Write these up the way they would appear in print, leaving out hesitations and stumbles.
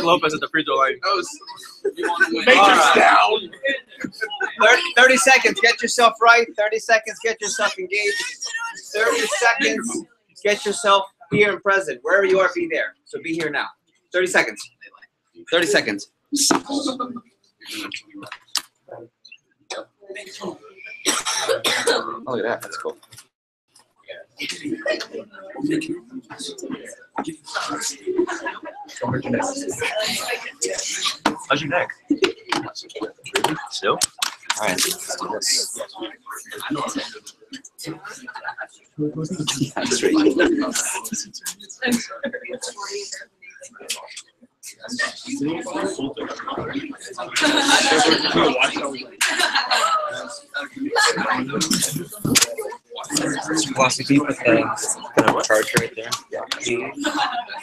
Lopez at the free throw line. Matrix down. 30 seconds. Get yourself right. 30 seconds. Get yourself engaged. 30 seconds. Get yourself here and present. Wherever you are, be there. So be here now. 30 seconds. 30 seconds. Oh, look at that. That's cool. How's your neck? Still? All right, let's do this. That's Philosophy with the charger right there.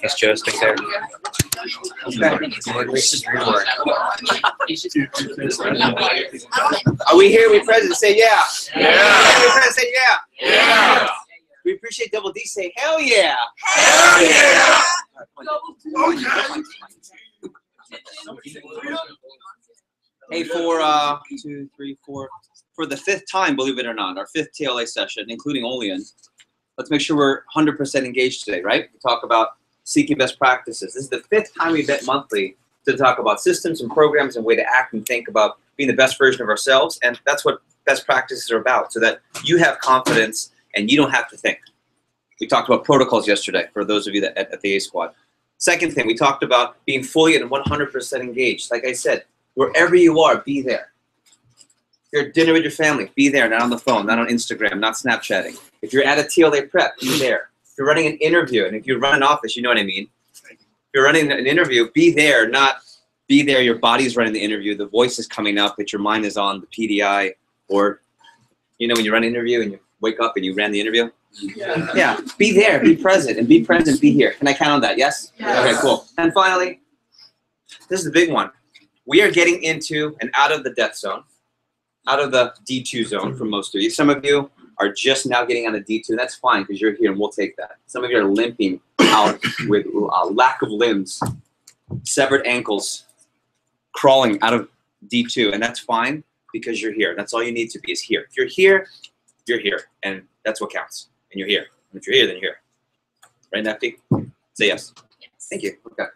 That's joystick there. Are we here? We present? Say yeah. Yeah. We present? Say yeah. Yeah. We appreciate Double D. Say hell yeah. Hell yeah. Hey, for 2, 3, 4, for the 5th time, believe it or not, our 5th TLA session, including Olean, let's make sure we're 100% engaged today, right? We talk about seeking best practices. This is the 5th time we met monthly to talk about systems and programs and way to act and think about being the best version of ourselves, and that's what best practices are about, so that you have confidence and you don't have to think. We talked about protocols yesterday, for those of you that at the A Squad. Second thing, we talked about being fully and 100% engaged. Like I said, wherever you are, be there. If you're at dinner with your family, be there, not on the phone, not on Instagram, not Snapchatting. If you're at a TLA prep, be there. If you're running an interview, and if you run an office, you know what I mean. If you're running an interview, be there, not be there, your body's running the interview, the voice is coming up, but your mind is on the PDI, or, you know, when you run an interview and you wake up and you ran the interview? Yeah, be there, be present, and be present, be here. Can I count on that? Yes? Okay, cool. And finally, this is the big one. We are getting into and out of the death zone, out of the D2 zone for most of you. Some of you are just now getting on the D2. That's fine because you're here and we'll take that. Some of you are limping out with lack of limbs, severed ankles, crawling out of D2, and that's fine because you're here. That's all you need to be is here. If you're here, you're here, and that's what counts. And you're here. And if you're here, then you're here. Right, Nefty? Say yes. Yes. Thank you. Okay.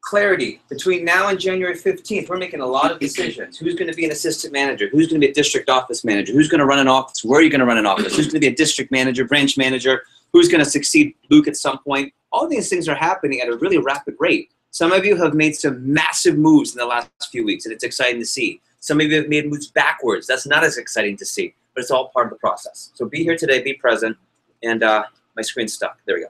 Clarity. Between now and January 15th, we're making a lot of decisions. Who's going to be an assistant manager? Who's going to be a district office manager? Who's going to run an office? Where are you going to run an office? Who's going to be a district manager, branch manager? Who's going to succeed Luke at some point? All these things are happening at a really rapid rate. Some of you have made some massive moves in the last few weeks, and it's exciting to see. Some of you have made moves backwards. That's not as exciting to see, but it's all part of the process. So be here today, be present, and my screen's stuck. There we go.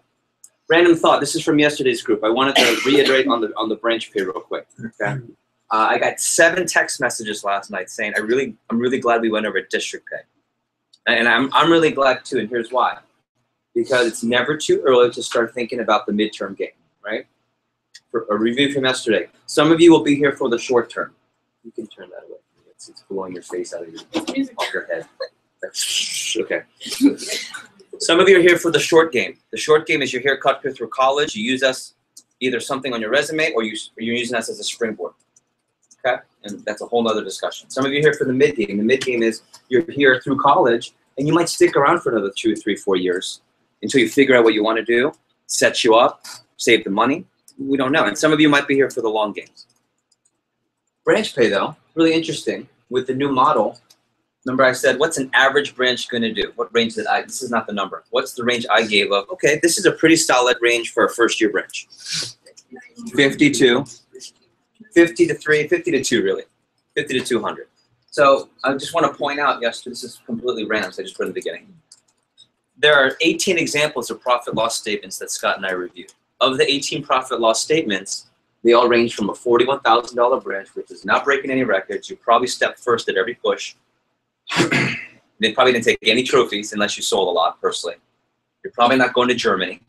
Random thought. This is from yesterday's group. I wanted to reiterate on the branch pay real quick. Okay. I got 7 text messages last night saying I'm really glad we went over district pay, and I'm really glad too. And here's why: because it's never too early to start thinking about the midterm game, right? For a review from yesterday. Some of you will be here for the short term. You can turn that away. It's blowing your face out of your head. Okay. Some of you are here for the short game. The short game is you're here cut through college. You use us either something on your resume or you're using us as a springboard. Okay? And that's a whole nother discussion. Some of you are here for the mid game. The mid game is you're here through college and you might stick around for another 2, 3, 4 years until you figure out what you want to do, set you up, save the money. We don't know. And some of you might be here for the long games. Branch pay, though, really interesting. With the new model, remember I said, what's an average branch going to do? What range did this is not the number. What's the range I gave of, okay, this is a pretty solid range for a first-year branch. 52, 50 to 3, 50 to 2, really. 50 to 200. So I just want to point out, yes, this is completely random, so I just put it in the beginning. There are 18 examples of profit loss statements that Scott and I reviewed. Of the 18 profit loss statements, they all range from a $41,000 branch, which is not breaking any records. You probably stepped first at every push. They probably didn't take any trophies unless you sold a lot personally. You're probably not going to Germany.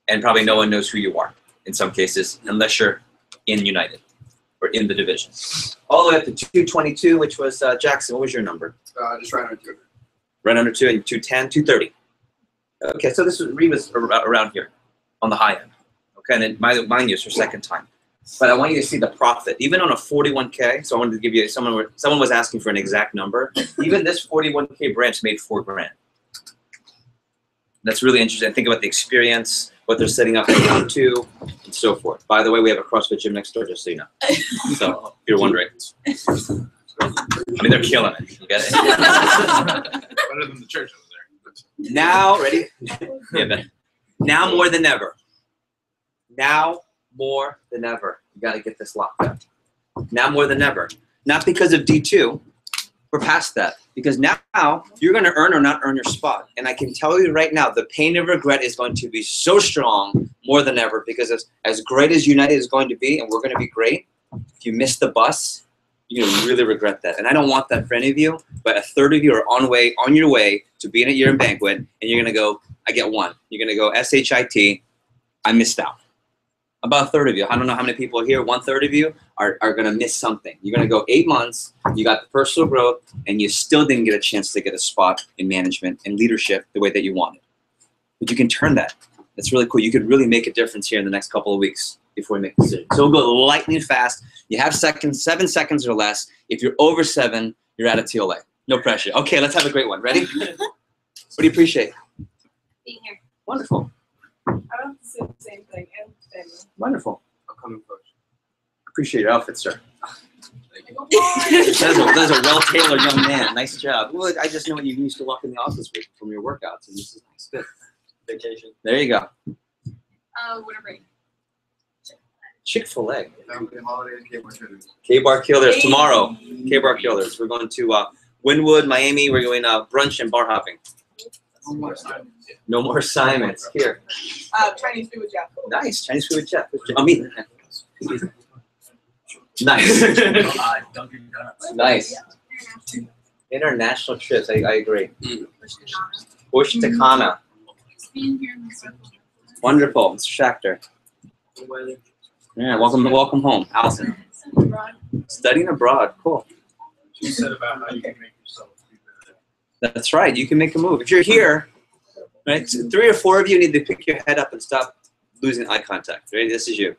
And probably no one knows who you are in some cases, unless you're in United or in the division. All the way up to 222, which was, Jackson, what was your number? Just right under 2. Right under 2 and 210, 230. Okay, so this was around here on the high end. Okay, and then mind you, it's your second time. But I want you to see the profit. Even on a 41K, so I wanted to give you, someone was asking for an exact number. Even this 41K branch made $4 grand. That's really interesting. Think about the experience, what they're setting up for round 2, and so forth. By the way, we have a CrossFit gym next door, just so you know. So if you're wondering. I mean, they're killing it. You get it? Better than the church over there. Now, ready? Yeah, Ben. Now more than ever. Now more than ever. You got to get this locked up. Now more than ever. Not because of D2. We're past that. Because now you're going to earn or not earn your spot. And I can tell you right now, the pain of regret is going to be so strong more than ever, because as great as United is going to be, and we're going to be great, if you miss the bus, you're going to really regret that. And I don't want that for any of you, but a third of you are on your way to being at Year-End Banquet, and you're going to go, I get 1. You're going to go SHIT, I missed out. About a third of you, I don't know how many people are here, 1/3 of you are going to miss something. You're going to go 8 months, you got the personal growth, and you still didn't get a chance to get a spot in management and leadership the way that you wanted. But you can turn that. That's really cool. You could really make a difference here in the next couple of weeks before we make a decision. So we'll go lightning fast. You have 7 seconds or less. If you're over 7, you're out of TLA. No pressure. Okay, let's have a great one. Ready? What do you appreciate? Being here. Wonderful. I don't say the same thing and family. Wonderful. I'm coming first. Appreciate your outfit, sir. That's a well-tailored young man. Nice job. Well, I just know what you used to walk in the office with from your workouts, and this is nice. Good. Vacation. There you go. Whatever. Chick-fil-A. Family holiday and K-Bar Killers. K-Bar Killers tomorrow. K-Bar Killers. We're going to Wynwood, Miami. We're going brunch and bar hopping. No more assignments. Here. Chinese food with Jeff. Nice. Chinese food with Jeff. Oh, me. Nice. Dunkin' Donuts. Nice. International trips. I agree. Bush to Kana. Wonderful. Mr. Schachter. Yeah, welcome home. Allison. Studying abroad. Cool. She said about how you can make yourself be better. That's right. You can make a move. If you're here, right, 3 or 4 of you need to pick your head up and stop losing eye contact. Right? This is you.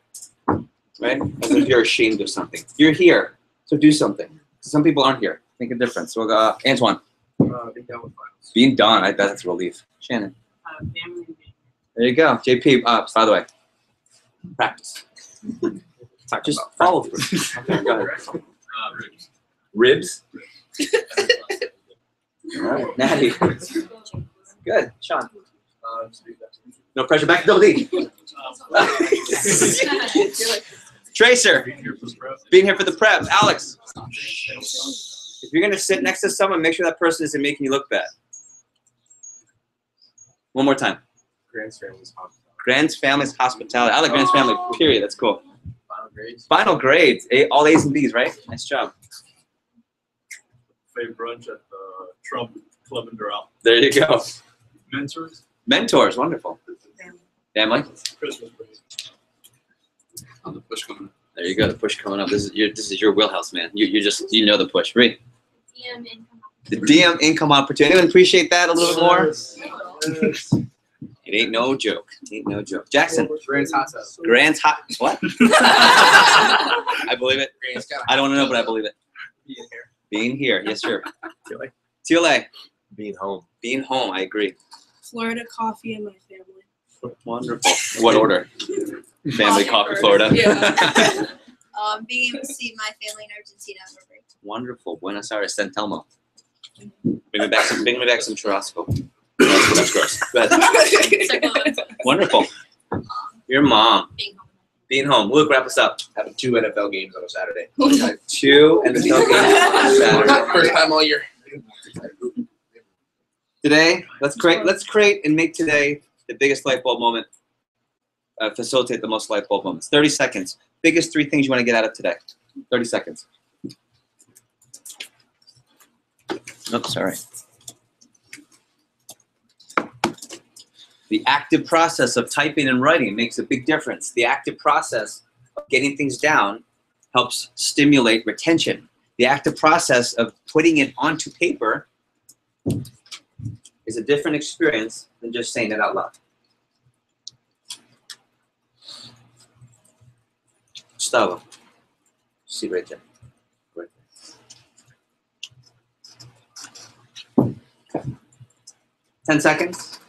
Right? As if you're ashamed of something. You're here, so do something. Some people aren't here. Make a difference. So we'll go, Antoine. Being done with finals. Being done. I bet that's a relief. Shannon. There you go. JP, by the way, practice. Just follow through. Okay, go ahead. Ribs? All right. Natty. Good. Sean. No pressure. Back to double D. Tracer. Being here for the prep. Alex. If you're going to sit next to someone, make sure that person isn't making you look bad. One more time. Grand's family's hospitality. Grand's family's hospitality. I like Grand's family, period. That's cool. Final grades. Final grades. All A's and B's, right? Nice job. Favorite brunch at the Trump Club in Doral. There you go. Mentors. Mentors. Wonderful. Family. Christmas break. On the push coming. There you go. The push coming up. This is your wheelhouse, man. You know the push. Read. DM income. The DM income opportunity. Anyone appreciate that a little bit more? It ain't no joke. Ain't no joke. Jackson. Grand's hot tub. Grand's hot. What? I believe it. Grand's got a I don't want to know, but I believe it. being here. Being here. Yes, sir. TLA. TLA. Being home. Being home. I agree. Florida coffee and my family. Wonderful. What order? Family coffee, Florida. Yeah. Being able to see my family in Argentina for break. Wonderful. Buenos Aires, San Telmo. Bring me back some churrasco. That's gross. Go ahead. Wonderful. Your mom. Being home. Being home. Luke, wrap us up. Having 2 NFL games on a Saturday. 2 NFL games on Saturday. First time all year. Today, let's create and make today the biggest light bulb moment. Facilitate the most light bulb moments. 30 seconds. Biggest 3 things you want to get out of today. 30 seconds. Oops, sorry. The active process of typing and writing makes a big difference. The active process of getting things down helps stimulate retention. The active process of putting it onto paper is a different experience than just saying it out loud. Gustavo. See right there. Right there. Okay. 10 seconds.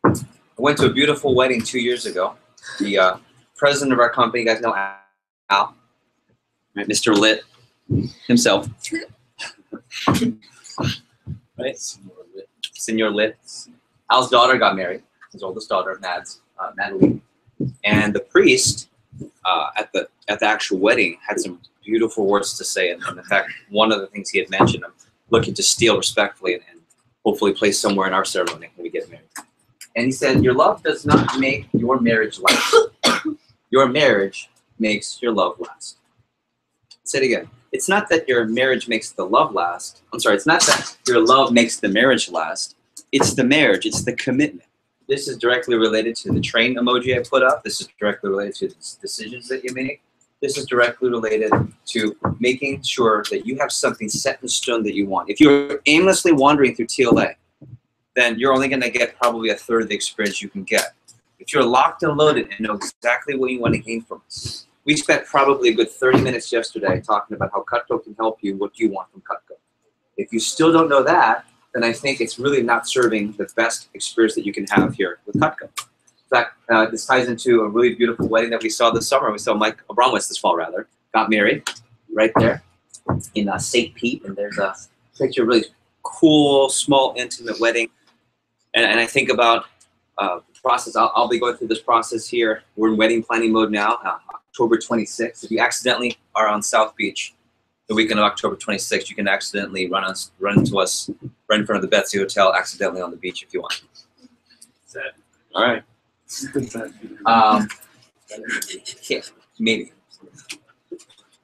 I went to a beautiful wedding 2 years ago. The president of our company, you guys know Al, right? Mr. Lit himself. Right? Senor Lit. Al's daughter got married, his oldest daughter, Natalie. And the priest at the actual wedding had some beautiful words to say. And in fact, one of the things he had mentioned, I'm looking to steal respectfully and hopefully place somewhere in our ceremony when we get married. And he said, your love does not make your marriage last. Your marriage makes your love last. Say it again. It's not that your marriage makes the love last. I'm sorry, it's not that your love makes the marriage last. It's the marriage, it's the commitment. This is directly related to the train emoji I put up. This is directly related to the decisions that you make. This is directly related to making sure that you have something set in stone that you want. If you're aimlessly wandering through TLA, then you're only going to get probably a third of the experience you can get. If you're locked and loaded and know exactly what you want to gain from it. We spent probably a good 30 minutes yesterday talking about how Cutco can help you. What do you want from Cutco? If you still don't know that, then I think it's really not serving the best experience that you can have here with Cutco. In fact, this ties into a really beautiful wedding that we saw this summer. We saw Mike Abramowitz this fall, rather, got married right there in St. Pete. And there's a picture of a really cool, small, intimate wedding. And I think about the process. I'll be going through this process here. We're in wedding planning mode now, October 26th. If you accidentally are on South Beach the weekend of October 26th, you can accidentally run into us right in front of the Betsy Hotel, accidentally on the beach if you want. All right. Yeah, maybe.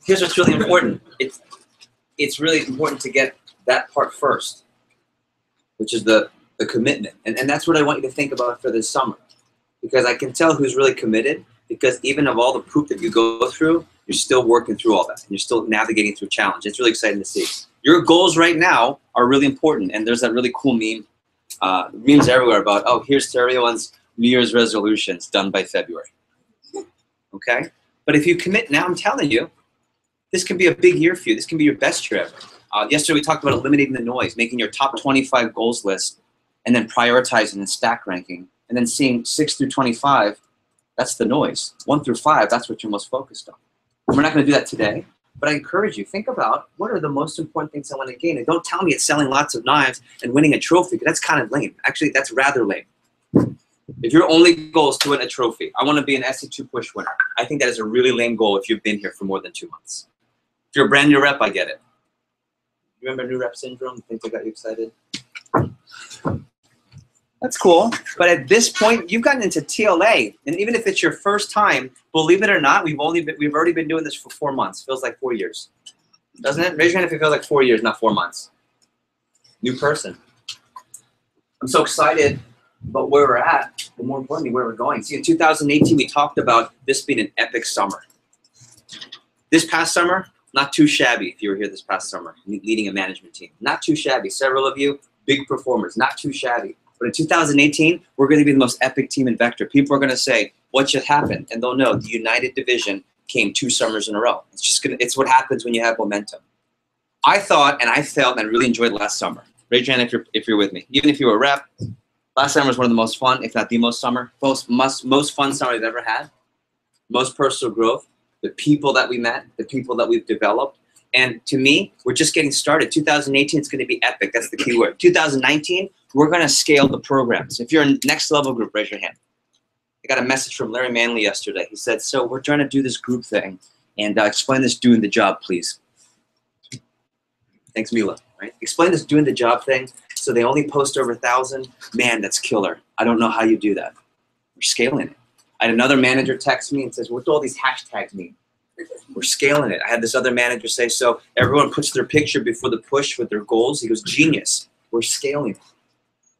Here's what's really important. It's really important to get that part first, which is the commitment. And that's what I want you to think about for this summer. Because I can tell who's really committed, because even of all the poop that you go through, you're still working through all that. And you're still navigating through challenge. It's really exciting to see. Your goals right now are really important. And there's that really cool meme, memes everywhere about, oh, here's to everyone's New Year's resolutions done by February. Okay? But if you commit now, I'm telling you, this can be a big year for you. This can be your best year ever. Yesterday we talked about eliminating the noise, making your top 25 goals list, and then prioritizing and stack ranking, and then seeing 6 through 25, that's the noise. 1 through 5, that's what you're most focused on. And we're not going to do that today, but I encourage you, think about what are the most important things I want to gain. And don't tell me it's selling lots of knives and winning a trophy, because that's kind of lame. Actually, that's rather lame. If your only goal is to win a trophy, I want to be an SC2 push winner. I think that is a really lame goal if you've been here for more than 2 months. If you're a brand new rep, I get it. You remember new rep syndrome? Things that got you excited? That's cool. But at this point, you've gotten into TLA. And even if it's your first time, believe it or not, we've already been doing this for 4 months. Feels like 4 years. Doesn't it? Raise your hand if it feels like 4 years, not 4 months. New person. I'm so excited about where we're at, but more importantly, where we're going. See, in 2018, we talked about this being an epic summer. This past summer, not too shabby if you were here this past summer, leading a management team. Not too shabby. Several of you, big performers, not too shabby. But in 2018, we're going to be the most epic team in Vector. People are going to say, what should happen? And they'll know the United Division came 2 summers in a row. It's what happens when you have momentum. I thought, and I felt, and I really enjoyed last summer. Raise your hand if you're with me. Even if you were a rep, last summer was one of the most fun, if not the most most fun summer I've ever had. Most personal growth, the people that we met, the people that we've developed. And to me, we're just getting started. 2018 is going to be epic. That's the key word. 2019, we're going to scale the programs. If you're a next level group, raise your hand. I got a message from Larry Manley yesterday. He said, so we're trying to do this group thing. And explain this doing the job, please. Thanks, Mila. Right? Explain this doing the job thing. So they only post over 1,000. Man, that's killer. I don't know how you do that. We're scaling it. I had another manager text me and says, what do all these hashtags mean? We're scaling it. I had this other manager say, so everyone puts their picture before the push with their goals. He goes, genius. We're scaling it.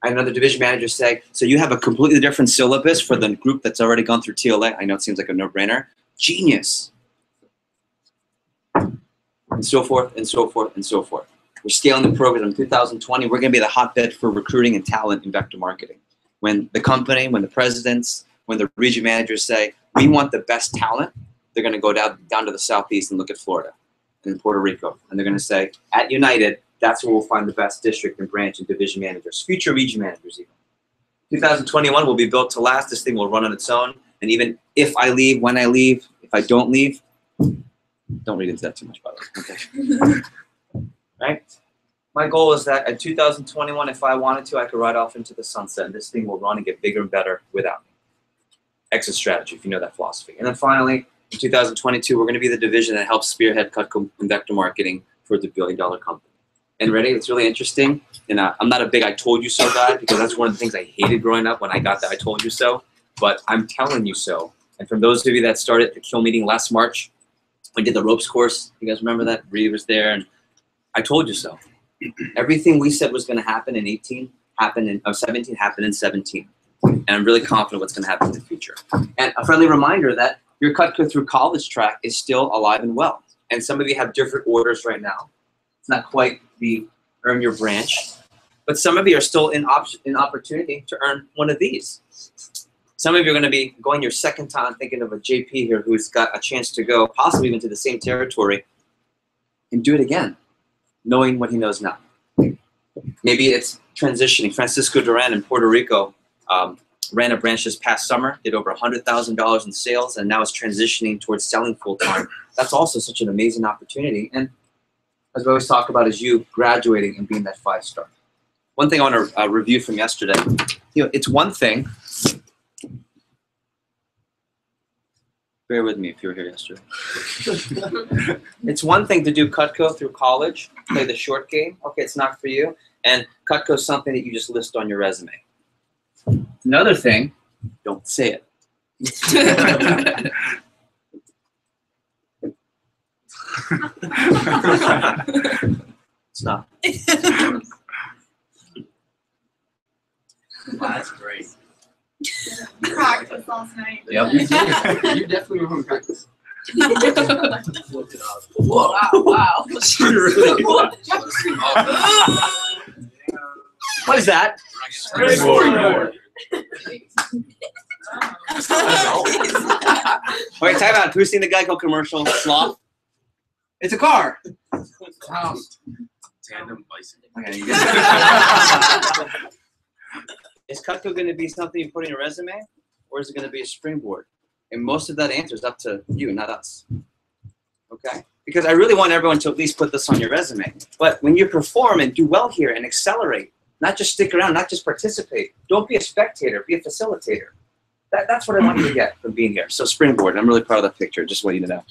I had another division manager say, so you have a completely different syllabus for the group that's already gone through TLA. I know it seems like a no-brainer. Genius. And so forth, and so forth, and so forth. We're scaling the program. In 2020, we're going to be the hotbed for recruiting and talent in vector marketing. When the company, when the presidents, when the region managers say, we want the best talent, they're going to go down to the Southeast and look at Florida and Puerto Rico. And they're going to say, at United, that's where we'll find the best district and branch and division managers, future region managers even. 2021 will be built to last. This thing will run on its own. And even if I leave, when I leave, if I don't leave, don't read into that too much, by the way. Okay. Right? My goal is that at 2021, if I wanted to, I could ride off into the sunset, and this thing will run and get bigger and better without me. Exit strategy, if you know that philosophy. And then finally, in 2022, we're going to be the division that helps spearhead Cutco and vector marketing for the billion-dollar company. And ready? It's really interesting. And I'm not a big I told you so guy, because that's one of the things I hated growing up when I got that I told you so. But I'm telling you so. And from those of you that started the Kill meeting last March, we did the ropes course. You guys remember that? Bree was there, and I told you so. Everything we said was going to happen in 18 happened in 17 happened in 17. And I'm really confident what's going to happen in the future. And a friendly reminder that your Cutco through college track is still alive and well. And some of you have different orders right now. It's not quite the earn your branch, but some of you are still in opportunity to earn one of these. Some of you are going to be going your second time thinking of a JP here who's got a chance to go possibly even to the same territory and do it again, knowing what he knows now. Maybe it's transitioning. Francisco Duran in Puerto Rico ran a branch this past summer, did over $100,000 in sales, and now is transitioning towards selling full-time. That's also such an amazing opportunity. And as we always talk about is you graduating and being that 5-star. One thing I want to review from yesterday, it's one thing. Bear with me if you were here yesterday. It's one thing to do Cutco through college, play the short game. Okay, it's not for you. And Cutco is something that you just list on your resume. Another thing, don't say it. It's not. That's great. Practice last night. Yep. You definitely were on practice. Looked it up. Wow, wow. Really? What is that? Springboard. Wait, time out. Who's seen the Geico commercial? Sloth? It's a car. Tandem bicycle. Okay, you get it. Is Cutco going to be something you put in your resume, or is it going to be a springboard? And most of that answer is up to you, not us. Okay? Because I really want everyone to at least put this on your resume. But when you perform and do well here and accelerate, not just stick around, not just participate. Don't be a spectator, be a facilitator. That's what I want you to get from being here. So springboard, I'm really proud of that picture, just want you to know.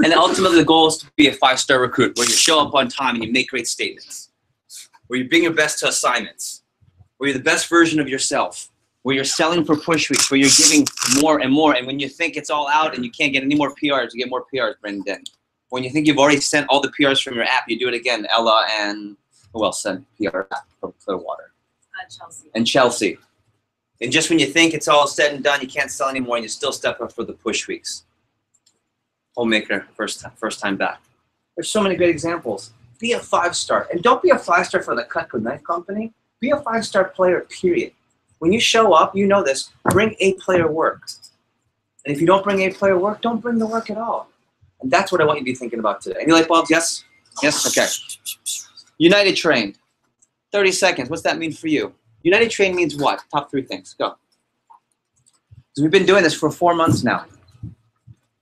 And ultimately the goal is to be a 5-star recruit, where you show up on time and you make great statements, where you bring your best to assignments, where you're the best version of yourself, where you're selling for push weeks, where you're giving more and more, and when you think it's all out and you can't get any more PRs, you get more PRs, Brendan. When you think you've already sent all the PRs from your app, you do it again. Ella and who else sent PR from Clearwater? Chelsea. And Chelsea. And just when you think it's all said and done, you can't sell anymore, and you still step up for the push weeks. Homemaker, first time back. There's so many great examples. Be a 5-star. And don't be a 5-star for the Cutco Knife Company. Be a 5-star player, period. When you show up, you know this, bring A-player work. And if you don't bring A-player work, don't bring the work at all. And that's what I want you to be thinking about today. Any light bulbs? Yes? Yes? Okay. United trained. 30 seconds. What's that mean for you? United trained means what? Top 3 things. Go. So we've been doing this for 4 months now.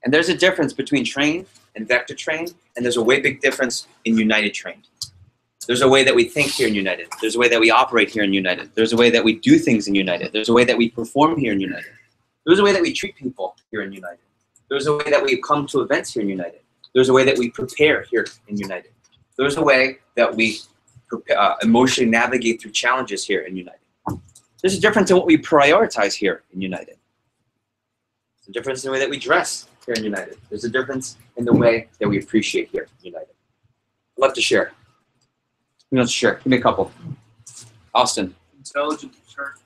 And there's a difference between trained and vector trained, and there's a way big difference in United trained. There's a way that we think here in United. There's a way that we operate here in United. There's a way that we do things in United. There's a way that we perform here in United. There's a way that we treat people here in United. There's a way that we come to events here in United. There's a way that we prepare here in United. There's a way that we emotionally navigate through challenges here in United. There's a difference in what we prioritize here in United. There's a difference in the way that we dress here in United. There's a difference in the way that we appreciate here in United. I'd love to share. Who wants to share? Give me a couple. Austin. Intelligent, determined,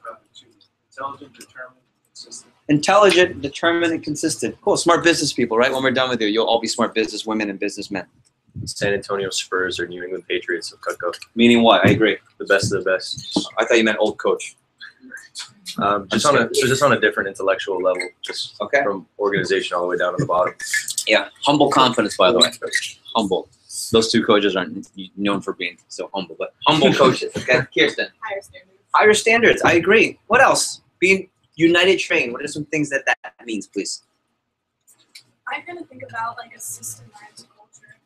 consistent. Intelligent, determined, and consistent. Cool. Smart business people, right? When we're done with you, you'll all be smart business women and businessmen. San Antonio Spurs or New England Patriots of Cutco. Meaning what? I agree. The best of the best. I thought you meant old coach. Just on a different intellectual level, just Okay. from organization all the way down to the bottom. Yeah. Humble confidence, by the way. Humble. Those two coaches aren't known for being so humble, but humble coaches. Okay. Kirsten. Higher standards. Higher standards. I agree. What else? Being United trained. What are some things that means, please? I'm gonna think about like a systemized culture.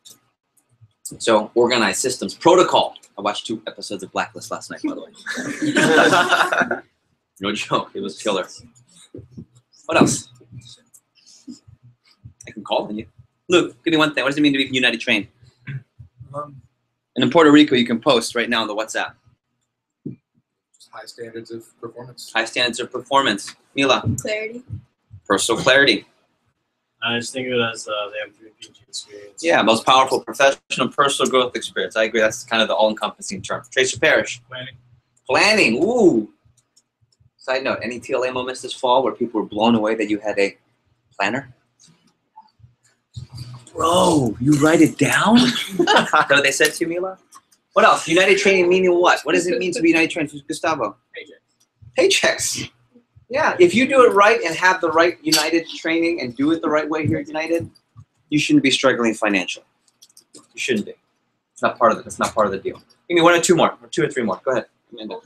So organized systems, protocol. I watched 2 episodes of Blacklist last night, by the way. No joke. It was killer. What else? I can call on you. Luke, give me one thing. What does it mean to be United trained? And in Puerto Rico, you can post right now on the WhatsApp. High standards of performance. High standards of performance. Mila, Clarity. personal clarity. I just think of it as they have 3 PG experience. Yeah, most powerful professional personal growth experience. I agree. That's kind of the all-encompassing term. Tracer Parrish. Planning. Planning. Ooh. Side note, any TLA moments this fall where people were blown away that you had a planner? Bro, you write it down? Is that what they said to you, Mila? What else? United training meaning what? What does it mean to be United trained, Gustavo? Paychecks. Yeah, if you do it right and have the right United training and do it the right way here at United, you shouldn't be struggling financially. You shouldn't be. It's not part of it. It's not part of the deal. Give me 1 or 2 more, or 2 or 3 more. Go ahead, Amanda.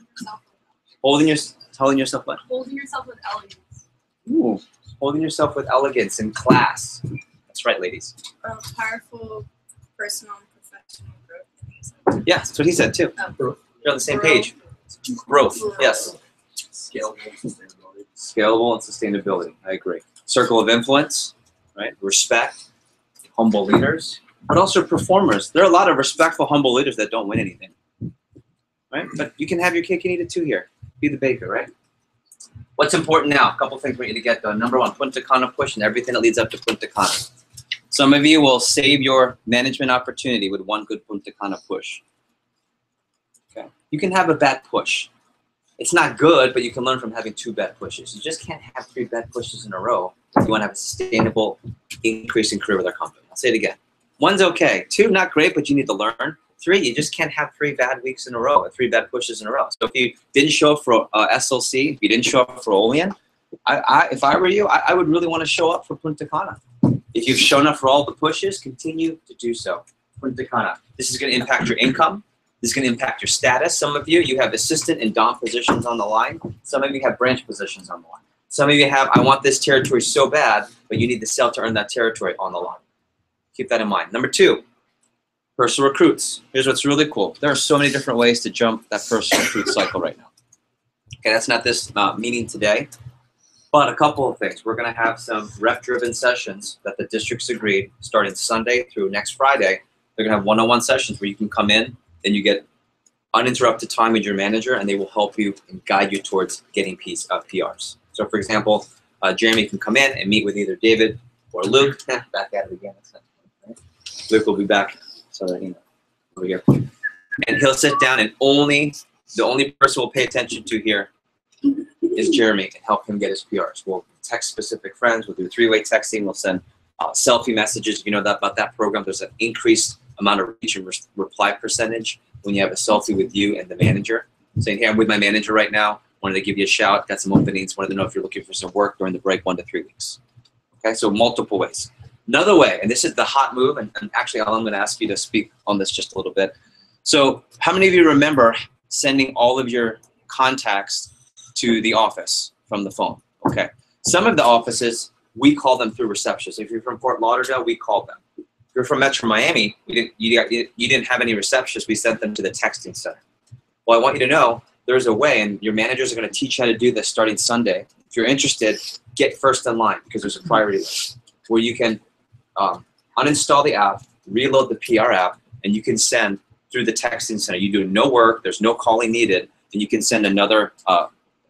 Holding yourself what? Holding yourself with elegance. Ooh, holding yourself with elegance in class. That's right, ladies. Powerful personal and professional growth. Yeah, that's what he said too. You're on the same page. Growth, yes. Scalable and sustainability. I agree. Circle of influence, right? Respect, humble leaders, but also performers. There are a lot of respectful, humble leaders that don't win anything, right? But you can have your cake and eat it too here. Be the baker, right? What's important now? A couple things for you to get done. Number 1, Punta Cana push and everything that leads up to Punta Cana. Some of you will save your management opportunity with 1 good Punta Cana push. Okay. You can have a bad push. It's not good, but you can learn from having 2 bad pushes. You just can't have 3 bad pushes in a row. You want to have a sustainable increase in career with our company. I'll say it again. 1's okay. 2, not great, but you need to learn. 3, you just can't have 3 bad weeks in a row, or 3 bad pushes in a row. So if you didn't show up for SLC, if you didn't show up for Olean, if I were you, I would really want to show up for Punta Cana. If you've shown up for all the pushes, continue to do so. Punta Cana. This is going to impact your income. This is going to impact your status. Some of you have assistant and dom positions on the line. Some of you have branch positions on the line. Some of you have, I want this territory so bad, but you need to sell to earn that territory on the line. Keep that in mind. Number 2, personal recruits. Here's what's really cool. There are so many different ways to jump that personal recruit cycle right now. Okay, that's not this meeting today, but a couple of things. We're going to have some rep-driven sessions that the districts agreed starting Sunday through next Friday. They're going to have one-on-one sessions where you can come in, then you get uninterrupted time with your manager, and they will help you and guide you towards getting PRs. So, for example, Jeremy can come in and meet with either David or Luke. Back at it again. Luke will be back. So that you know, over here. And he'll sit down, and the only person we'll pay attention to here is Jeremy, and help him get his PRs. We'll text specific friends. We'll do 3-way texting. We'll send selfie messages. You know that about that program. There's an increased amount of reach and reply percentage when you have a selfie with you and the manager. Saying, hey, I'm with my manager right now. Wanted to give you a shout. Got some openings. Wanted to know if you're looking for some work during the break, 1 to 3 weeks. Okay, so multiple ways. Another way, and this is the hot move, and actually I'm going to ask you to speak on this just a little bit. So how many of you remember sending all of your contacts to the office from the phone? Okay. Some of the offices, we call them through receptionists. If you're from Fort Lauderdale, we call them. If you're from Metro Miami, you didn't have any receptionists. We sent them to the texting center. Well, I want you to know there's a way, and your managers are going to teach you how to do this starting Sunday. If you're interested, get first in line, because there's a priority list where you can uninstall the app, reload the PR app, and you can send through the texting center. You do no work, there's no calling needed, and you can send another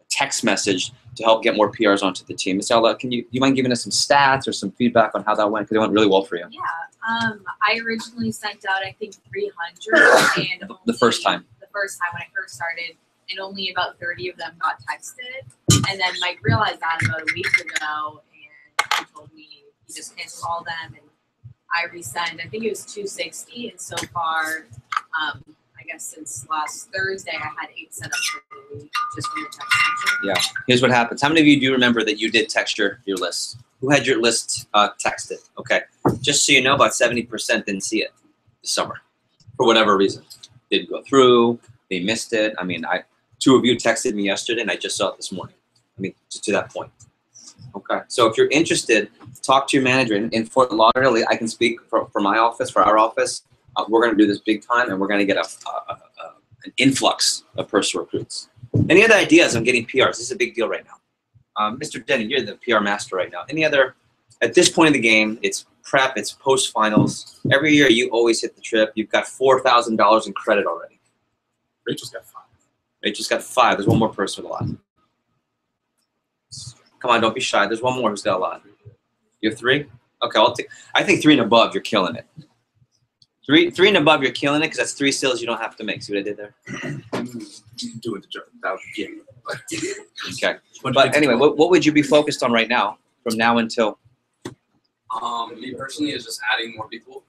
text message to help get more PRs onto the team. Ms. Ella, do you mind giving us some stats or some feedback on how that went? Because it went really well for you. Yeah, I originally sent out, I think, 300, and The first time when I first started, and only about 30 of them got texted. And then Mike realized that about a week ago, and he told me he just canceled all of them. And I resend. I think it was 260, and so far, I guess since last Thursday, I had 8 set up for the week just from the text message. Yeah. Here's what happens. How many of you do remember that you did text your list? Who had your list texted? Okay. Just so you know, about 70% didn't see it this summer for whatever reason. Didn't go through. They missed it. I mean, 2 of you texted me yesterday, and I just saw it this morning. I mean, to that point. Okay. So if you're interested, talk to your manager. In Fort Lauderdale, I can speak for my office, for our office. We're going to do this big time, and we're going to get an influx of personal recruits. Any other ideas on getting PRs? This is a big deal right now. Mr. Denny, you're the PR master right now. Any other, at this point in the game, it's prep, it's post-finals. Every year you always hit the trip. You've got $4,000 in credit already. Rachel's got 5. Rachel's got 5. There's one more person with a lot. Come on, don't be shy. There's one more who's got a lot. You have 3? Okay, I think 3 and above, you're killing it. 3 and above, you're killing it because that's 3 sales you don't have to make. See what I did there? Doing the job. That was getting Okay. But anyway, what would you be focused on right now, from now until? Me personally is just adding more people,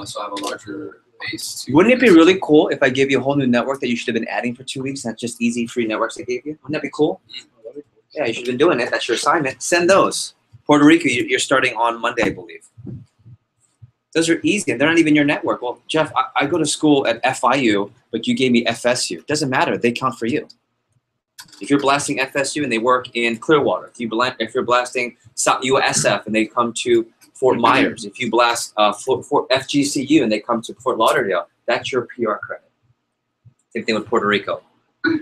so I have a larger base. Wouldn't it be really cool if I gave you a whole new network that you should have been adding for 2 weeks, not just easy free networks I gave you? Wouldn't that be cool? Yeah, you should have been doing it. That's your assignment. Send those. Puerto Rico, you're starting on Monday, I believe. Those are easy, and they're not even your network. Well, Jeff, I go to school at FIU, but you gave me FSU. It doesn't matter. They count for you. If you're blasting FSU and they work in Clearwater, if you're blasting USF and they come to Fort Myers, if you blast Fort FGCU and they come to Fort Lauderdale, that's your PR credit. Same thing with Puerto Rico.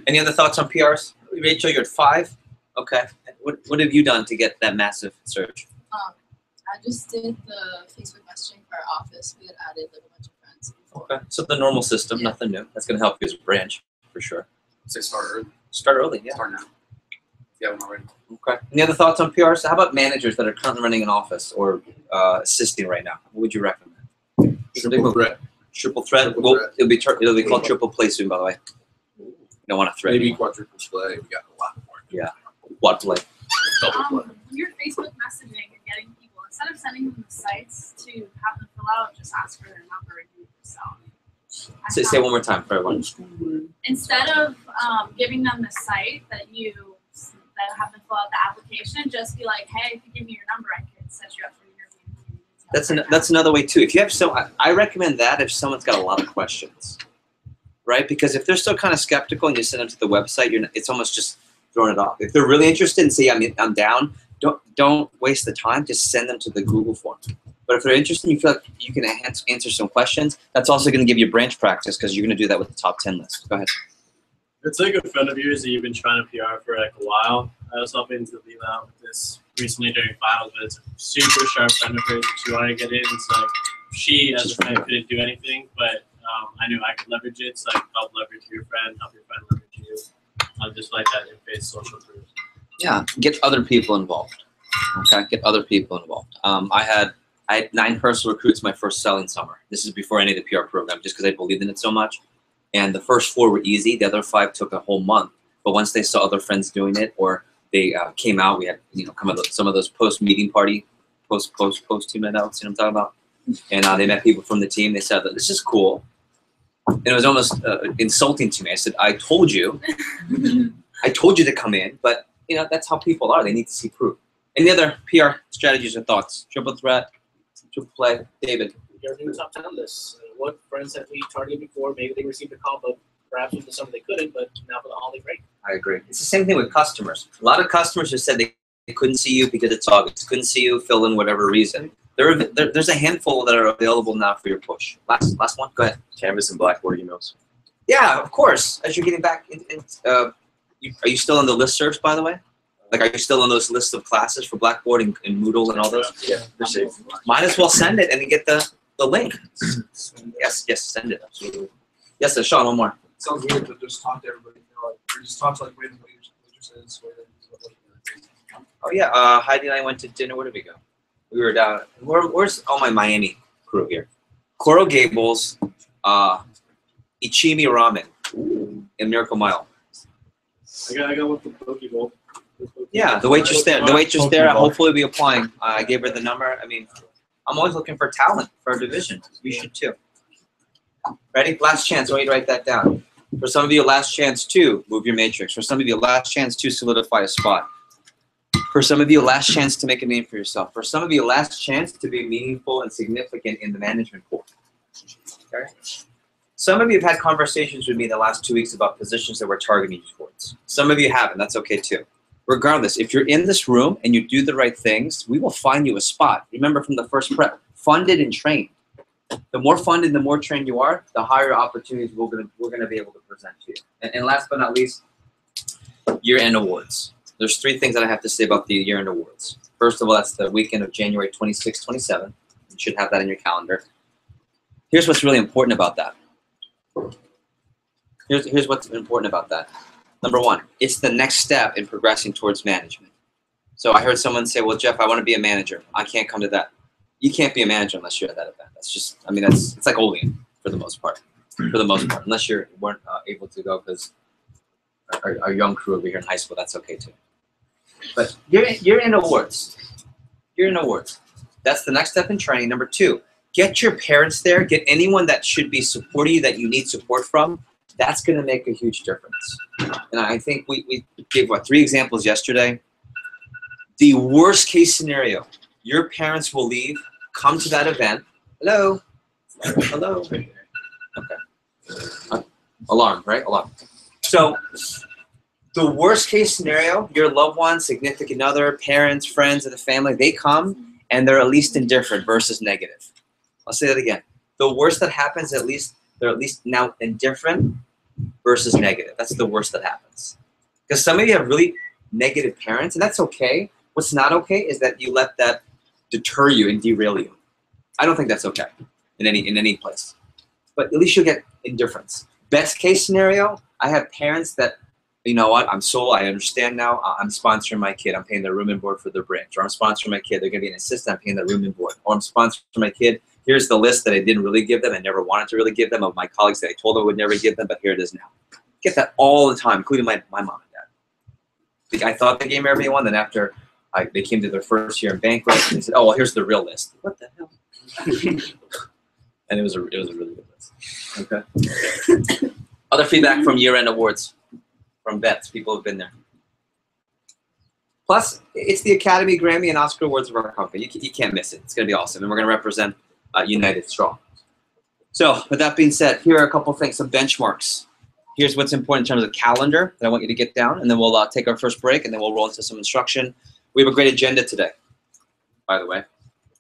Any other thoughts on PRs? Rachel, you're at 5? Okay. What have you done to get that massive surge? I just did the Facebook messaging for our office. We had added like a bunch of friends before. Okay. So the normal system, nothing new. That's going to help you as a branch, for sure. Say start early. Start early, yeah. Start now. If you haven't already. Okay. Any other thoughts on PRs? How about managers that are currently running an office or assisting right now? What would you recommend? triple threat. Triple threat. Triple Well, threat. it'll be called triple play soon, by the way. You don't want to threat. Maybe quadruple play. We got a lot more. Yeah. Quad play. Double play. When you're Facebook messaging and getting people, instead of sending them the sites to have them fill out, just ask for their number and do it yourself. Say one more time for everyone. Instead of giving them the site that have them fill out the application, just be like, hey, if you give me your number, I can set you up for an interview. That's another way too. If you have I recommend that if someone's got a lot of questions, right? Because if they're still kind of skeptical and you send them to the website, it's almost just throwing it off. If they're really interested and say I'm down, don't waste the time. Just send them to the Google form. But if they're interested and you feel like you can answer some questions, that's also going to give you branch practice because you're going to do that with the top 10 list. Go ahead. It's like a friend of yours that you've been trying to PR for like a while. I was hoping to leave out with this recently during finals, but it's a super sharp friend of hers. She wanted to get in. It's like she, as a friend, couldn't do anything, but I knew I could leverage it, so I could help leverage your friend, help your friend leverage you. Just like that in-face social proof. Yeah, get other people involved. Okay, get other people involved. I had 9 personal recruits my first selling summer. This is before any of the PR program, just because I believed in it so much. And the first 4 were easy. The other 5 took a whole month. But once they saw other friends doing it, or they came out, we had some of those post-meeting party, post-team night outs. You know what I'm talking about? And they met people from the team. They said that this is cool. And it was almost insulting to me. I said, I told you to come in, but that's how people are. They need to see proof. Any other PR strategies or thoughts? Triple threat, triple play, David. Your new top 10 list. What friends have we targeted before? Maybe they received a call, but perhaps with some they couldn't, but now for the holiday break. I agree. It's the same thing with customers. A lot of customers have said they couldn't see you because it's August. Couldn't see you, fill in whatever reason. There's a handful that are available now for your push. Last one. Go ahead. Canvas and Blackboard emails. Yeah, of course. As you're getting back, are you still on the listservs, by the way? Like, are you still on those lists of classes for Blackboard and Moodle and all those? Yeah, they're safe. Might as well send it and get the link. Yes, send it. Absolutely. Yes, Sean, one more. It sounds weird to just talk to everybody. Or just talk to like random waitresses. Oh yeah, Heidi and I went to dinner. Where did we go? We were down. Where's all my Miami crew here? Coral Gables, Ichimi Ramen, and Miracle Mile. I got one from Cpi Goal. Yeah, the waitress there. The waitress there. Hopefully, will be applying. I gave her the number. I mean, I'm always looking for talent for our division. You should too. Ready? Last chance. I want you to write that down. For some of you, last chance to move your matrix. For some of you, last chance to solidify a spot. For some of you, last chance to make a name for yourself. For some of you, last chance to be meaningful and significant in the management pool. Okay? Some of you have had conversations with me in the last 2 weeks about positions that we're targeting towards. Some of you haven't. That's okay too. Regardless, if you're in this room and you do the right things, we will find you a spot. Remember from the first prep, funded and trained. The more funded, the more trained you are, the higher opportunities we're gonna be able to present to you. And last but not least, year-end awards. There's 3 things that I have to say about the year-end awards. First of all, that's the weekend of January 26, 27. You should have that in your calendar. Here's what's really important about that. Here's what's important about that. Number 1, it's the next step in progressing towards management. So I heard someone say, well, Jeff, I want to be a manager. I can't come to that. You can't be a manager unless you're at that event. That's just, I mean, it's like Olean for the most part. For the most part, unless you weren't able to go because our young crew over here in high school, that's okay too. But you're in awards. You're in awards. That's the next step in training. Number 2, get your parents there. Get anyone that should be supporting you that you need support from. That's going to make a huge difference. And I think we gave, 3 examples yesterday. The worst case scenario, your parents will leave, come to that event. Hello? Hello? Okay. Alarm, right? Alarm. So the worst case scenario, your loved one, significant other, parents, friends of the family, they come and they're at least indifferent versus negative. I'll say that again. The worst that happens, they're at least now indifferent versus negative. That's the worst that happens. Because some of you have really negative parents, and that's okay. What's not okay is that you let that deter you and derail you. I don't think that's okay in any place. But at least you'll get indifference. Best case scenario, I have parents that, you know what, I understand now, I'm sponsoring my kid, I'm paying their room and board for their branch, or I'm sponsoring my kid, they're gonna be an assistant, I'm paying their room and board, or I'm sponsoring my kid, here's the list that I didn't really give them, I never wanted to really give them, of my colleagues that I told them I would never give them, but here it is now. Get that all the time, including my mom and dad. I thought they gave me everyone, then after they came to their first year in banquet, they said, oh, well, here's the real list. What the hell? And it was a really good list. Okay. Other feedback from year-end awards, from vets, people who've been there. Plus, it's the Academy, Grammy, and Oscar Awards of our company. You can't miss it. It's going to be awesome, and we're going to represent United Strong. So, with that being said, here are a couple things, some benchmarks. Here's what's important in terms of calendar that I want you to get down, and then we'll take our first break, and then we'll roll into some instruction. We have a great agenda today, by the way.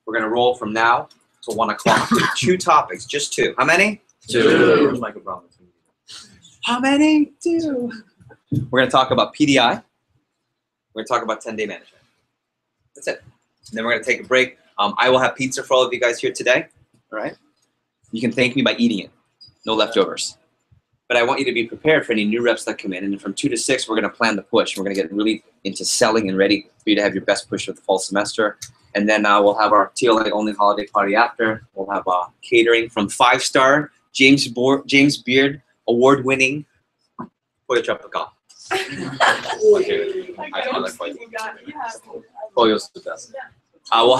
We're going to roll from now to 1 o'clock. 2 topics, just 2. How many? 2. Where's Michael Brown? How many? 2. We're going to talk about PDI. We're going to talk about 10-day management. That's it. And then we're going to take a break. I will have pizza for all of you guys here today. All right? You can thank me by eating it. No leftovers. But I want you to be prepared for any new reps that come in. And from 2 to 6, we're going to plan the push. We're going to get really into selling and ready for you to have your best push of the fall semester. And then we'll have our TLA only holiday party after. We'll have catering from 5-star James Beard award-winning Pollo Tropical. Pollo's the best. We'll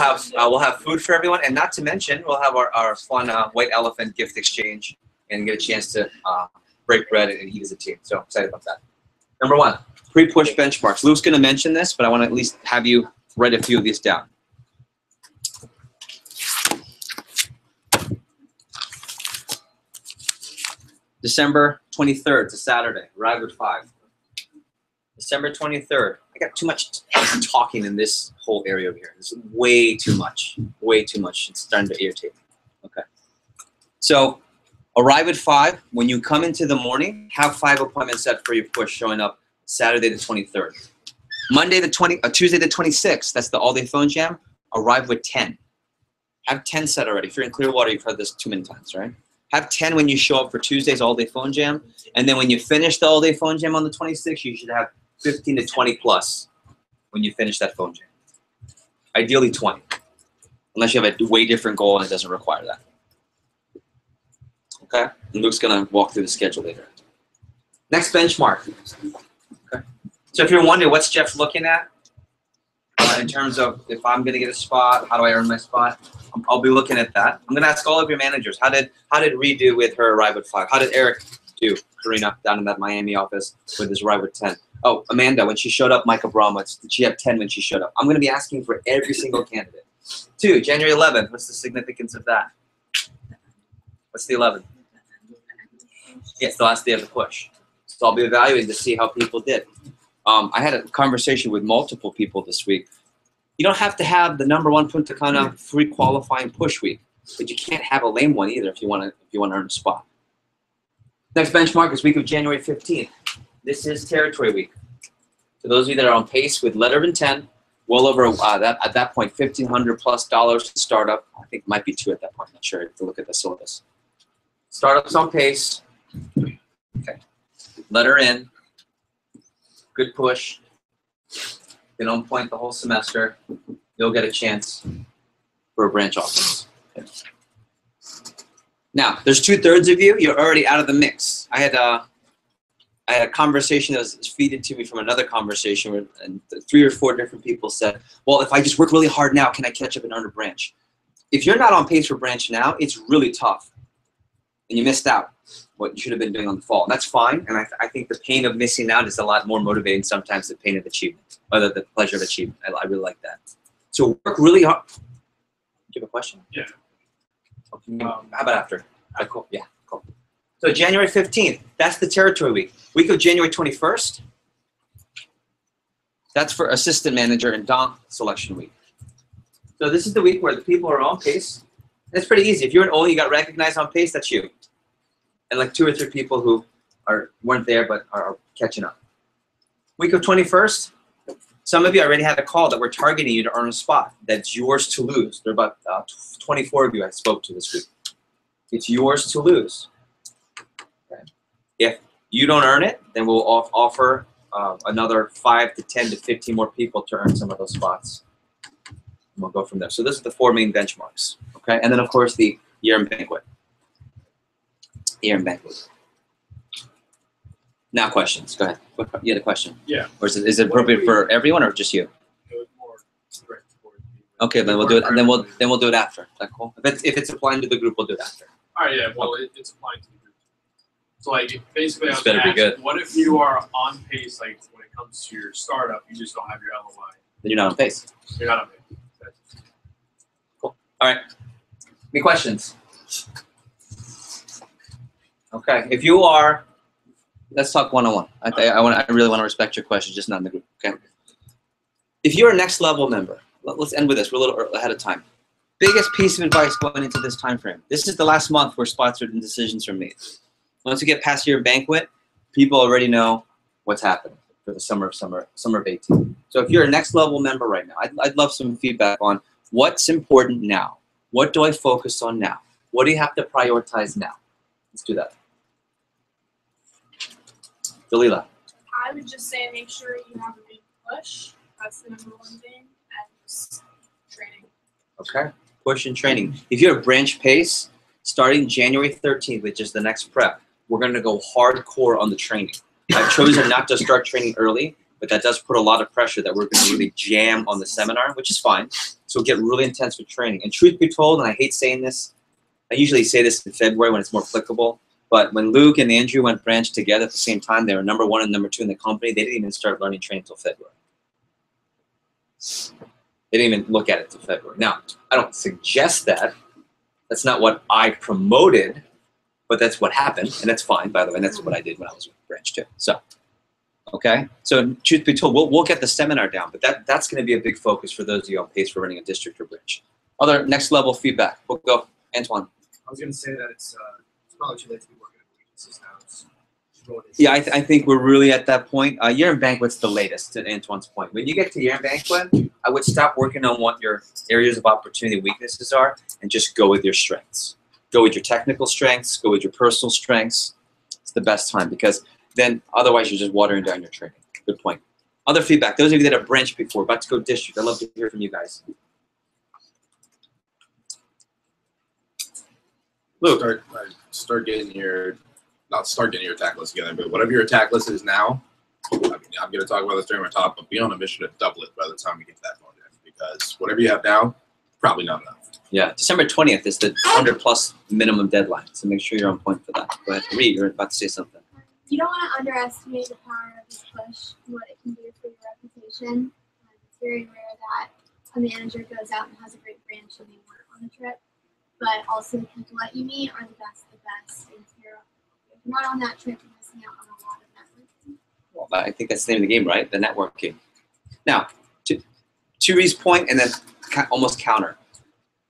have food for everyone, and not to mention we'll have our fun white elephant gift exchange and get a chance to break bread and eat as a team. So excited about that. Number 1, pre-push benchmarks. Lou's going to mention this, but I want to at least have you write a few of these down. December 23rd, it's a Saturday, arrive at 5. December 23rd, I got too much talking in this whole area over here. This is way too much, It's starting to irritate me. Okay. So arrive at 5. When you come into the morning, have 5 appointments set for your push showing up Saturday the 23rd. Tuesday the 26th, that's the all-day phone jam, arrive with 10. Have 10 set already. If you're in Clearwater, you've heard this too many times, right? Have 10 when you show up for Tuesday's all-day phone jam. And then when you finish the all-day phone jam on the 26th, you should have 15 to 20 plus when you finish that phone jam. Ideally 20, unless you have a way different goal and it doesn't require that. Okay? And Luke's going to walk through the schedule later. Next benchmark. Okay. So if you're wondering what's Jeff looking at, in terms of if I'm going to get a spot, how do I earn my spot? I'll be looking at that. I'm going to ask all of your managers, how did Ree do with her arrive at 5? How did Eric do, Karina, down in that Miami office with his arrive at 10? Oh, Amanda, when she showed up, Micah Bromwitz, did she have 10 when she showed up? I'm going to be asking for every single candidate. 2, January 11th, what's the significance of that? What's the 11th? It's the last day of the push. So I'll be evaluating to see how people did. I had a conversation with multiple people this week. You don't have to have the #1 Punta Cana free qualifying push week, but you can't have a lame one either if you want to earn a spot. Next benchmark is week of January 15th. This is territory week. For those of you that are on pace with letter of intent, well over at that point $1,500+ to startup. I think it might be 2 at that point. Not sure. I have to look at the syllabus. Startups on pace. Okay. Letter in. Good push. Been on point the whole semester. You'll get a chance for a branch office. Okay. Now, there's 2/3 of you. You're already out of the mix. I had a conversation that was feeded to me from another conversation where 3 or 4 different people said, well, if I just work really hard now, can I catch up and earn a branch? If you're not on pace for branch now, it's really tough. And you missed out what you should have been doing on the fall. That's fine, and I think the pain of missing out is a lot more motivating sometimes than the pain of achievement, or the pleasure of achievement. I really like that. So work really hard. Do you have a question? Yeah. Okay. How about after? Cool. Yeah, cool. So January 15th, that's the territory week. Week of January 21st, that's for assistant manager and DOM selection week. So this is the week where the people are on pace. It's pretty easy. If you're an O, you got recognized on pace, that's you. And like 2 or 3 people who weren't there but are catching up. Week of 21st, some of you already had a call that we're targeting you to earn a spot. That's yours to lose. There are about 24 of you I spoke to this week. It's yours to lose. Okay. If you don't earn it, then we'll offer another 5 to 10 to 15 more people to earn some of those spots. And we'll go from there. So those are the 4 main benchmarks. Okay, and then of course the year-end banquet. Year-end banquet. Now questions. Go ahead. You had a question? Yeah. Or is it appropriate for everyone or just you? It was more direct towards me. Okay, then we'll do it, and then we'll do it after. Is that cool? If it's applying to the group, we'll do it after. All right. Yeah. Well, it's applying to the group. So like basically, I was better be asking, good. what if you are on pace, like when it comes to your startup, you just don't have your LOI? Then you're not on pace. You're not on pace. Cool. All right. Any questions? Okay. If you are, let's talk one-on-one. I really want to respect your questions, just not in the group. Okay. If you're a next level member, let's end with this. We're a little ahead of time. Biggest piece of advice going into this time frame. This is the last month where spots and decisions are made. Once you get past your banquet, people already know what's happening for the summer of 18. So if you're a next level member right now, I'd love some feedback on what's important now. What do I focus on now? What do you have to prioritize now? Let's do that. Dalila. I would just say make sure you have a big push. That's the #1 thing, and just training. Okay. Push and training. If you're a branch pace, starting January 13th, which is the next prep, we're going to go hardcore on the training. I've chosen not to start training early, but that does put a lot of pressure that we're going to really jam on the seminar, which is fine. So get really intense with training. And truth be told, and I hate saying this, I usually say this in February when it's more applicable, but when Luke and Andrew went branch together at the same time, they were #1 and #2 in the company. They didn't even start learning training until February. They didn't even look at it until February. Now, I don't suggest that. That's not what I promoted, but that's what happened, and that's fine, by the way. And that's what I did when I was with branch too. So, okay. So, truth be told, we'll get the seminar down, but that's going to be a big focus for those of you on pace for running a district or branch. Other next level feedback. We'll go, Antoine. I was going to say that it's probably too late to be working at weaknesses now. Yeah, I think we're really at that point. Year-end banquet's the latest, to Antoine's point. When you get to year-end banquet, I would stop working on what your areas of opportunity weaknesses are and just go with your strengths. Go with your technical strengths. Go with your personal strengths. It's the best time because then otherwise you're just watering down your training. Good point. Other feedback. Those of you that have branched before, about to go district, I'd love to hear from you guys. Luke, start getting your attack list together, but whatever your attack list is now, I'm going to talk about this during my talk, but be on a mission to double it by the time we get to that point. because whatever you have now, probably not enough. Yeah, December 20th is the 100+ minimum deadline, so make sure you're on point for that. Go ahead, Reed, you're about to say something. You don't want to underestimate the power of this push and what it can do for your reputation. It's very rare that a manager goes out and has a great branch and they weren't on the trip, but also the people that you meet are the best. And if you're not on that trip, you're missing out on a lot of networking. Well, I think that's the name of the game, right? The networking. Now, to Reed's point, and then almost counter.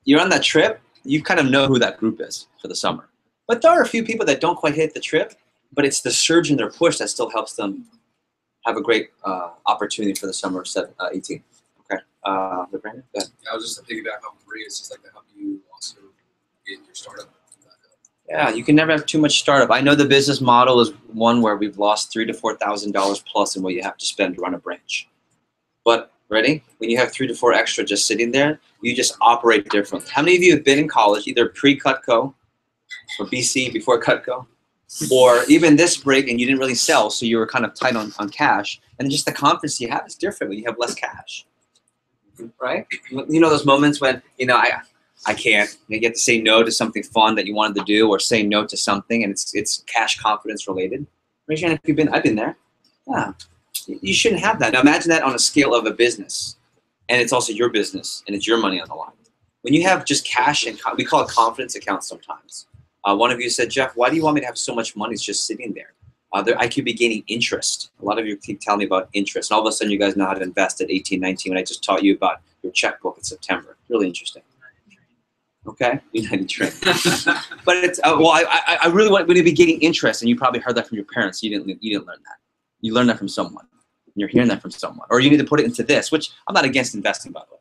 You're on that trip, you kind of know who that group is for the summer. But there are a few people that don't quite hit the trip, but it's the surge in their push that still helps them have a great opportunity for the summer of 18. Okay. Brandon, go ahead. Yeah, I was just to piggyback off of Maria. It's just like to help you also get your startup. Yeah, you can never have too much startup. I know the business model is one where we've lost $3,000 to $4,000 plus in what you have to spend to run a branch. But ready? When you have 3 to 4 extra just sitting there, you just operate differently. How many of you have been in college, either pre-Cutco or BC before Cutco, or even this break and you didn't really sell, so you were kind of tight on cash, and just the confidence you have is different when you have less cash, right? You know those moments when, you know, I can't. You get to say no to something fun that you wanted to do, or say no to something, and it's cash confidence related. Raise your hand if you've been. I've been there. Yeah, you shouldn't have that. Now imagine that on a scale of a business, and it's also your business, and it's your money on the line. When you have just cash and we call it confidence accounts sometimes. One of you said, Jeff, why do you want me to have so much money? It's just sitting there. I could be gaining interest. A lot of you keep telling me about interest, and all of a sudden you guys know how to invest at 18, 19. When I just taught you about your checkbook in September, really interesting. Okay, United Train. But it's well, I really want to be getting interest, and you probably heard that from your parents. You didn't learn that. You learned that from someone. And you're hearing that from someone, or you need to put it into this. Which I'm not against investing, by the way.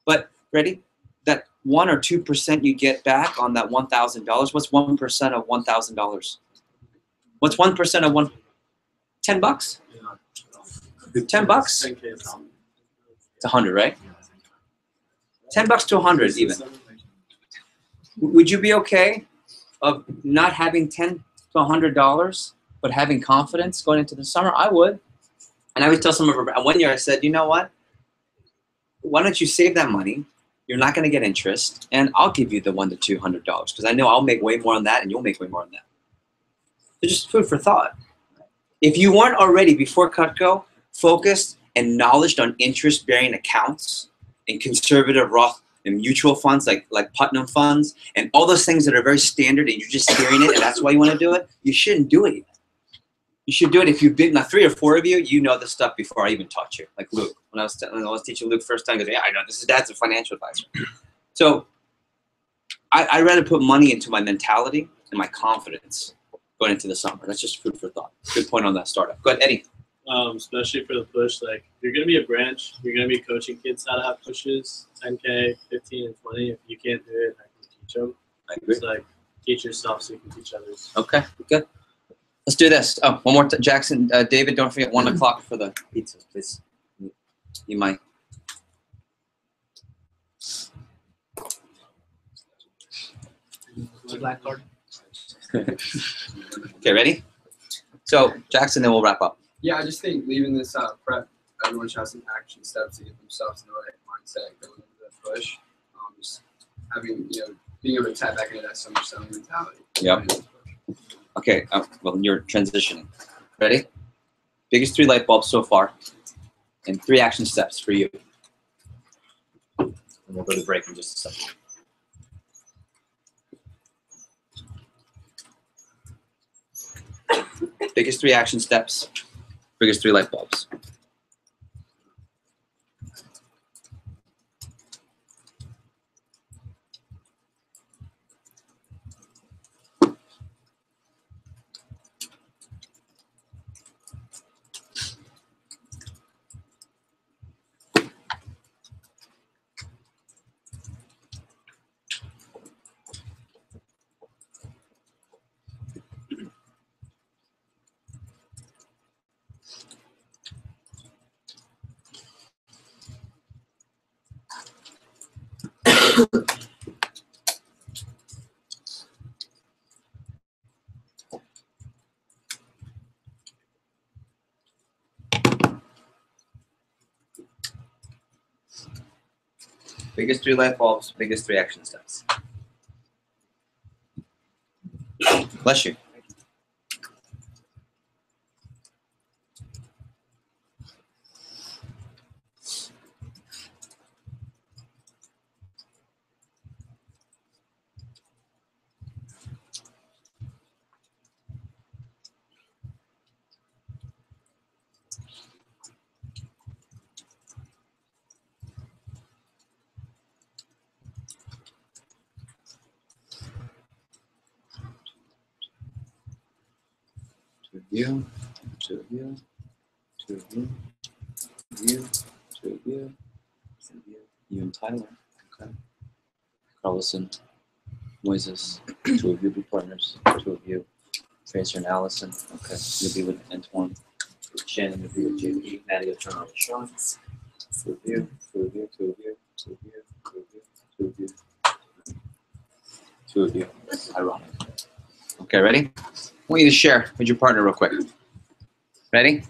But ready? That 1 or 2% you get back on that $1,000. What's 1% of $1,000? What's 1% of $10? $10. It's 100, right? $10 to 100 even. Would you be okay of not having $10 to $100, but having confidence going into the summer? I would. And I would tell some of our, one year I said, you know what? Why don't you save that money? You're not going to get interest, and I'll give you the $100 to $200 because I know I'll make way more on that, and you'll make way more on that. So just food for thought. If you weren't already before Cutco focused and knowledged on interest-bearing accounts and conservative Roth and mutual funds like Putnam funds and all those things that are very standard, and you're just hearing it, and that's why you want to do it, you shouldn't do it yet. You should do it if you've been, now 3 or 4 of you, you know this stuff before I even taught you. Like Luke, when I was teaching Luke first time, he goes, yeah, I know, Dad's a financial advisor. So I rather put money into my mentality and my confidence going into the summer. That's just food for thought. Good point on that startup. Go ahead, Eddie. Especially for the push, like you're gonna be a branch, you're gonna be coaching kids how to have pushes, 10K, 15, and 20. If you can't do it, I can teach them. I agree. It's like teach yourself so you can teach others. Okay, good. Let's do this. Oh, one more. Jackson, David, don't forget 1 o'clock for the pizzas, please. You might. Black card. Okay, ready? So Jackson, then we'll wrap up. Yeah, I just think leaving this prep, everyone should have some action steps to get themselves in the right mindset going into the push. Just having, being able to tap back into that summer selling mentality. Yep. Okay, well, you're transitioning. Ready? Biggest 3 light bulbs so far, and 3 action steps for you. And we'll go to break in just a second. Biggest 3 action steps, biggest 3 light bulbs. Biggest 3 light bulbs, biggest 3 action steps. Bless you. Two of you, two of you, two of you, you, two of you, you and Tyler, okay. Carlson, Moises, 2 of you be partners, 2 of you, Tracer and Allison, okay. You'll be with Antoine, Shannon, you'll be with JP, Maddie, you'll turn on Sean, 2 of you, 2 of you, 2 of you, 2 of you, 2 of you, 2 of you, 2 of you, ironic. Okay, ready? I want you to share with your partner real quick. Ready?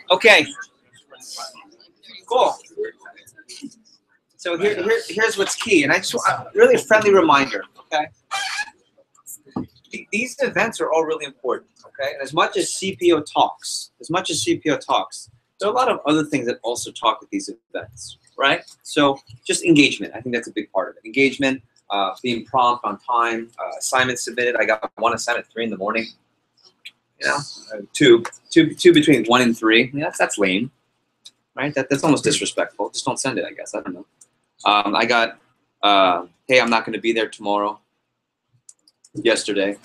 Okay. Cool. So here's what's key, and I just really a friendly reminder. Okay. These events are all really important. Okay. And as much as CPO talks, there are a lot of other things that also talk at these events, right? So just engagement. I think that's a big part of it. Engagement, being prompt on time, assignments submitted. I got one assignment at 3 in the morning. You know, two between 1 and 3. Yeah, that's lame, right? That's almost disrespectful. Just don't send it, I guess. I don't know. I got, hey, I'm not going to be there tomorrow. Yesterday.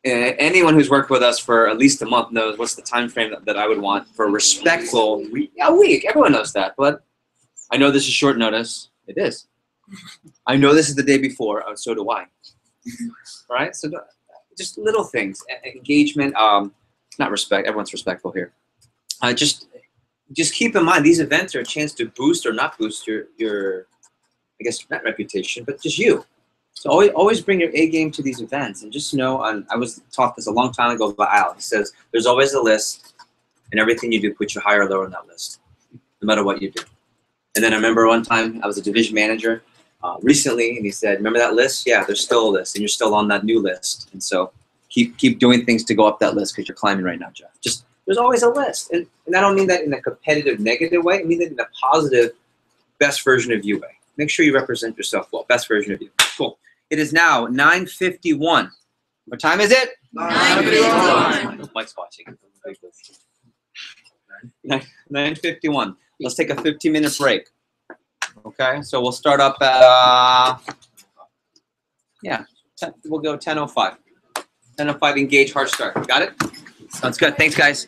anyone who's worked with us for at least a month knows what's the time frame that I would want for a respectful a week. Everyone knows that, but I know this is short notice. It is. I know this is the day before. So do I. All right. So just little things, engagement. Not respect. Everyone's respectful here. Just keep in mind these events are a chance to boost or not boost your I guess not reputation, but just you. So always bring your A game to these events, and just know. I was taught this a long time ago by Al. He says there's always a list, and everything you do, put you higher or lower on that list, no matter what you do. And then I remember one time I was a division manager recently, and he said, "Remember that list? Yeah, there's still a list, and you're still on that new list. And so keep doing things to go up that list because you're climbing right now, Jeff. Just there's always a list, and I don't mean that in a competitive, negative way. I mean it in a positive, best version of you way. Make sure you represent yourself well. Best version of you. Cool. It is now 9:51. What time is it? 9:51. Mike's watching. 9:51. Let's take a 15-minute break. Okay, so we'll start up at we'll go 10:05. 10:05. Engage. Hard start. Got it? Sounds good. Thanks, guys.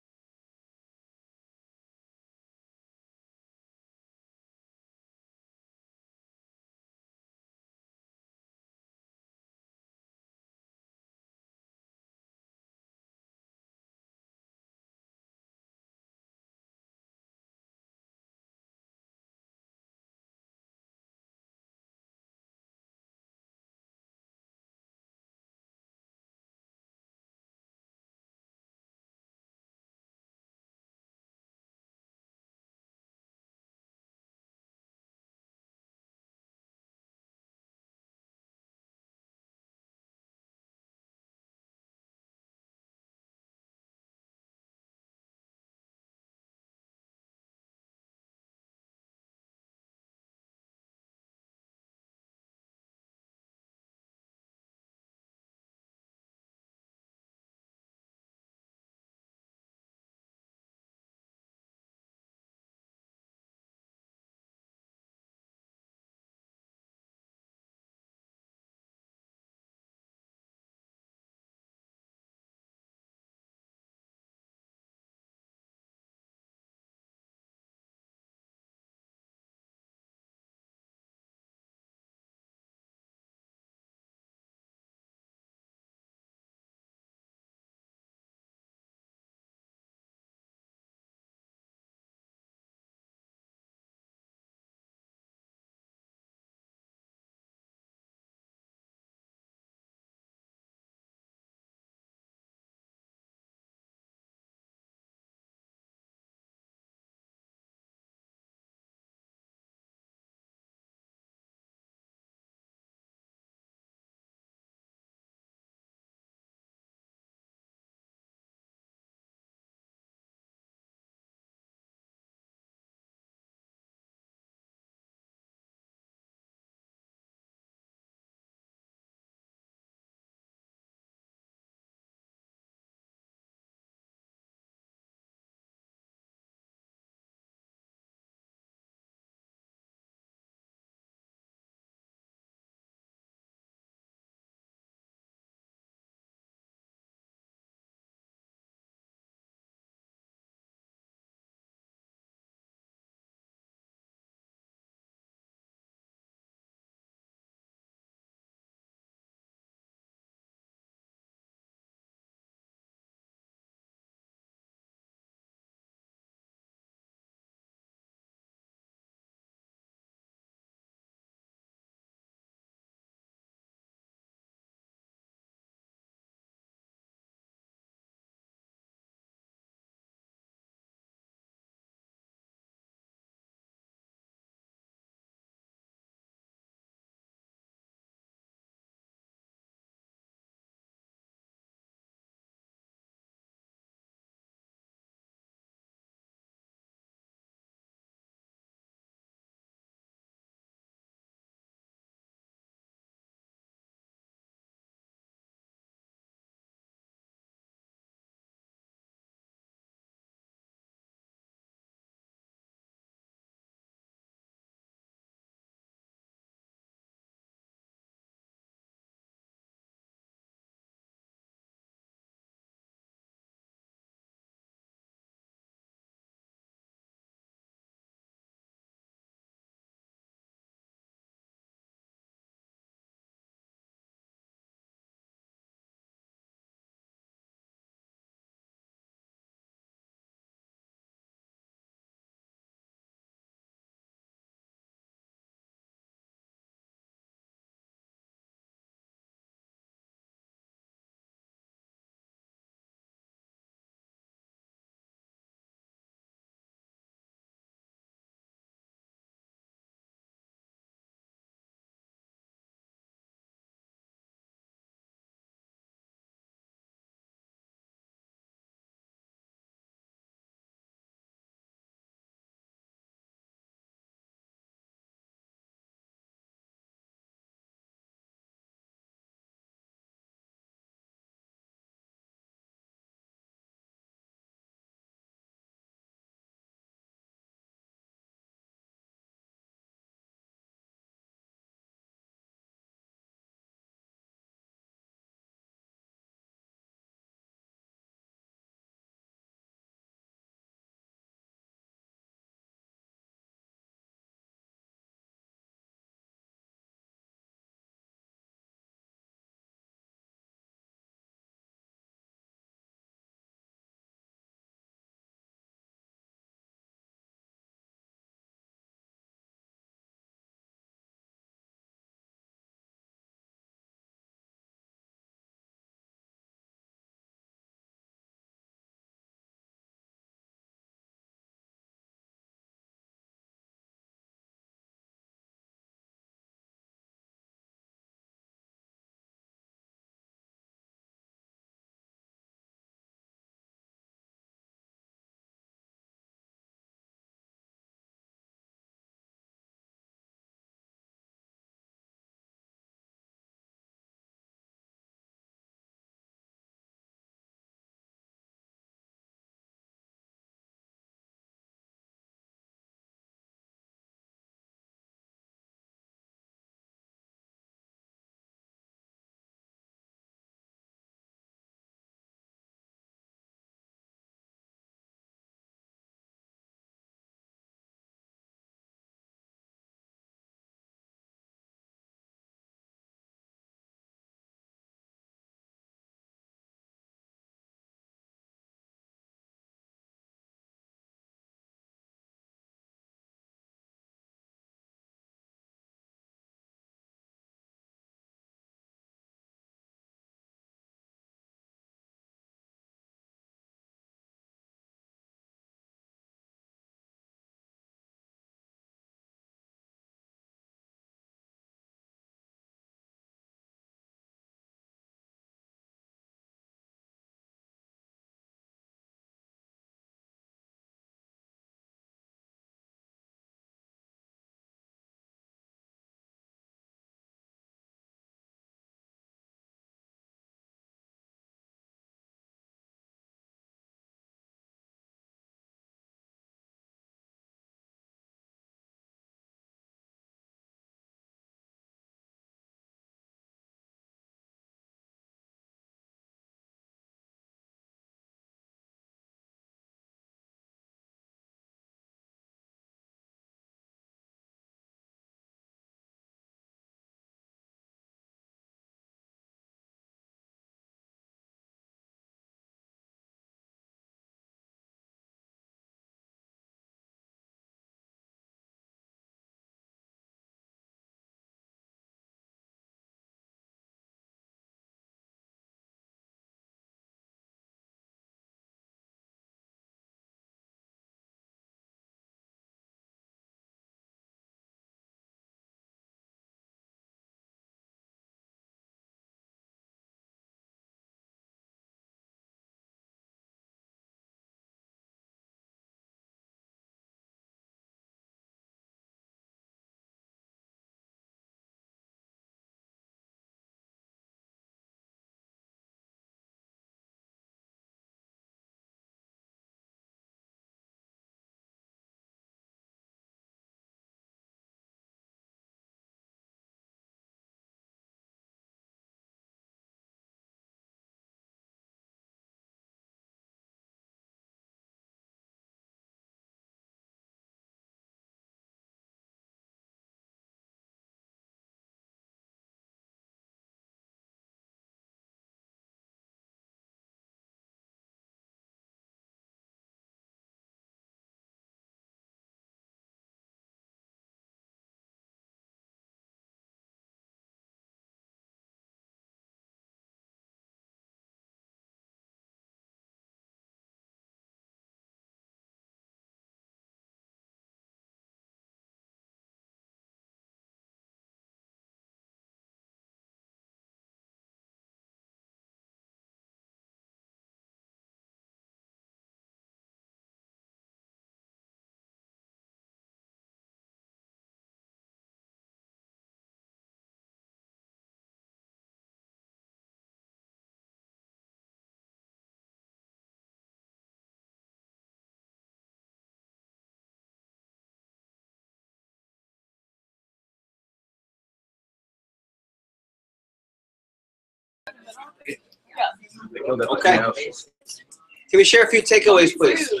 Okay. Can we share a few takeaways, please? Can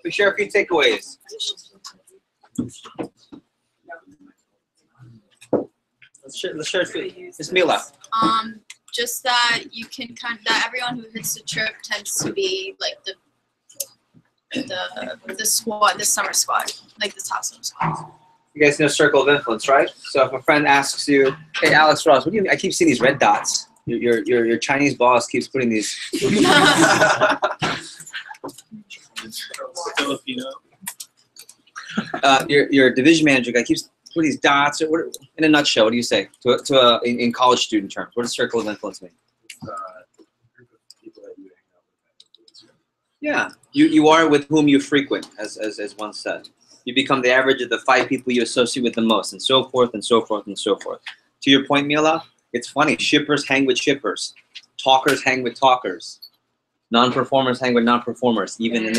we share a few takeaways? Let's share a few. It's Mila. Just that you can that everyone who hits the trip tends to be like the squad, the summer squad, like the top summer squad. You guys know circle of influence, right? So if a friend asks you, "Hey, Alex Ross, what do you mean? I keep seeing these red dots. Your Chinese boss keeps putting these." Filipino. Your division manager guy keeps putting these dots. In a nutshell, what do you say in college student terms? What does circle of influence mean? Group of people that you hang out with. Yeah, you are with whom you frequent, as one said. You become the average of the 5 people you associate with the most, and so forth and so forth and so forth. To your point, Mila, it's funny. Shippers hang with shippers. Talkers hang with talkers. Non-performers hang with non-performers. Even in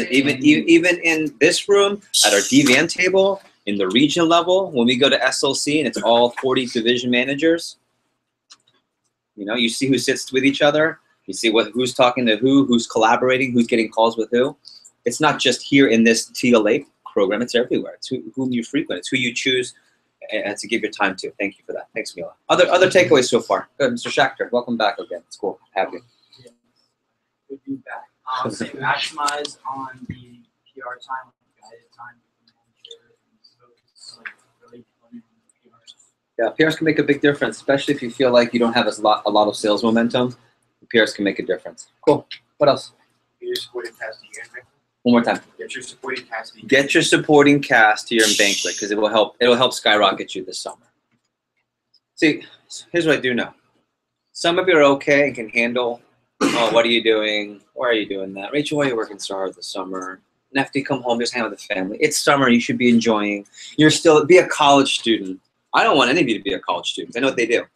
this room, at our DVN table, in the regional level, when we go to SLC and it's all 40 division managers, you see who sits with each other. You see who's talking to who's collaborating, who's getting calls with who. It's not just here in this TLA program, it's everywhere. It's whom you frequent. It's who you choose to give your time to. Thank you for that. Thanks, Mila. Other takeaways so far. Good, Mr. Schachter. Welcome back again. It's cool. Have you. Good feedback. So maximize on the PR time, guided time with the manager, and focus really on the PRs. Yeah, PRs can make a big difference, especially if you feel like you don't have a lot of sales momentum. PRs can make a difference. Cool. What else? Your supporting cast to your banquet. One more time. Get your supporting cast. Get your supporting cast to your banquet because it will help. It'll help skyrocket you this summer. See, here's what I do know. Some of you are okay and can handle. Oh, what are you doing? Why are you doing that? Rachel, why are you working so hard this summer? Nefty, come home, just hang out with the family. It's summer, you should be enjoying. Be a college student. I don't want any of you to be a college student. I know what they do.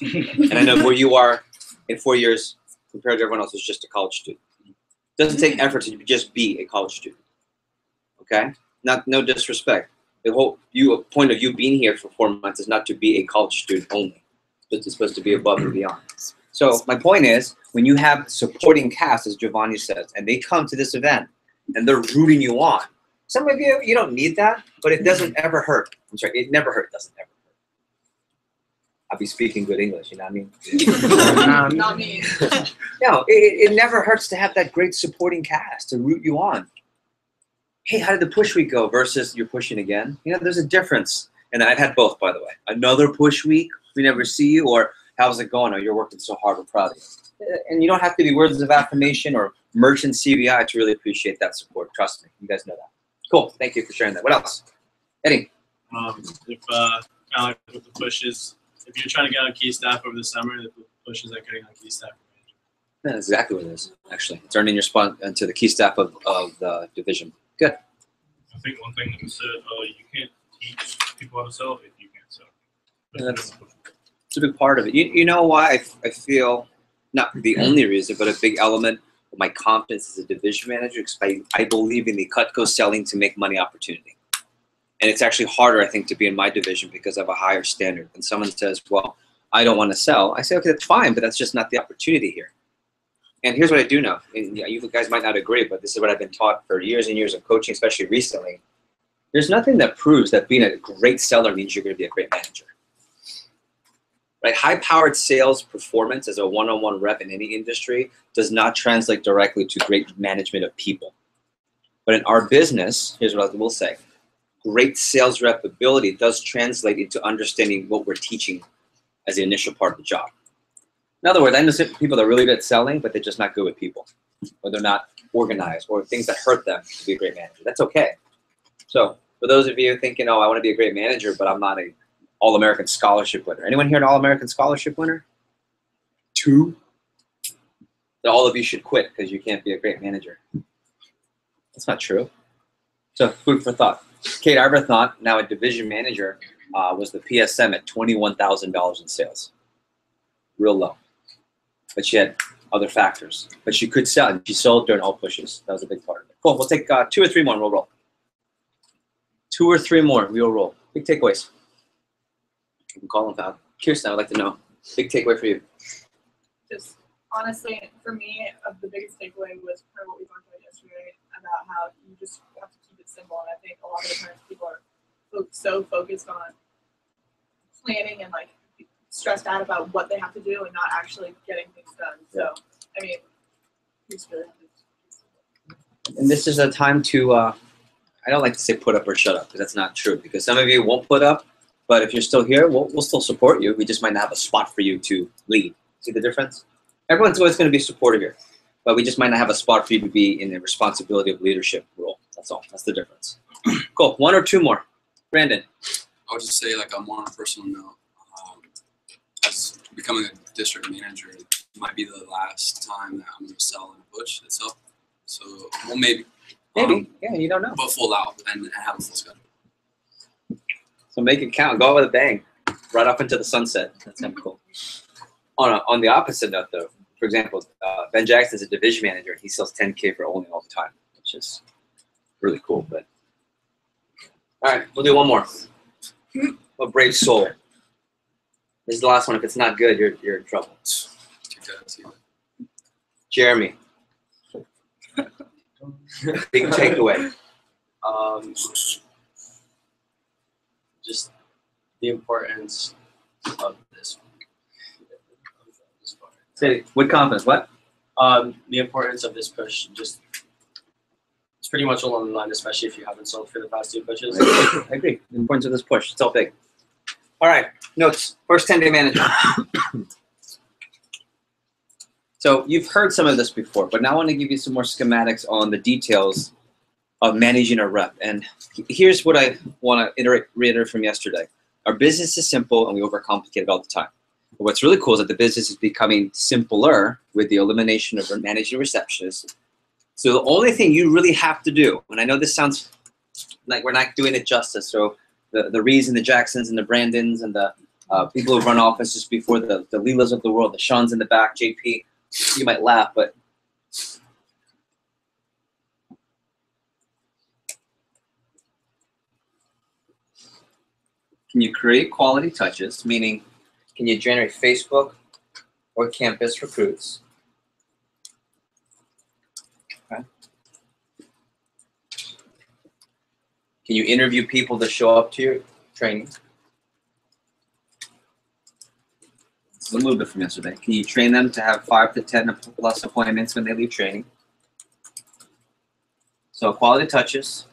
And I know where you are in 4 years compared to everyone else who's just a college student. It doesn't take effort to just be a college student. Okay? No disrespect. The whole point of you being here for 4 months is not to be a college student only. It's supposed to be above and beyond. So my point is, when you have supporting cast, as Giovanni says, and they come to this event, and they're rooting you on. Some of you don't need that, but it doesn't ever hurt. I'm sorry, it never hurt, doesn't ever hurt. I'll be speaking good English, you know what I mean? Not me. No, it never hurts to have that great supporting cast to root you on. Hey, how did the push week go versus you're pushing again? There's a difference. And I've had both, by the way. Another push week, we never see you, or how's it going? Oh, you're working so hard, we're proud of you. And you don't have to be words of affirmation or merchant CVI to really appreciate that support. Trust me, you guys know that. Cool, thank you for sharing that. What else? Eddie? If kind of like with the pushes, if you're trying to get on key staff over the summer, the pushes are getting on key staff. That's exactly what it is, actually. It's earning your spot into the key staff of the division. Good. I think one thing that you said, you can't teach people how to sell if you can't sell. That's a big part of it. You know why I feel, not the only reason, but a big element of my confidence as a division manager, because I believe in the Cutco selling to make money opportunity. And it's actually harder, I think, to be in my division because I have a higher standard. When someone says, well, I don't want to sell, I say, okay, that's fine, but that's just not the opportunity here. And here's what I do know. And you guys might not agree, but this is what I've been taught for years and years of coaching, especially recently. There's nothing that proves that being a great seller means you're going to be a great manager. Right? High-powered sales performance as a one-on-one rep in any industry does not translate directly to great management of people. But in our business, here's what I will say. Great sales rep ability does translate into understanding what we're teaching as the initial part of the job. In other words, I know people that are really good at selling, but they're just not good with people. Or they're not organized, or things that hurt them to be a great manager. That's okay. So for those of you thinking, oh, I want to be a great manager, but I'm not a All-American Scholarship winner. Anyone here an All-American Scholarship winner? 2? So all of you should quit because you can't be a great manager. That's not true. So food for thought. Kate Arbuthnot, now a division manager, was the PSM at $21,000 in sales. Real low. But she had other factors. But she could sell, and she sold during all pushes. That was a big part of it. Cool, we'll take 2 or 3 more and we'll roll. 2 or 3 more, we'll roll. Big takeaways. You can call them out. Kirsten, I would like to know. Big takeaway for you. Just honestly, for me, the biggest takeaway was kind of what we talked about yesterday about how you just have to keep it simple. And I think a lot of the times people are so focused on planning and like stressed out about what they have to do and not actually getting things done. So, I mean, you just really have to. And this is a time to, I don't like to say put up or shut up because that's not true. Because some of you won't put up, but if you're still here, we'll still support you. We just might not have a spot for you to lead. See the difference? Everyone's always going to be supportive here, but we just might not have a spot for you to be in the responsibility of leadership role. That's all. That's the difference. Cool. One or two more. Brandon. I would just say, like, more on a personal note, as becoming a district manager, it might be the last time that I'm going to sell and push itself. So, well, maybe. Maybe. Yeah, you don't know. But full out and have a full schedule. So make it count. Go out with a bang. Right off into the sunset. That's kind of cool. On the opposite note, though, for example, Ben Jackson's a division manager, and he sells 10K for only all the time, which is really cool. But all right, we'll do one more. A brave soul. This is the last one. If it's not good, you're in trouble. Jeremy. Big takeaway. Just the importance of this. Say with confidence. What? The importance of this push. Just it's pretty much along the line, especially if you haven't sold for the past two pushes. I agree. The importance of this push. It's all big. All right. Notes. First 10-day management. So you've heard some of this before, but now I want to give you some more schematics on the details of managing a rep. And here's what I want to reiterate from yesterday. Our business is simple, and we overcomplicate it all the time. But what's really cool is that the business is becoming simpler with the elimination of managing receptionists. So the only thing you really have to do, and I know this sounds like we're not doing it justice, so the Rees and the Jacksons and the Brandons and the people who run offices before the Leelas of the world, the Sean's in the back, JP, you might laugh, but can you create quality touches, meaning can you generate Facebook or campus recruits? Okay. Can you interview people to show up to your training? It's a little bit from yesterday. Can you train them to have 5 to 10 plus appointments when they leave training? So quality touches.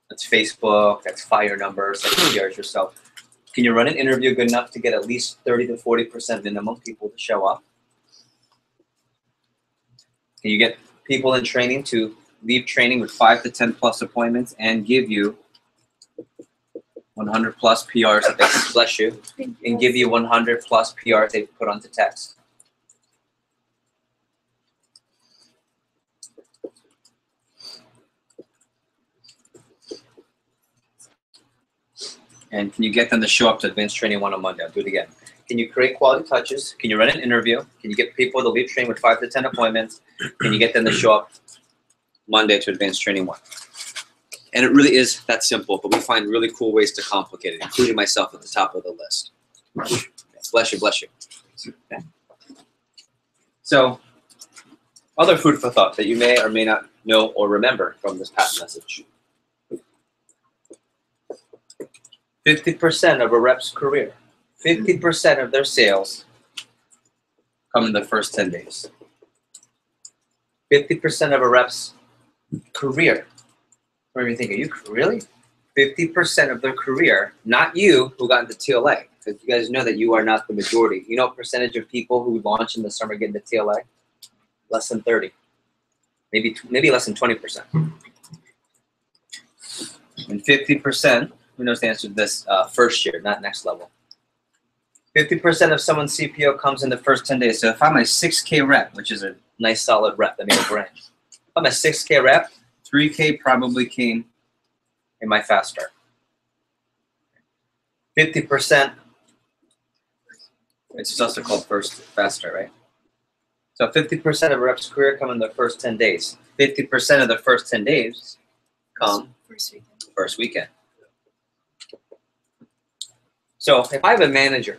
That's Facebook, that's fire numbers, that's PRs yourself. Can you run an interview good enough to get at least 30 to 40% minimum people to show up? Can you get people in training to leave training with 5 to 10 plus appointments and give you 100 plus PRs that they bless you, and give you 100 plus PRs they put onto text? And can you get them to show up to advanced training 1 on Monday? I'll do it again. Can you create quality touches? Can you run an interview? Can you get people to leave training with 5 to 10 appointments? Can you get them to show up Monday to advanced training 1? And it really is that simple, but we find really cool ways to complicate it, including myself at the top of the list. Bless you, bless you. Okay. So, other food for thought that you may or may not know or remember from this past message. 50% of a rep's career, 50% of their sales come in the first 10 days. 50% of a rep's career. What do you think? Are you really? 50% of their career, not you who got into TLA, because you guys know that you are not the majority. You know what percentage of people who launch in the summer get into TLA? Less than 30. Maybe less than 20%. And 50%, who knows the answer to this, first year, not next level. 50% of someone's CPO comes in the first 10 days. So if I'm a 6K rep, which is a nice solid rep, that made a brand. If I'm a 6K rep, 3K probably came in my fast start. 50%, it's also called first fast start, right? So 50% of a rep's career come in the first 10 days. 50% of the first 10 days come first weekend. So if I have a manager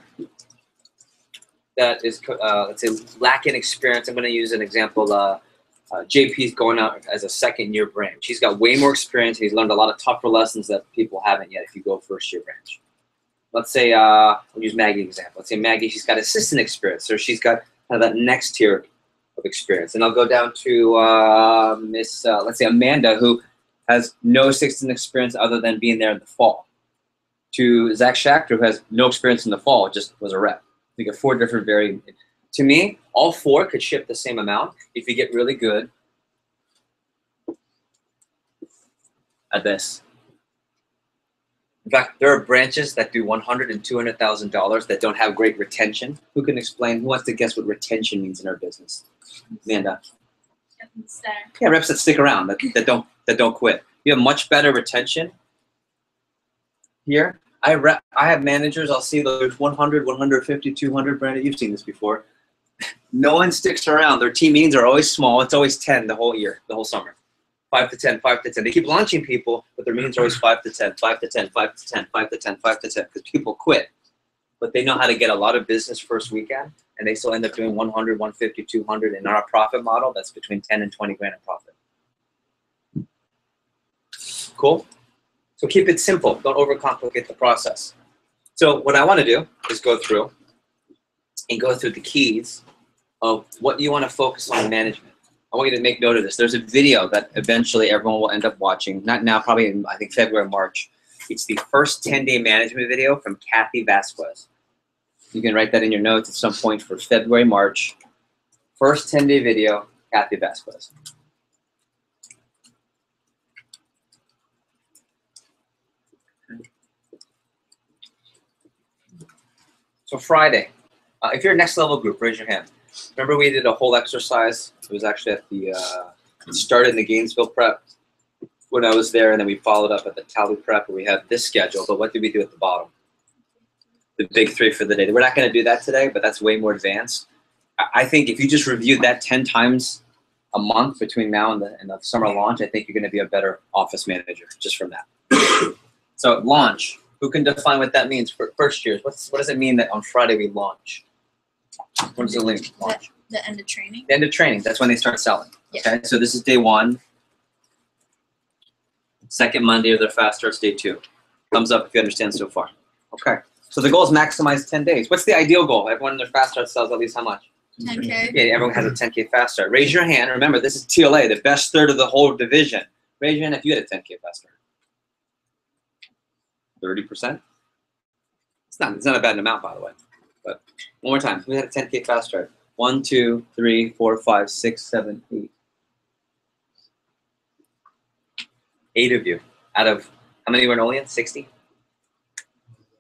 that is, let's say, lacking experience. I'm going to use an example. JP's going out as a second-year branch. He's got way more experience. He's learned a lot of tougher lessons that people haven't yet if you go first-year branch. Let's say, we'll use Maggie example. Let's say Maggie, she's got assistant experience, so she's got kind of that next tier of experience. And I'll go down to let's say Amanda, who has no assistant experience other than being there in the fall. To Zach Schachter, who has no experience in the fall, just was a rep. You get 4 different variants. To me, all 4 could ship the same amount if you get really good at this. In fact, there are branches that do $100,000 and $200,000 that don't have great retention. Who can explain? Who wants to guess what retention means in our business? Amanda. Yeah, reps that stick around, that don't quit. You have much better retention here. I have managers. I'll see there's 100, 150, 200. Brandon, you've seen this before. No one sticks around. Their team meetings are always small. It's always 10 the whole year, the whole summer. 5 to 10, 5 to 10. They keep launching people, but their meetings are always 5 to 10, 5 to 10, 5 to 10, 5 to 10, 5 to 10, because people quit. But they know how to get a lot of business first weekend, and they still end up doing 100, 150, 200. In our profit model, that's between 10 and 20 grand in profit. Cool? So keep it simple. Don't overcomplicate the process. So what I want to do is go through the keys of what you want to focus on in management. I want you to make note of this. There's a video that eventually everyone will end up watching. Not now, probably in, I think, February, March. It's the first 10-day management video from Kathy Vasquez. You can write that in your notes at some point for February, March. First 10-day video, Kathy Vasquez. So Friday, if you're a next level group, raise your hand. Remember we did a whole exercise. It was actually at the, it started in the Gainesville prep when I was there, and then we followed up at the Tally prep, where we had this schedule. But what did we do at the bottom? The big 3 for the day. We're not going to do that today, but that's way more advanced. I think if you just reviewed that 10 times a month between now and the summer launch, I think you're going to be a better office manager just from that. So launch. Who can define what that means for first years? What does it mean that on Friday we launch? What does it mean? Launch? The end of training. The end of training. That's when they start selling. Yeah. Okay. So this is day 1. Second Monday of their fast starts day 2. Thumbs up if you understand so far. Okay. So the goal is maximize 10 days. What's the ideal goal? Everyone in their fast start sells at least how much? 10K. Yeah, everyone has a 10K fast start. Raise your hand. Remember, this is TLA, the best third of the whole division. Raise your hand if you had a 10K fast start. 30%? It's not a bad amount, by the way. But one more time. Who had a 10K fast start? 1, 2, 3, 4, 5, 6, 7, 8. 8 of you out of how many were in Olean? 60?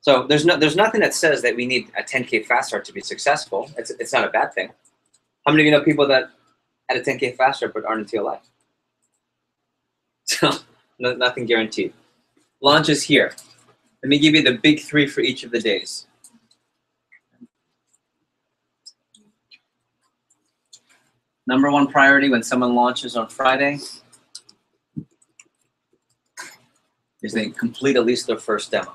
So there's nothing that says that we need a 10K fast start to be successful. It's not a bad thing. How many of you know people that had a 10K fast start but aren't in TLA? So nothing guaranteed. Launch is here. Let me give you the big 3 for each of the days. Number 1 priority when someone launches on Friday is they complete at least their first demo.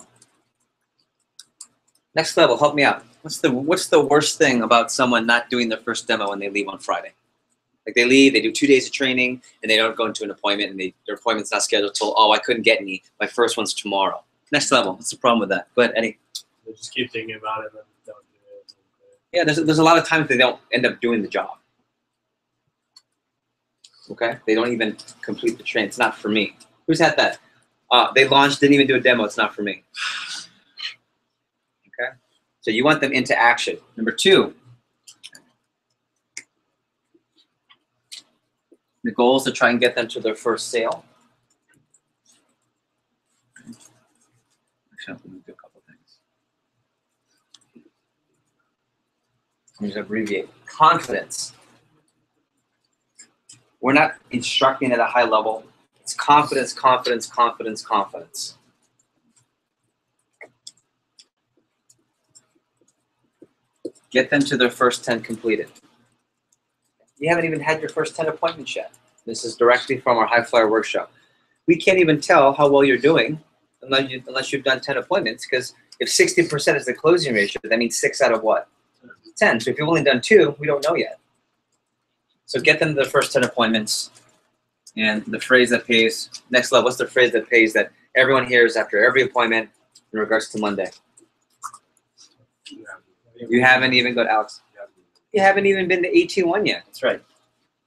Next level, help me out. What's the worst thing about someone not doing their first demo when they leave on Friday? Like they leave, they do 2 days of training, and they don't go into an appointment, and their appointment's not scheduled till, oh, I couldn't get any. My first one's tomorrow. Next level, what's the problem with that? Go ahead, Eddie. They just keep thinking about it and then don't do it. Yeah, there's a lot of times they don't end up doing the job. Okay? They don't even complete the train. It's not for me. Who's had that? They launched, didn't even do a demo. It's not for me. Okay? So you want them into action. Number 2. The goal is to try and get them to their first sale. Actually, let me do a couple things. Let me just abbreviate. Confidence. We're not instructing at a high level. It's confidence, confidence, confidence, confidence. Get them to their first 10 completed. You haven't even had your first 10 appointments yet. This is directly from our High Flyer workshop. We can't even tell how well you're doing unless you've done 10 appointments, because if 60% is the closing ratio, that means 6 out of what? 10. So if you've only done 2, we don't know yet. So get them the first 10 appointments. And the phrase that pays, next level, what's the phrase that pays that everyone hears after every appointment in regards to Monday? You haven't even got Alex. You haven't even been to 18-1 yet. That's right.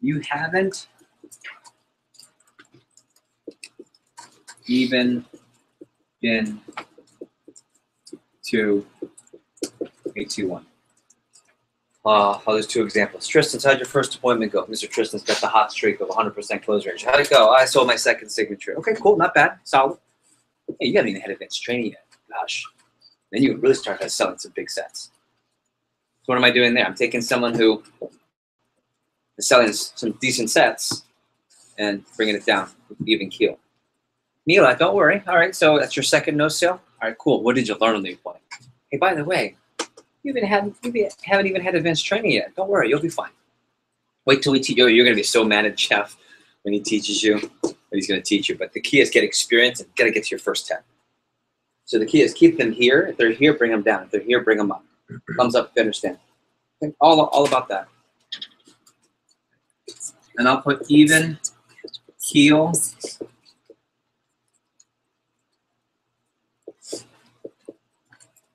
You haven't even been to 18-1. I'll use 2 examples. Tristan, how'd your first appointment go? Mr. Tristan's got the hot streak of 100% close range. How'd it go? I sold my second signature. Okay, cool, not bad, solid. Hey, you haven't even had advanced training yet. Gosh. Then you would really start selling some big sets. So what am I doing there? I'm taking someone who is selling some decent sets and bringing it down with even keel. Mila, don't worry. All right, so that's your second no sale? All right, cool. What did you learn on the appointment? Hey, by the way, you haven't even had advanced training yet. Don't worry, you'll be fine. Wait till we teach you. You're going to be so mad at Jeff when he teaches you, what he's going to teach you. But the key is get experience and got to get to your first 10. So the key is keep them here. If they're here, bring them down. If they're here, bring them up. Thumbs up if you understand. Okay, all about that. And I'll put even, keel,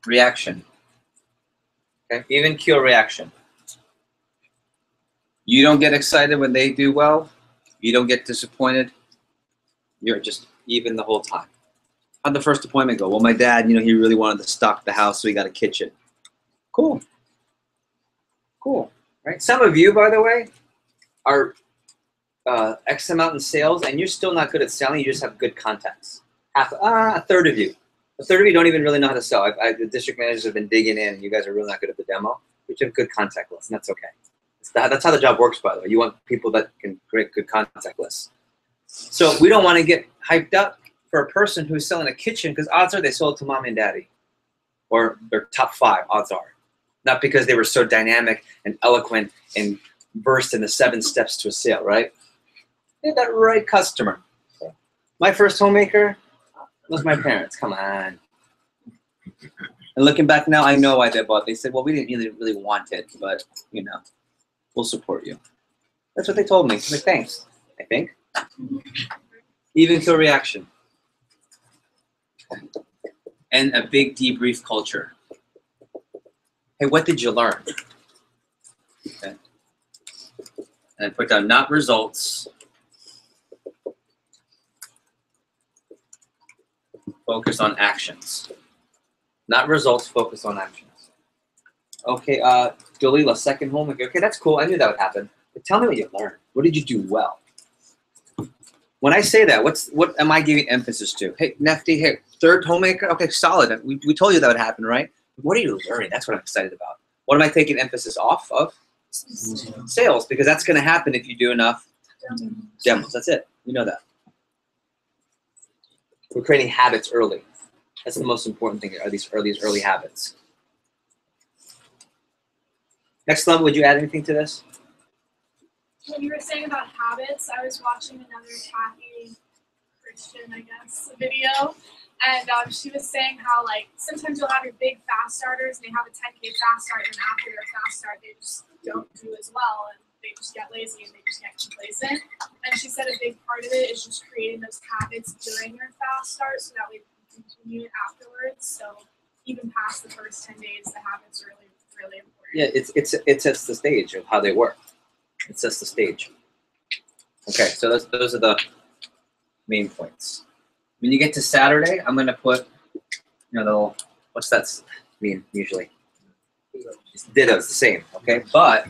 reaction. Okay, even keel reaction. You don't get excited when they do well. You don't get disappointed. You're just even the whole time. How'd the first appointment go? Well, my dad, he really wanted to stock the house, so he got a kitchen. Cool. Cool, right? Some of you, by the way, are X amount in sales, and you're still not good at selling. You just have good contacts. A third of you. A third of you don't even really know how to sell. The district managers have been digging in, and you guys are really not good at the demo, but you have good contact lists, and that's okay. That's how the job works, by the way. You want people that can create good contact lists. So we don't want to get hyped up for a person who's selling a kitchen, because odds are they sold to mom and daddy, or their top 5, odds are. Not because they were so dynamic and eloquent and versed in the 7 steps to a sale, right? They're that right customer. My first homemaker was my parents. Come on. And looking back now, I know why they bought. They said, well, we didn't really want it, but, we'll support you. That's what they told me. I'm like, thanks, I think. Even keel reaction. And a big debrief culture. Hey, what did you learn? Okay. And I put down not results. Focus on actions. Not results, focus on actions. Okay, Dalila, second homework. Okay, that's cool. I knew that would happen. But tell me what you learned. What did you do well? When I say that, what am I giving emphasis to? Hey, Nefty, hey, third homemaker? Okay, solid. We told you that would happen, right? What are you learning? That's what I'm excited about. What am I taking emphasis off of? Sales, because that's going to happen if you do enough demos. That's it. You know that. We're creating habits early. That's the most important thing, are these early habits. Next level, would you add anything to this? When you were saying about habits, I was watching another tacky Christian, I guess, video. And she was saying how, sometimes you'll have your big fast starters, and they have a 10K fast start, and after their fast start, they just don't do as well, and they just get lazy, and they just get complacent. And she said a big part of it is just creating those habits during your fast start, so that way you can continue it afterwards. So even past the first 10 days, the habits are really, really important. Yeah, it sets the stage of how they work. It sets the stage. Okay, so those are the main points. When you get to Saturday, I'm going to put, what's that mean usually? It's ditto's the same, okay? But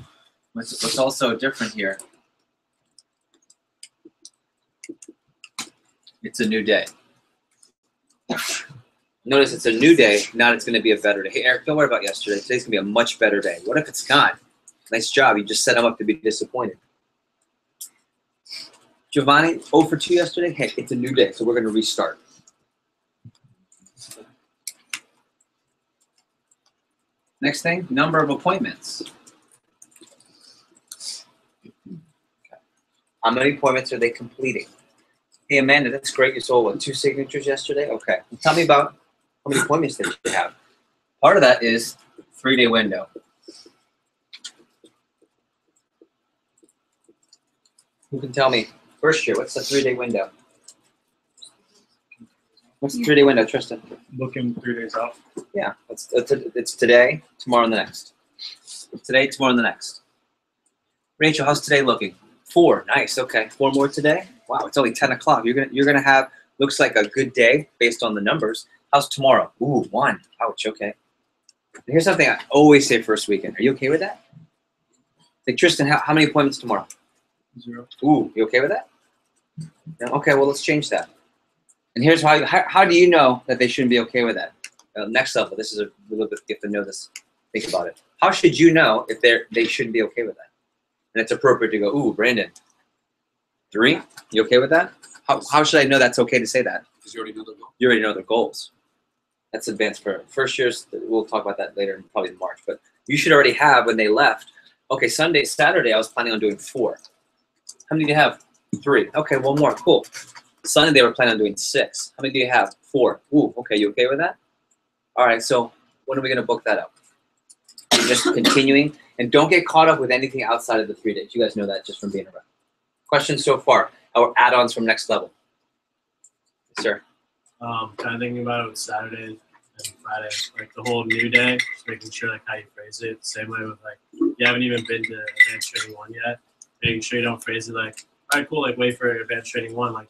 what's also different here, it's a new day. Notice it's a new day, not it's going to be a better day. Hey, Eric, don't worry about yesterday. Today's going to be a much better day. What if it's not? Nice job. You just set them up to be disappointed. Giovanni, 0 for 2 yesterday. Hey, it's a new day, so we're going to restart. Next thing, number of appointments. How many appointments are they completing? Hey, Amanda, that's great. You sold, 2 signatures yesterday? Okay. Tell me about how many appointments did you have. Part of that is 3-day window. Who can tell me? First year, what's the 3-day window? What's the 3-day window, Tristan? Booking 3 days out. Yeah, it's today, tomorrow, and the next. Today, tomorrow, and the next. Rachel, how's today looking? 4, nice, okay. 4 more today? Wow, it's only 10 o'clock. You're gonna have, looks like a good day based on the numbers. How's tomorrow? Ooh, 1, ouch, okay. Here's something I always say first weekend. Are you okay with that? Like, Tristan, how many appointments tomorrow? 0. Ooh, you okay with that? Yeah, okay, well, let's change that. And here's how do you know that they shouldn't be okay with that? Next level, this is a little bit, you have to know this, think about it. How should you know if they shouldn't be okay with that? And it's appropriate to go, ooh, Brandon, 3, you okay with that? How should I know that's okay to say that? Because you already know the goal. You already know their goals. That's advanced for first years. We'll talk about that later, probably in March. But you should already have when they left. Okay, Saturday, I was planning on doing 4. How many do you have? 3. Okay, 1 more. Cool. Sunday, they were planning on doing 6. How many do you have? 4. Ooh, okay, you okay with that? All right, so when are we going to book that up? Just continuing. And don't get caught up with anything outside of the 3 days. You guys know that just from being around. Questions so far? Or add-ons from next level? Yes, sir. Kind of thinking about it with Saturday and Friday, like the whole new day, just making sure like how you phrase it. Same way with like you haven't even been to advanced training 1 yet, making sure you don't phrase it like, all right, cool, like wait for advanced training 1. Like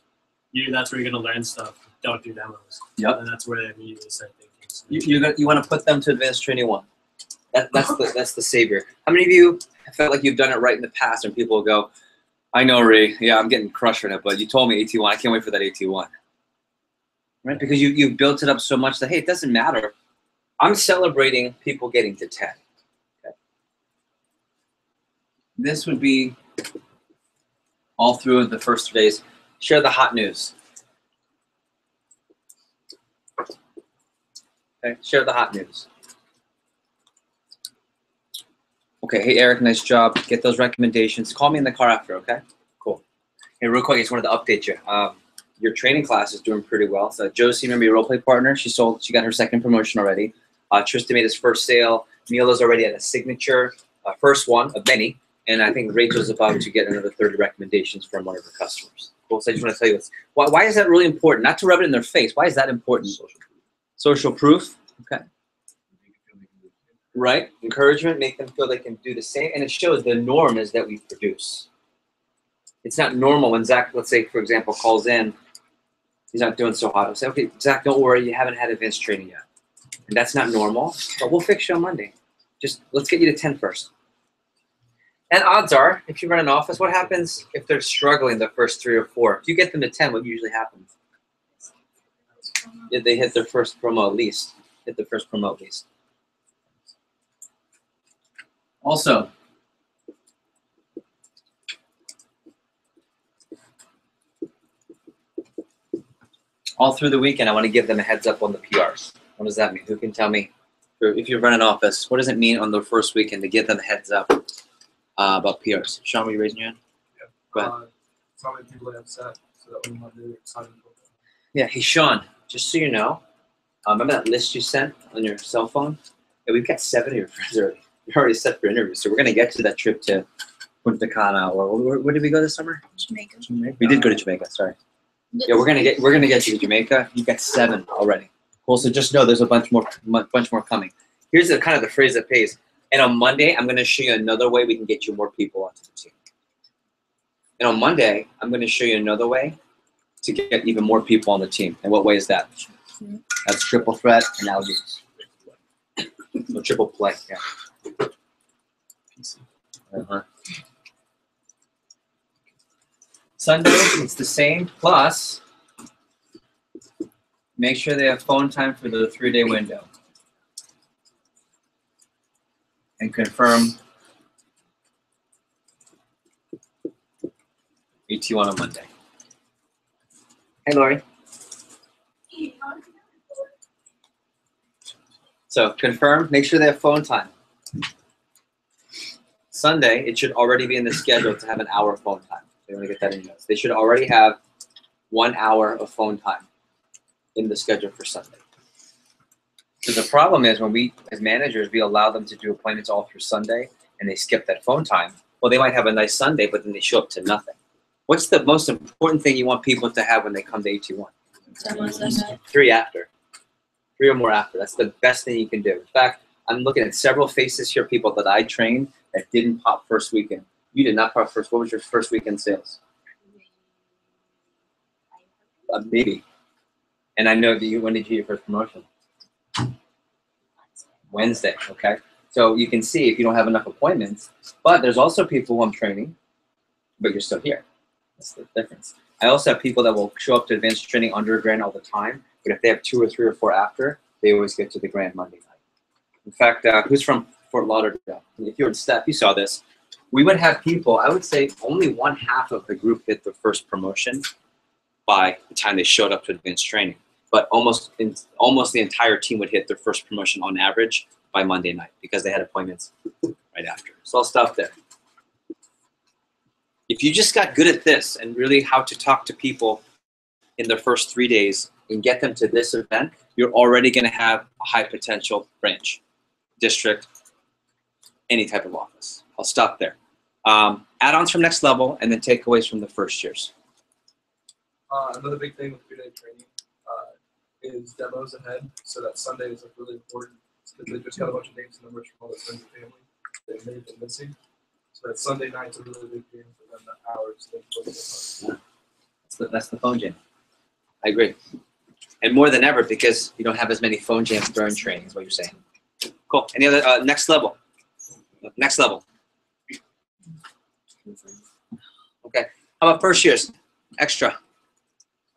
that's where you're gonna learn stuff. Don't do demos. Yep. And that's where they immediately start thinking. So You want to put them to advanced training 1. That's the savior. How many of you felt like you've done it right in the past and people will go, I know, Ray, yeah, I'm getting crushed right now, but you told me AT1. I can't wait for that AT1. Right? Because you've built it up so much that, hey, it doesn't matter. I'm celebrating people getting to 10. Okay. This would be all through the first 3 days. Share the hot news. Okay, share the hot news. Okay, hey Eric, nice job. Get those recommendations. Call me in the car after, okay? Cool. Hey, real quick, I just wanted to update you. Your training class is doing pretty well. So Josie, remember your role play partner? She got her 2nd promotion already. Tristan made his first sale. Mila's already at a signature, first one of many. And I think Rachel's about to get another 30 recommendations from one of her customers. Cool. So I just want to tell you this. Why is that really important? Not to rub it in their face. Why is that important? Social proof. Okay. Right? Encouragement, make them feel they can do the same. And it shows the norm is that we produce. It's not normal when Zach, let's say, for example, calls in. He's not doing so hot. I'll say, okay, Zach, don't worry. You haven't had advanced training yet. And that's not normal. But we'll fix you on Monday. Just let's get you to 10 first. And odds are, if you run an office, what happens if they're struggling the first 3 or 4? If you get them to 10, what usually happens? If they hit their first promo at least. Hit the first promo at least. Also, all through the weekend, I want to give them a heads up on the PRs. What does that mean? Who can tell me? If you run an office, what does it mean on the first weekend to give them a heads up about PRs? Sean, were you raising your hand? Yeah. Go ahead. Tell me people get upset so that when they're excited. Yeah, hey, Sean, just so you know, remember that list you sent on your cell phone? Yeah, we've got 7 of your friends already. You're already set for interviews. So we're going to get to that trip to Punta Cana. Or where did we go this summer? Jamaica. We did go to Jamaica, sorry. Yeah, we're gonna get you to Jamaica. You got 7 already. Cool. So just know there's a bunch more coming. Here's the kind of the phrase that pays. And on Monday, I'm gonna show you another way we can get you more people onto the team. And on Monday, I'm gonna show you another way to get even more people on the team. And what way is that? That's triple threat analogies. So triple play. Yeah. Sunday, it's the same, plus make sure they have phone time for the 3-day window. And confirm AT1 on Monday. Hey, Lori. So confirm, make sure they have phone time. Sunday, it should already be in the schedule to have an hour of phone time. They want to get that in notes. They should already have 1 hour of phone time in the schedule for Sunday. So the problem is when we, as managers, we allow them to do appointments all through Sunday and they skip that phone time. Well, they might have a nice Sunday, but then they show up to nothing. What's the most important thing you want people to have when they come to AT1? Demos ahead. 3 after. 3 or more after. That's the best thing you can do. In fact, I'm looking at several faces here, people that I trained that didn't pop first weekend. You did not pop first. What was your first weekend sales? Maybe. And I know that you, when did you get your first promotion? Wednesday, okay? So you can see if you don't have enough appointments, but there's also people who I'm training, but you're still here. That's the difference. I also have people that will show up to advanced training under a grand all the time, but if they have 2 or 3 or 4 after, they always get to the grand Monday night. In fact, who's from Fort Lauderdale? If you were Steph, you saw this. We would have people, I would say only 1/2 of the group hit the first promotion by the time they showed up to advanced training. But almost the entire team would hit their first promotion on average by Monday night because they had appointments right after. So I'll stop there. If you just got good at this and really how to talk to people in the first 3 days and get them to this event, you're already going to have a high potential branch, district, any type of office. I'll stop there. Add-ons from next level and then takeaways from the first years. Another big thing with 3-day training is demos ahead. So that Sunday is like really important because they just got a bunch of names and numbers from all their friends and family that may have been missing. So that Sunday night's a really big game for them. The hours. That's the phone jam. I agree. And more than ever because you don't have as many phone jams during training is what you're saying. Cool. Any other next level? Next level. Okay. How about first years? Extra.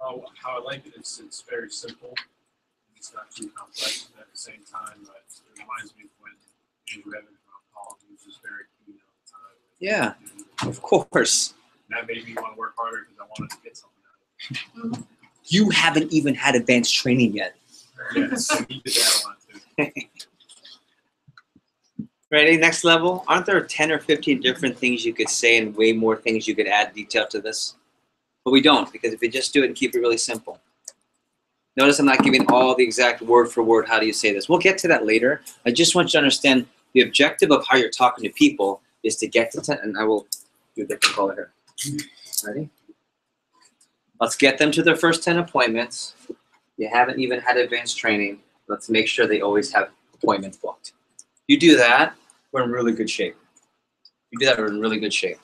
Oh, how I like it is it's very simple. It's not too complex at the same time, but it reminds me of when Andrew Evans was on call. He was just very keen all the time. Yeah, of course. That made me want to work harder because I wanted to get something out of it. You haven't even had advanced training yet. Yes, he did that a lot too. Ready? Next level. Aren't there 10 or 15 different things you could say and way more things you could add detail to this? But we don't, because if we just do it and keep it really simple. Notice I'm not giving all the exact word for word, how do you say this? We'll get to that later. I just want you to understand the objective of how you're talking to people is to get to 10, and I will do a different color here. Ready? Let's get them to their first 10 appointments. You haven't even had advanced training. Let's make sure they always have appointments booked. You do that, we're in really good shape. You do that, we're in really good shape.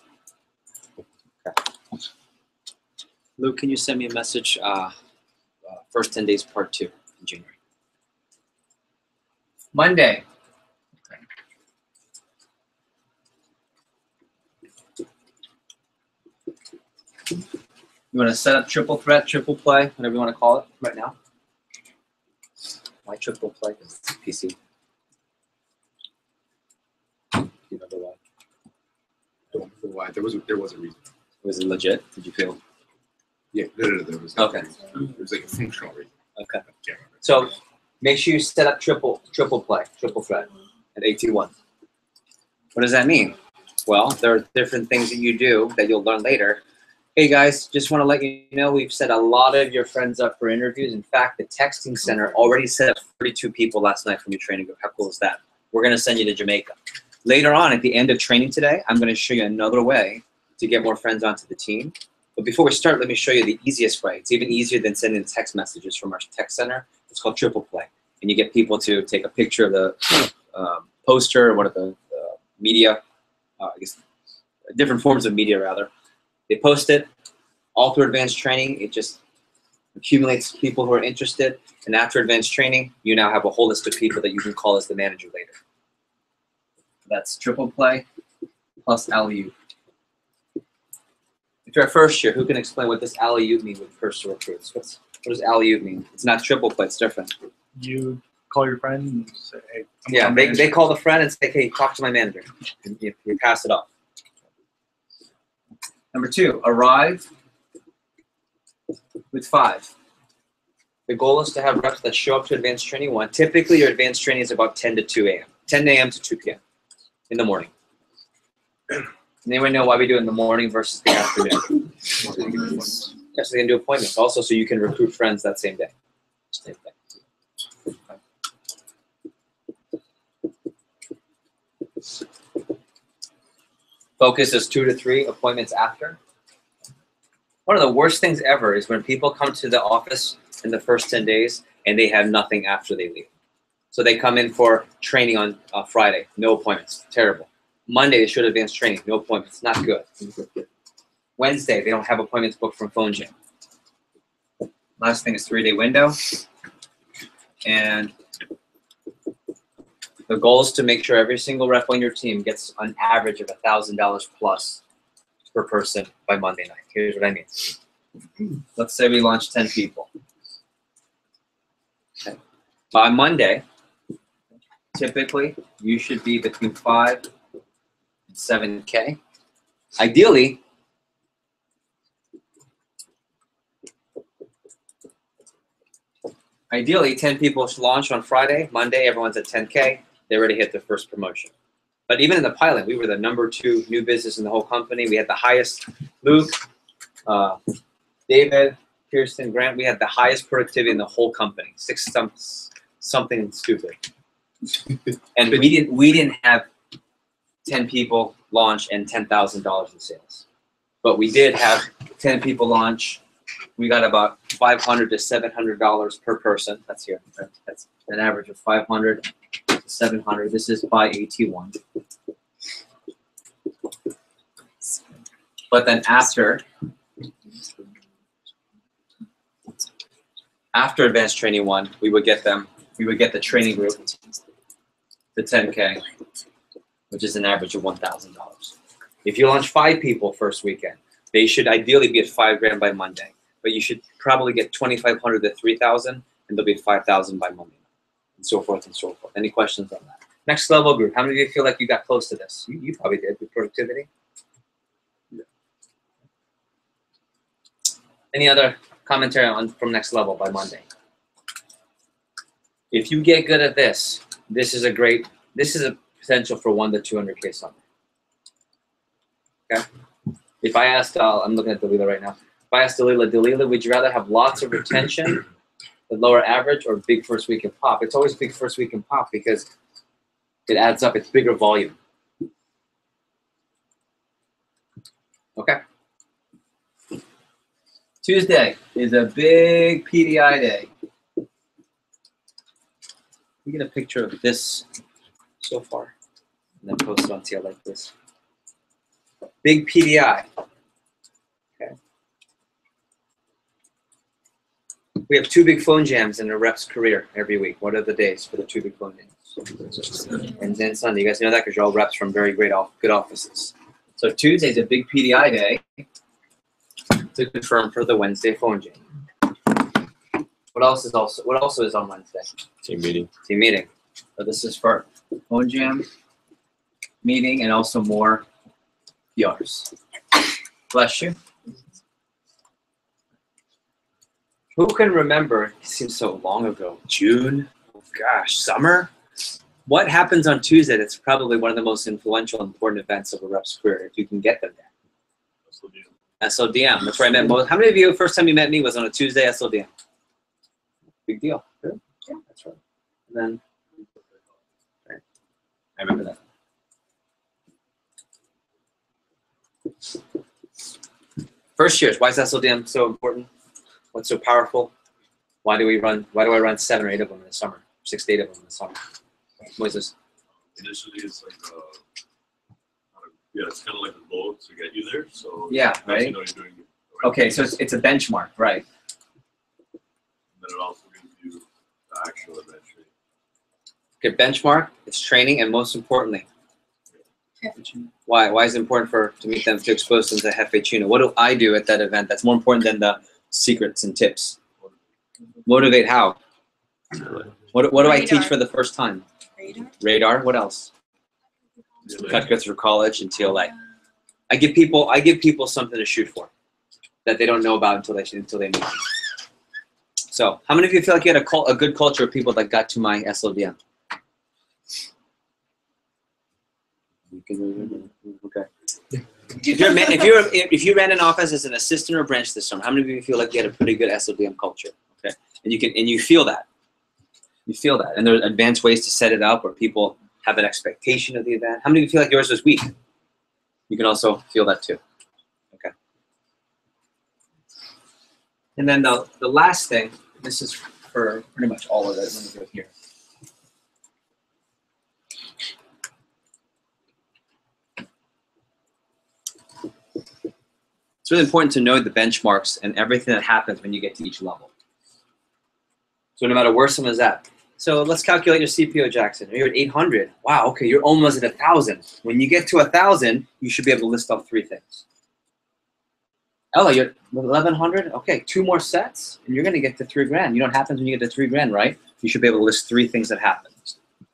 Okay. Luke, can you send me a message? First 10 days, part 2 in January. Monday. You want to set up triple threat, triple play, whatever you want to call it right now? Why triple play? Because it's PC. You remember why? I don't know why. There was a reason. Was it legit? Did you feel? Yeah, no, there was. Okay. It was like a functional reason. Okay. So make sure you set up triple play, triple threat at AT1. What does that mean? Well, there are different things that you do that you'll learn later. Hey guys, just want to let you know we've set a lot of your friends up for interviews. In fact, the texting center already set up 32 people last night from your training group. How cool is that? We're going to send you to Jamaica. Later on, at the end of training today, I'm going to show you another way to get more friends onto the team. But before we start, let me show you the easiest way. It's even easier than sending text messages from our tech center. It's called triple play. And you get people to take a picture of the poster or one of the media, I guess different forms of media rather. They post it all through advanced training. It just accumulates people who are interested. And after advanced training, you now have a whole list of people that you can call as the manager later. That's triple play plus alley-oop. If you're a first year, who can explain what this alley-oop means with first year recruits? What does alley-oop mean? It's not triple play, it's different. You call your friend and say, hey. Yeah, they call the friend and say, hey, talk to my manager. And you pass it off. Number 2, arrive with 5. The goal is to have reps that show up to advanced training 1. Typically, your advanced training is about 10 to 2 a.m. 10 a.m. to 2 p.m. in the morning. Anyone know why we do it in the morning versus the afternoon? Yes, so they can do appointments. Also, so you can recruit friends that same day. Same thing. Focus is 2 to 3 appointments after. One of the worst things ever is when people come to the office in the first 10 days and they have nothing after they leave. So they come in for training on Friday, no appointments, terrible. Monday, they should advance training, no appointments, not good. Wednesday, they don't have appointments booked from Phone Jam. Last thing is 3-day window. And the goal is to make sure every single rep on your team gets an average of $1,000 plus per person by Monday night. Here's what I mean. Let's say we launch 10 people. Okay. By Monday, typically, you should be between 5 and 7K. Ideally, Ideally, 10 people should launch on Friday. Monday, everyone's at 10K. They already hit their first promotion. But even in the pilot, we were the #2 new business in the whole company. We had the highest, Luke, David, Kirsten, Grant, we had the highest productivity in the whole company. Something stupid. And we didn't have 10 people launch and $10,000 in sales. But we did have 10 people launch. We got about $500 to $700 per person. That's here. That's an average of $500 to $700. This is by AT1. But then after Advanced Training 1, we would get the training group to 10K, which is an average of $1,000. If you launch 5 people first weekend, they should ideally be at $5,000 by Monday. But you should probably get 2,500 to 3,000, and they'll be 5,000 by Monday, and so forth and so forth. Any questions on that? Next level group. How many of you feel like you got close to this? You probably did with productivity. Yeah. Any other commentary from next level by Monday? If you get good at this, this is a potential for 1 to 200K summer. Okay. If I asked, I'm looking at Dalila right now. If I asked Dalila, would you rather have lots of retention, the lower average, or big first week in pop? It's always big first week in pop because it adds up. It's bigger volume. Okay. Tuesday is a big PDI day. We get a picture of this so far, and then post it on TLA, please. Big PDI. Okay. We have 2 big phone jams in a rep's career every week. What are the days for the 2 big phone jams? And then Sunday. You guys know that because you're all reps from very good offices. So Tuesday is a big PDI day to confirm for the Wednesday phone jam. What else is on Wednesday? Team meeting. Team meeting. So this is for phone jam, meeting, and also more PRs. Bless you. Who can remember, it seems so long ago, June, oh gosh, summer? What happens on Tuesday that's probably one of the most influential and important events of a rep's career, if you can get them there? SLDM. That's where I met most. How many of you, first time you met me was on a Tuesday SLDM? Big deal. Good. Yeah, that's right. And then, right. I remember that. First years, why is SLDM so important? What's so powerful? Why do I run 7 or 8 of them in the summer? 6 to 8 of them in the summer. What is this? Initially, it's like it's kind of like a goal to get you there. So yeah, right. You know you're doing the right Okay, thing. so it's a benchmark, right? And then it also gives you the actual eventually. Okay, benchmark. It's training, and most importantly, why is it important to meet them, to expose them to Hefe Tuna? What do I do at that event that's more important than the secrets and tips? Motivate how? What do I teach for the first time? Radar. What else? Cut go through college and TLA. I give people something to shoot for that they don't know about until they meet. So, how many of you feel like you had a good culture of people that got to my SLDM? Okay. If you ran an office as an assistant or branch this summer, how many of you feel like you had a pretty good SLDM culture? Okay, and you feel that. You feel that, and there are advanced ways to set it up, or people have an expectation of the event. How many of you feel like yours was weak? You can also feel that too. Okay. And then the last thing, this is for pretty much all of it. Let me go here. It's really important to know the benchmarks and everything that happens when you get to each level. So no matter where someone's at. So let's calculate your CPO, Jackson. You're at 800. Wow, okay, you're almost at 1,000. When you get to 1,000, you should be able to list off 3 things. Ella, you're at 1,100? Okay, 2 more sets, and you're gonna get to 3 grand. You know what happens when you get to 3 grand, right? You should be able to list 3 things that happen.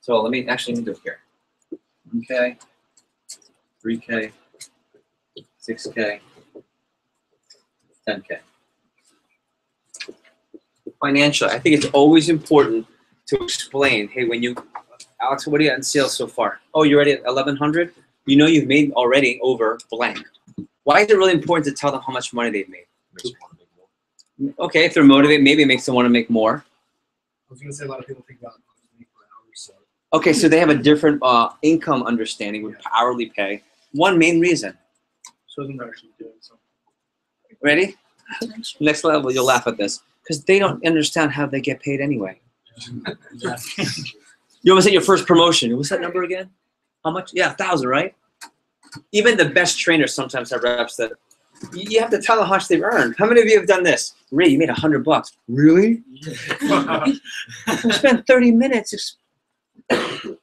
So let me do it here. 1K, 3K, 6K, 10K. Financially, I think it's always important to explain, hey, when you, Alex, what are you at in sales so far? Oh, you're already at 1,100? You know you've made already over blank. Why is it really important to tell them how much money they've made? Okay, if they're motivated, maybe it makes them want to make more. I was going to say a lot of people think about money per hour, so. Okay, so they have a different income understanding with hourly pay. One main reason. So they're actually doing something. Ready? Next level, you'll laugh at this. Because they don't understand how they get paid anyway. You almost hit your first promotion. What's that number again? How much? Yeah, 1,000, right? Even the best trainers sometimes have reps that you have to tell them how much they've earned. How many of you have done this? Ray, you made $100. Really? You spent 30 minutes. Ready?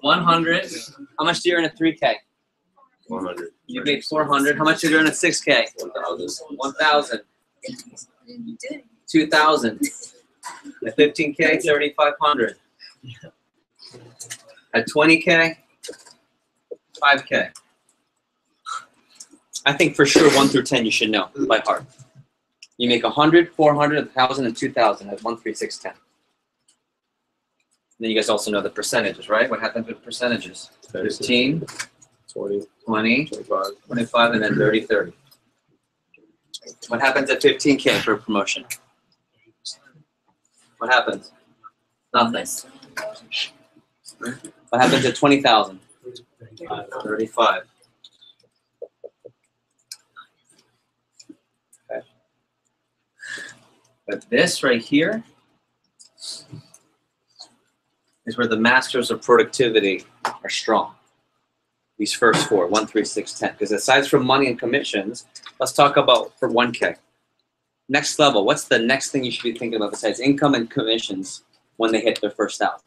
100. How much do you earn at 3K? 100. You made 400. How much did you earn at 6K? 1,000. 2,000. At 15K, 3,500. At 20K, 5K. I think for sure 1 through 10 you should know by heart. You make 100, 400, 1,000, and 2,000 at 1, 3, 6, 10. Then you guys also know the percentages, right? What happens with percentages? 15, 20, 25, and then 30, 30. What happens at 15K for a promotion? What happens? Nothing. What happens at 20,000? 35. Okay. But this right here is where the masters of productivity are strong. These first 4, 1, 3, 6, 10. Because aside from money and commissions, let's talk about for 1K. Next level, what's the next thing you should be thinking about besides income and commissions when they hit their first 1,000?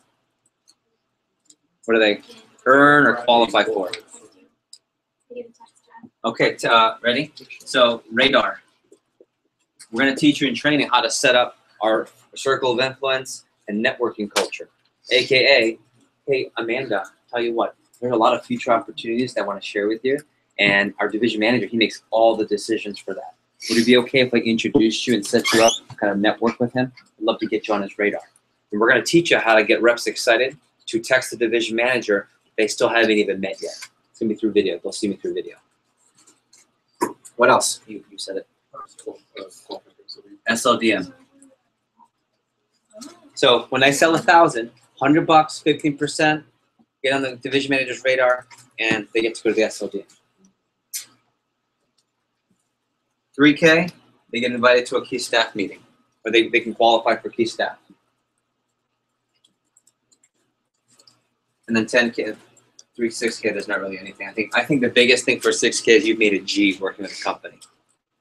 What do they earn or qualify for? Okay, ready? So radar. We're going to teach you in training how to set up our circle of influence and networking culture. AKA, hey, Amanda, tell you what, there's a lot of future opportunities that I want to share with you. And our division manager, he makes all the decisions for that. Would it be okay if I introduced you and set you up, kind of network with him? I'd love to get you on his radar. And we're going to teach you how to get reps excited to text the division manager they still haven't even met yet. It's going to be through video. They'll see me through video. What else? You said it. SLDM. So when I sell 1,000, $100, 15%, get on the division manager's radar, and they get to go to the SLDM. 3K, they get invited to a key staff meeting, or they can qualify for key staff. And then 10K, 6K, there's not really anything. I think the biggest thing for 6K is you've made a G working with a company.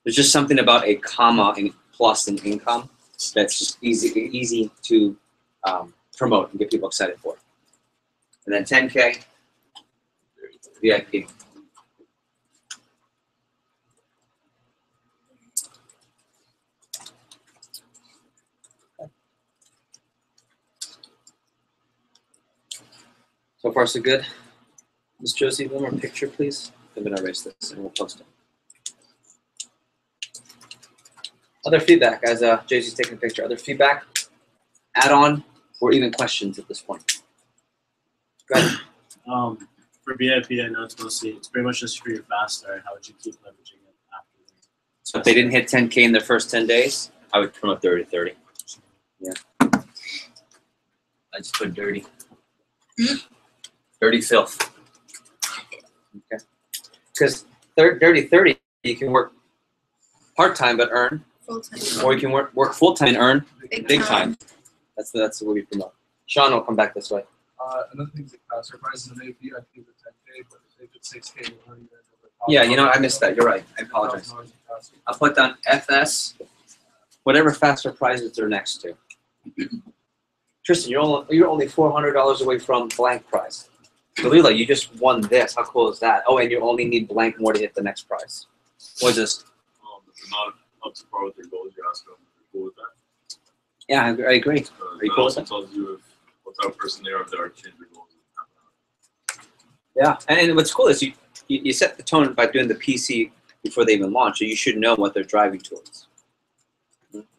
There's just something about a comma and plus in income that's just easy to promote and get people excited for. And then 10K, VIP. So far, so good. Ms. Josie, one more picture, please. I'm going to erase this and we'll post it. Other feedback, as Josie's taking a picture. Other feedback, add-on, or even questions at this point. Go ahead. For VIP, I know it's pretty much just for your fast start. How would you keep leveraging it after? So if they didn't hit 10K in their first 10 days, I would promote 30-30. Yeah. I just put dirty. Dirty filth. Okay. Because 30-30, you can work part-time but earn, Full-time. or you can work full-time and earn big time. time. That's what we promote. Sean will come back this way. Another thing is like surprises and maybe I think the 10K, but if they put 6K, we're already there. Yeah, you know, I missed that. You're right. I apologize. I'll put down FS, whatever fast surprises are next to. Tristan, you're only $400 away from blank prize. Dalila, you just won this. How cool is that? Oh, and you only need blank more to hit the next prize. What is this? If you're not up to par with your goals, you're asking them if you're cool with that. Yeah, I agree. Are you cool with That that? also tells you what type of person they are, if they are changing their goals. Yeah, and what's cool is you set the tone by doing the PC before they even launch, so you should know what they're driving towards.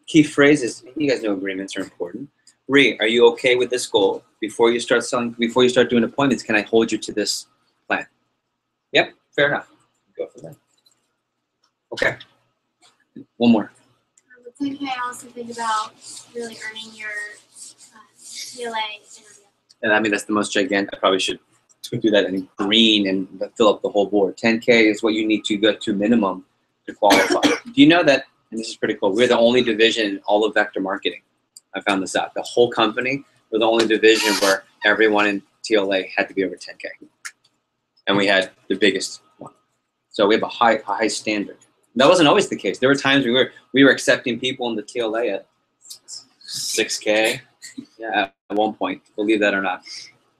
Key phrases, you guys know agreements are important. Ree, are you okay with this goal? Before you start selling, before you start doing appointments, can I hold you to this plan? Yep, fair enough. Go for that. Okay. One more. With 10K, I also think about really earning your TLA interview. And I mean, that's the most gigantic. I probably should do that in green and fill up the whole board. 10K is what you need to get to minimum to qualify. Do you know that, and this is pretty cool, we're the only division in all of vector marketing. I found this out. The whole company, we're the only division where everyone in TLA had to be over 10K. And we had the biggest one. So we have a high standard. That wasn't always the case. There were times we were accepting people in the TLA at 6K. Yeah, at one point. Believe that or not.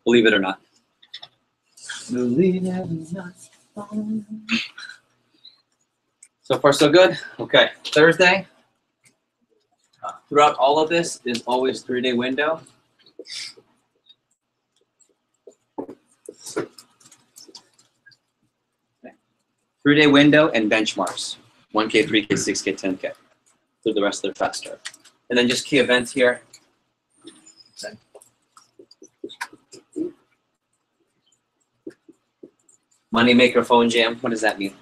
Believe it or not. Believe it or not. So far, so good. Okay, Thursday. Throughout all of this is always 3-day window. Okay. 3-day window and benchmarks. 1K, 3K, 6K, 10K. Through the rest of their fast start. And then just key events here. Okay. Moneymaker phone jam. What does that mean?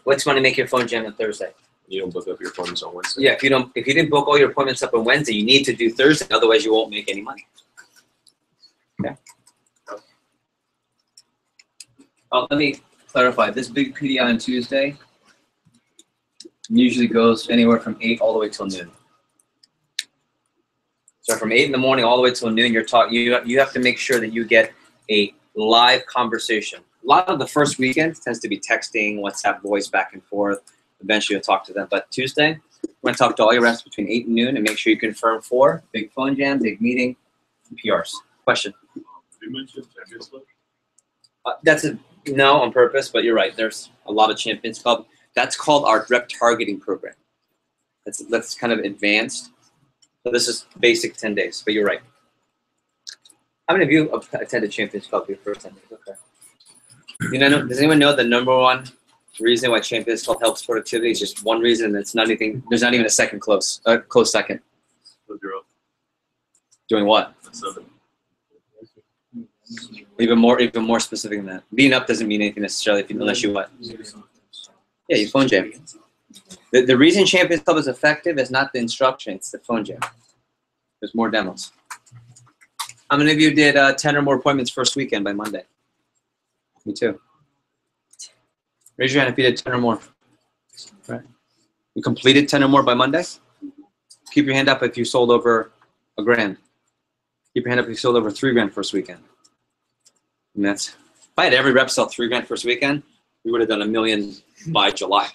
What's Moneymaker phone jam on Thursday? You don't book up your appointments on Wednesday. Yeah, if you didn't book all your appointments up on Wednesday, you need to do Thursday. Otherwise, you won't make any money. Okay. Oh, let me clarify. This big PD on Tuesday usually goes anywhere from 8 all the way till noon. So from 8 in the morning all the way till noon, you have to make sure that you get a live conversation. A lot of the first weekend tends to be texting, WhatsApp voice back and forth. Eventually you'll talk to them. But Tuesday, I'm going to talk to all your reps between 8 and noon and make sure you confirm 4. Big phone jam, big meeting, and PRs. Question? Did you mention Champions Club? That's a no on purpose, but you're right. There's a lot of Champions Club. That's called our rep targeting program. That's kind of advanced. So this is basic 10 days, but you're right. How many of you attended Champions Club your first 10 days? Okay. You know, does anyone know the #1 reason why Champions Club helps productivity is just one reason? It's not anything. There's not even a close second. Doing what? 7. Even more specific than that. Being up doesn't mean anything necessarily unless you what? Yeah, you phone jam. The reason Champions Club is effective is not the instruction, it's the phone jam. There's more demos. How many of you did 10 or more appointments first weekend by Monday? Me too. Raise your hand if you did 10 or more. Right. You completed 10 or more by Monday? Keep your hand up if you sold over $1,000. Keep your hand up if you sold over $3,000 first weekend. And that's, if I had every rep sell $3,000 first weekend, we would have done $1 million by July.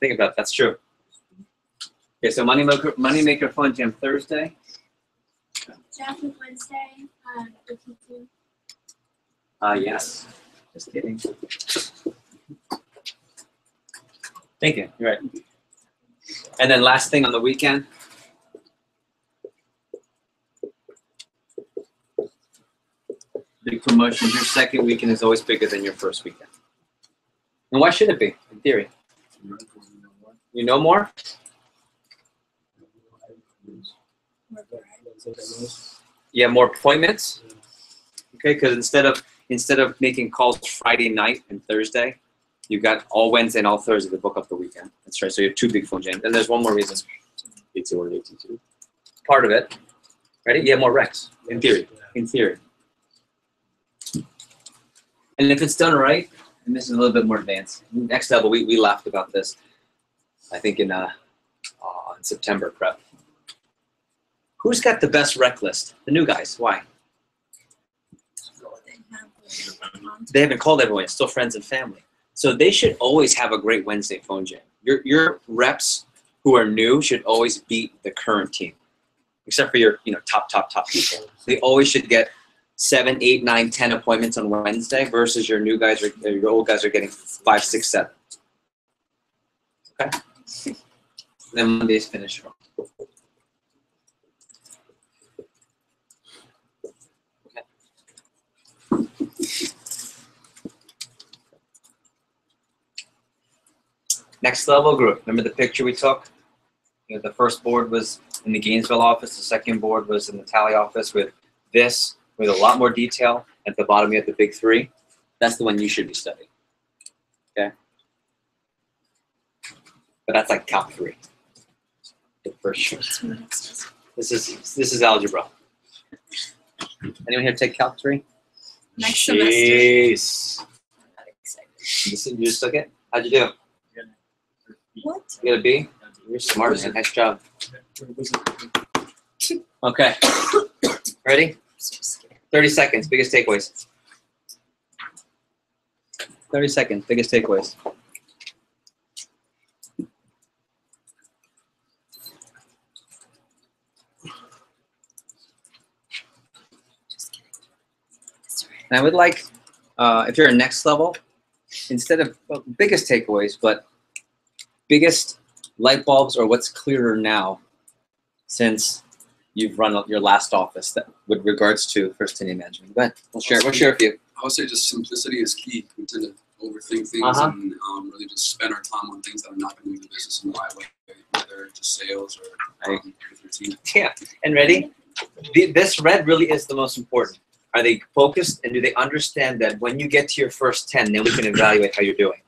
Think about it, that's true. Okay, so Moneymaker Fun Jam Thursday. Jeff with Wednesday, 52. Yes. Just kidding. Thank you. You're right. And then last thing on the weekend. Big promotions. Your second weekend is always bigger than your first weekend. And why should it be, in theory? You know more? Yeah, more appointments. Okay, because instead of making calls Friday night and Thursday, you've got all Wednesday and all Thursday to book up the weekend. That's right. So you have 2 big phone jams. And there's one more reason. 81 and 82. Part of it. Ready? You have more recs. In theory. In theory. And if it's done right, And this is a little bit more advanced. Next level, we laughed about this, I think in September prep. Who's got the best rec list? The new guys. Why? They haven't called everyone. It's still friends and family. So they should always have a great Wednesday phone jam. Your reps who are new should always beat the current team, except for your top people. They always should get 7, 8, 9, 10 appointments on Wednesday versus your new guys or your old guys are getting 5, 6, 7. Okay. Then Monday's finish strong. Next level group. Remember the picture we took? The first board was in the Gainesville office. The second board was in the Tally office with this, with a lot more detail. At the bottom, you have the big 3. That's the one you should be studying. Okay? But that's like Calc 3. For sure. This is algebra. Anyone here take Calc 3? Next semester. You just took it? How'd you do? What? You got a B? You're smart, man. Nice job. Okay. Ready? 30 seconds. Biggest takeaways. 30 seconds. Biggest takeaways. And I would like, if you're a next level, instead of biggest takeaways, but biggest light bulbs or what's clearer now since you've run your last office that with regards to first tenure management. Go ahead. We'll share a few. I would say just simplicity is key. We tend to overthink things and really just spend our time on things that are not going to move the business in the right way, whether just sales or with your team. Yeah, and ready? This red really is the most important. Are they focused and do they understand that when you get to your first 10, then we can evaluate how you're doing?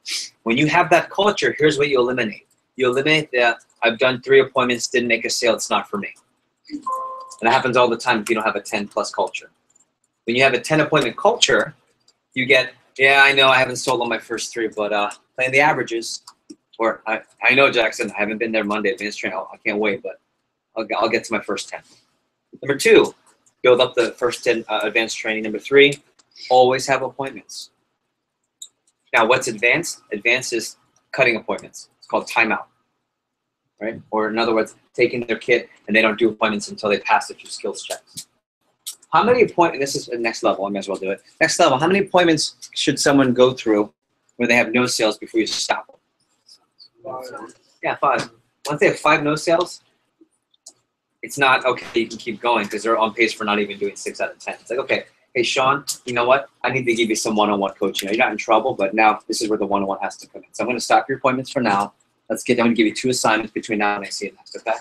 When you have that culture, here's what you eliminate. You eliminate that I've done 3 appointments, didn't make a sale, it's not for me. And that happens all the time if you don't have a 10+ culture. When you have a 10 appointment culture, you get, yeah, I know I haven't sold on my first 3, but playing the averages. Or I know, Jackson, I haven't been there Monday advanced training. I can't wait, but I'll get to my first 10. Number 2, build up the first 10 advanced training. Number 3, always have appointments. Now, what's advanced? Advanced is cutting appointments. It's called timeout, right? Or in other words, taking their kit and they don't do appointments until they pass a few skills checks. How many appointments, this is the next level, I might as well do it. Next level, how many appointments should someone go through where they have no sales before you stop them? 5. Yeah, 5. Once they have 5 no sales, it's not, okay, you can keep going because they're on pace for not even doing 6 out of 10. It's like, okay, hey, Sean, you know what? I need to give you some one-on-one coaching. You're not in trouble, but now this is where the one-on-one has to come in. So I'm going to stop your appointments for now. I'm going to give you 2 assignments between now and I see you next, okay?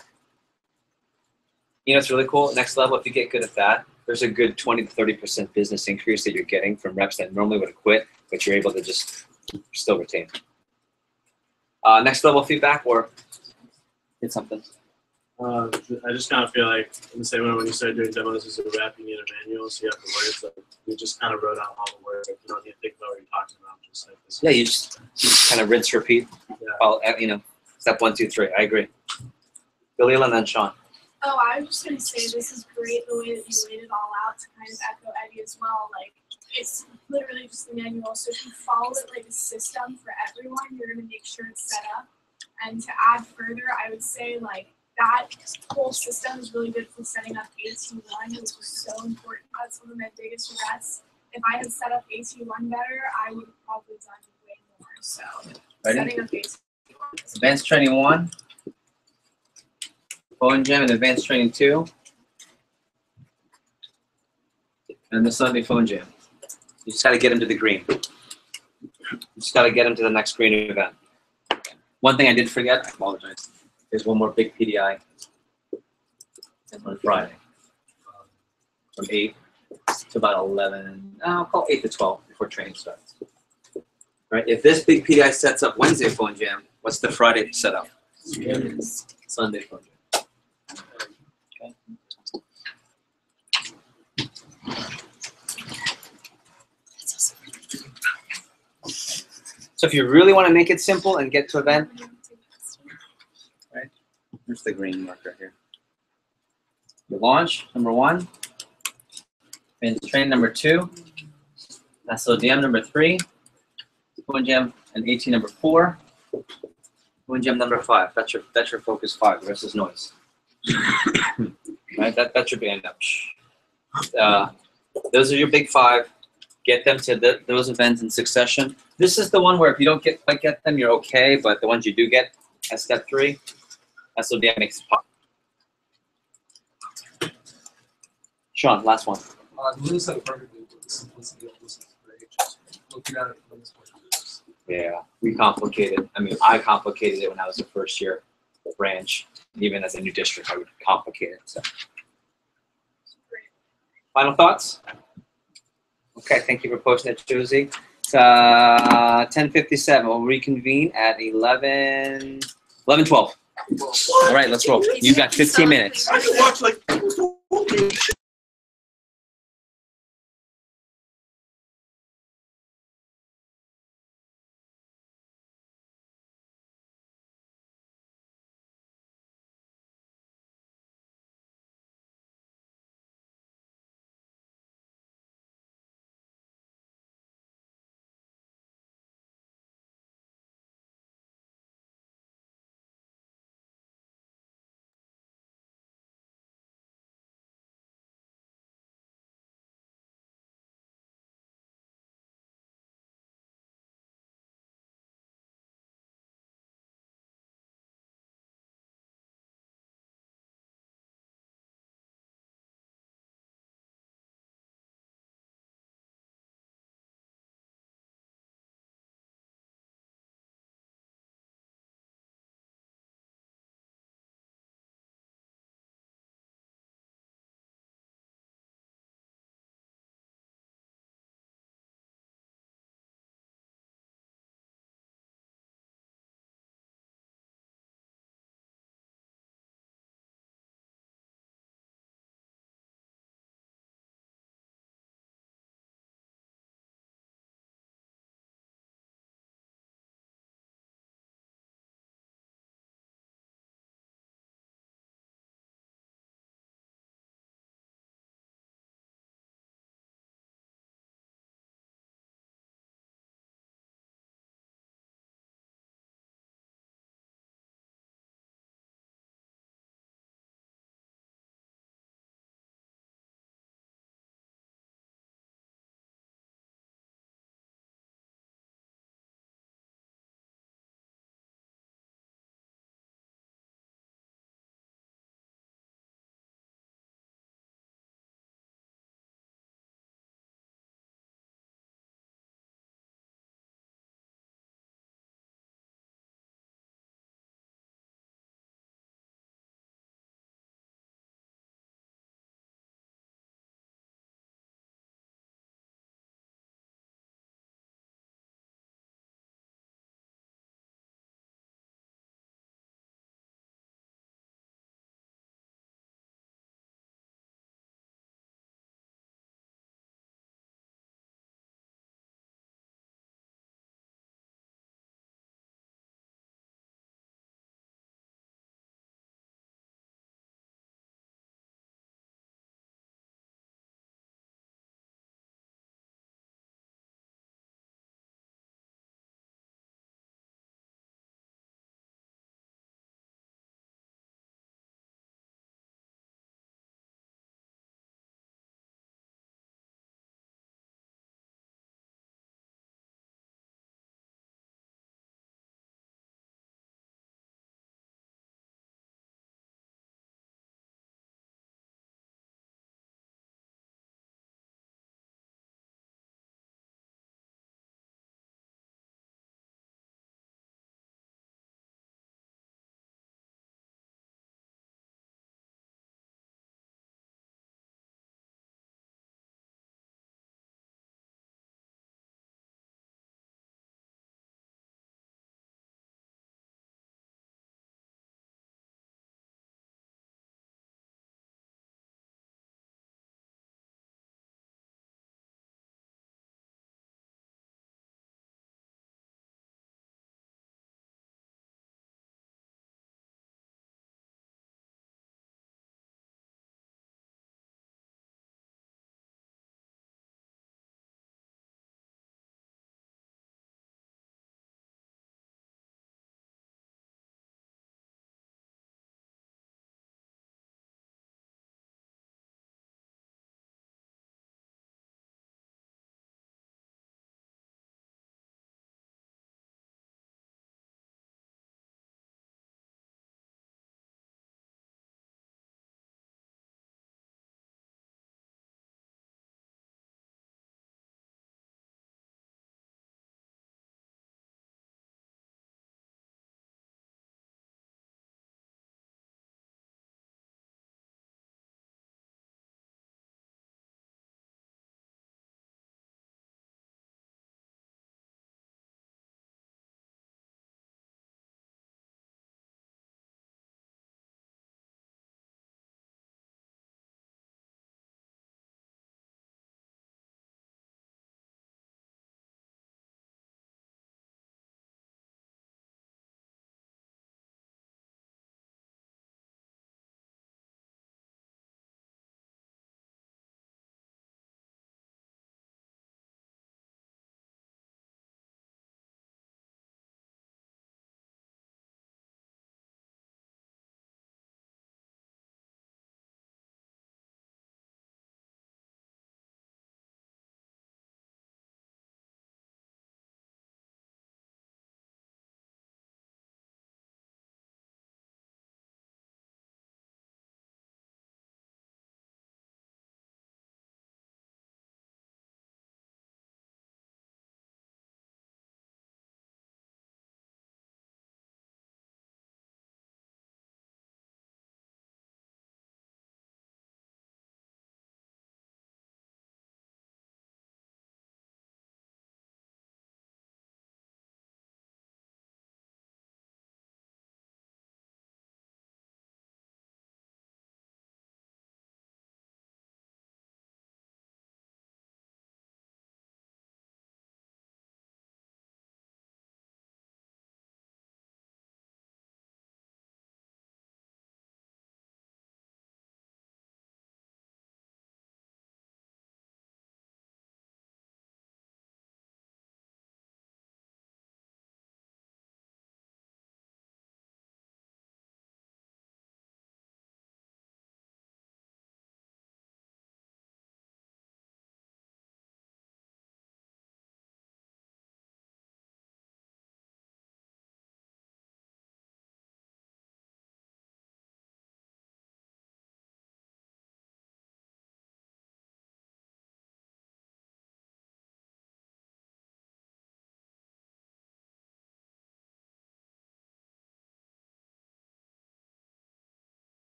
You know, it's really cool. Next level, if you get good at that, there's a good 20 to 30% business increase that you're getting from reps that normally would have quit, but you're able to just still retain. Next level feedback or did something? I just kind of feel like in the same way when you start doing demos as a rep, you need a manual, so you have the words. Like we just kind of wrote out all the words. Like, you don't need to think about what you're talking about. Just like this. Yeah, you just kind of rinse, repeat. Yeah. Step 1, 2, 3. I agree. Billy and then Sean. Oh, I was just going to say this is great the way that you laid it all out to kind of echo Eddie as well. Like, it's literally just the manual. So if you follow it like a system for everyone, you're going to make sure it's set up. And to add further, I would say like that whole system is really good for setting up AT1, which is so important. That's one of my biggest regrets. If I had set up AT1 better, I would have probably done way more. So setting up AT1. Advanced training 1. Phone jam and advanced training 2. And the Sunday phone jam. You just got to get them to the green. You just got to get them to the next green event. One thing I did forget, I apologize. There's one more big PDI on Friday. From 8 to about 11, I'll call 8 to 12 before training starts. Right? If this big PDI sets up Wednesday phone jam, what's the Friday setup? Sunday phone jam. Okay. So if you really want to make it simple and get to event, right? Here's the green marker here. You launch, number 1. And train number 2. SODM number 3. Twin jam and 18 number 4. Twin jam number 5. That's your focus 5. The rest is noise. Right? That's your band up. Those are your big 5. Get them to those events in succession. This is the one where if you don't quite get them, you're okay. But the ones you do get at step 3, SODM makes pop. Sean, last one. Lily said it perfectly, but the simplicity of this is great. Just looking at it from this point of view. Yeah, we complicated. I mean, I complicated it when I was a first year branch. Even as a new district, I would complicate it. So. Final thoughts? Okay, thank you for posting it, Josie. It's 10:57. We'll reconvene at 11:12. All right, let's roll. You got 15 minutes. I can watch like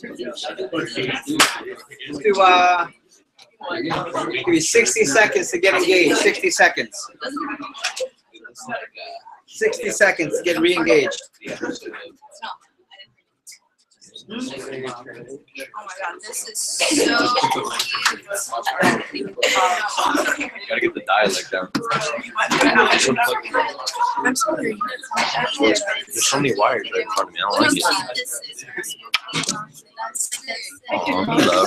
Give you 60 seconds to get engaged. 60 seconds. 60 seconds to get re-engaged. Oh my god, this is so cute. Gotta get the dialect down. I'm sorry. There's so many wires right in front of me. I don't like it. Hello.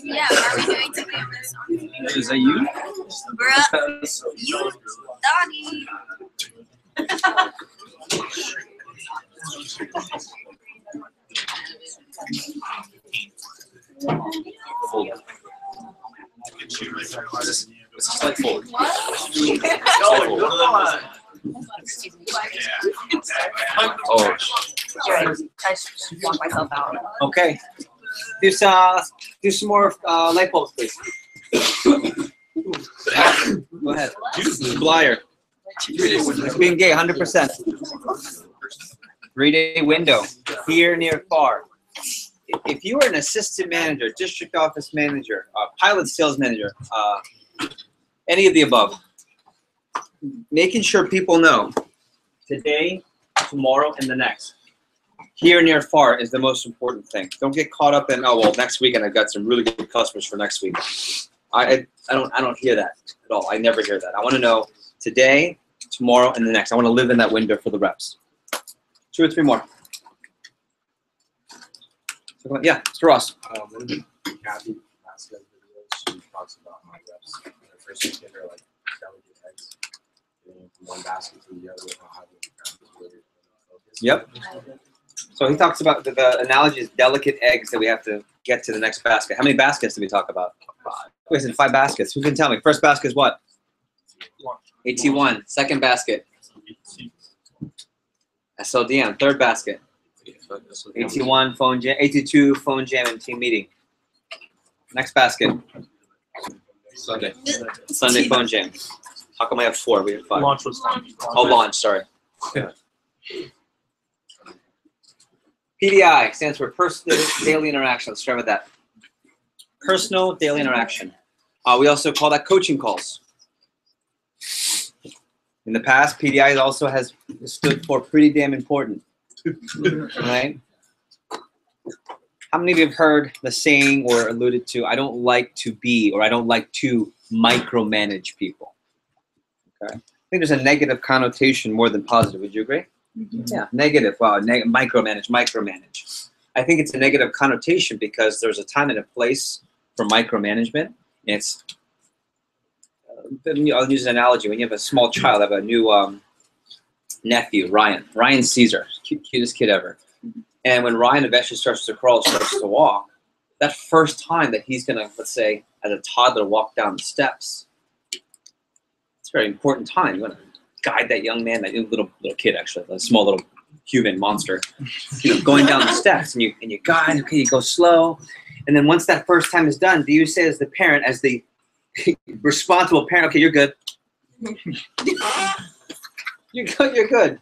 Yeah, are we doing together? Is that you? Bruh, you, Fold. It's like fold. Oh. I just walk myself out. Okay. Do some more light bulbs, please. Go ahead. Flyer. Being gay, 100%. Read window. Here, near, far. If you are an assistant manager, district office manager, pilot sales manager, any of the above, making sure people know today, tomorrow, and the next. Here, near, far is the most important thing. Don't get caught up in, oh well, next week and I've got some really good customers for next week. I don't hear that at all. I never hear that. I want to know today, tomorrow, and the next. I want to live in that window for the reps. 2 or 3 more. Yeah, Mr. Ross. One of the Kathy last videos, she talks about my reps. The first weekend are like delicate eggs, getting from one basket to the other without having to focus. Yep. So he talks about the analogy is delicate eggs that we have to get to the next basket. How many baskets did we talk about? 5. Wait, is it 5 baskets? Who can tell me? First basket is what? AT1. Second basket. SLDM. Third basket. AT1, phone jam. AT2, phone jam, and team meeting. Next basket. Sunday. Sunday phone jam. How come I have 4? We have 5. Launch was fun. Oh, launch. Sorry. PDI stands for personal daily interaction. Let's start with that. Personal daily interaction. We also call that coaching calls. In the past, PDI also has stood for pretty damn important. Right? How many of you have heard the saying or alluded to, I don't like to be, or I don't like to micromanage people? Okay. I think there's a negative connotation more than positive. Would you agree? Yeah, negative. Wow, micromanage. I think it's a negative connotation because there's a time and a place for micromanagement. It's, I'll use an analogy. When you have a small child, I have a new nephew, Ryan Caesar, cutest kid ever. And when Ryan eventually starts to crawl, starts to walk, that first time that he's gonna, let's say, as a toddler, walk down the steps, it's a very important time. You wanna guide that young man, that little kid actually, a small little human monster, going down the steps, and you guide. Okay, you go slow, and then once that first time is done, do you say as the parent, as the responsible parent, okay, you're good. You're good. You're good.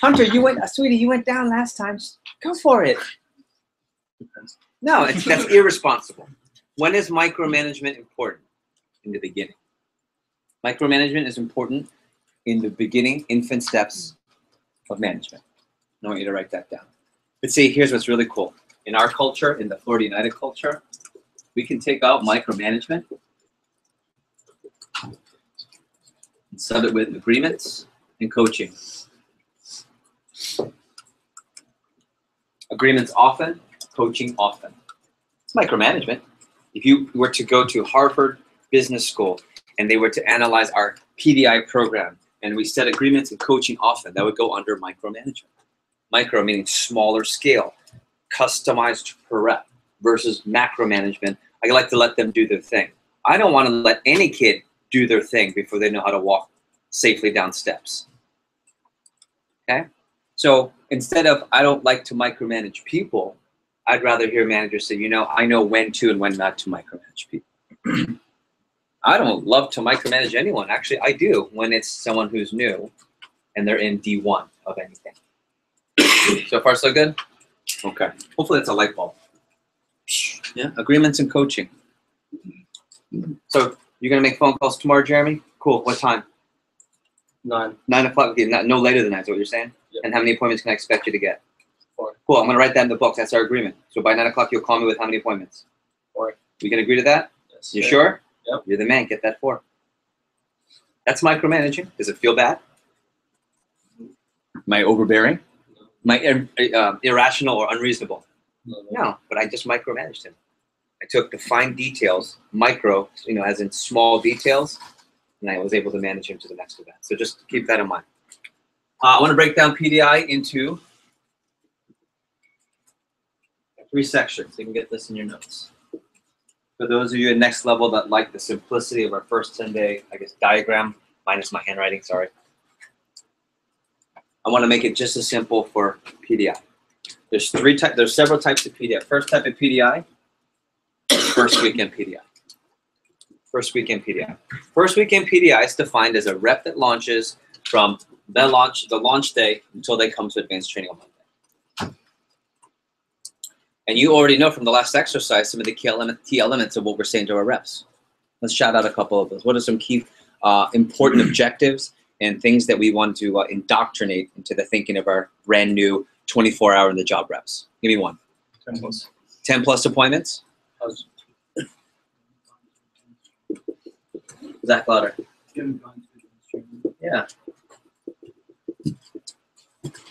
Hunter, sweetie, you went down last time. Go for it. No, that's irresponsible. When is micromanagement important? In the beginning. Micromanagement is important in the beginning, infant steps of management. I want you to write that down. But see, here's what's really cool. In our culture, in the Florida United culture, we can take out micromanagement and sub it with agreements and coaching. Agreements often, coaching often. It's micromanagement. If you were to go to Harvard Business School and they were to analyze our PDI program and we set agreements and coaching often, that would go under micromanagement. Micro meaning smaller scale, customized per rep, versus macro management. I like to let them do their thing. I don't want to let any kid do their thing before they know how to walk safely down steps. Okay? So instead of, I don't like to micromanage people, I'd rather hear managers say, I know when to and when not to micromanage people. I don't love to micromanage anyone. Actually, I do when it's someone who's new and they're in D1 of anything. So far, so good? Okay. Hopefully that's a light bulb. Yeah, agreements and coaching. So you're gonna make phone calls tomorrow, Jeremy? Cool. What time? 9. 9 o'clock. Okay, no later than that. Is what you're saying? Yep. And how many appointments can I expect you to get? 4. Cool. I'm gonna write that in the book. That's our agreement. So by 9 o'clock, you'll call me with how many appointments? 4. We can agree to that? Yes. You sure? Yep. You're the man. Get that 4. That's micromanaging. Does it feel bad? Am I overbearing? Am I irrational or unreasonable? No, but I just micromanaged him. I took the fine details, micro, as in small details, and I was able to manage him to the next event. So just keep that in mind. I want to break down PDI into 3 sections. You can get this in your notes. For those of you at next level that like the simplicity of our first 10-day, diagram, minus my handwriting, sorry. I want to make it just as simple for PDI. There's several types of PDI. First type of PDI, first weekend PDI. First weekend PDI. First weekend PDI is defined as a rep that launches from the launch day until they come to advanced training on Monday. And you already know from the last exercise some of the key elements of what we're saying to our reps. Let's shout out a couple of those. What are some key important objectives and things that we want to indoctrinate into the thinking of our brand new 24-hour in the job reps? Give me one. 10 plus. 10 plus appointments? Zach Lauder. Yeah.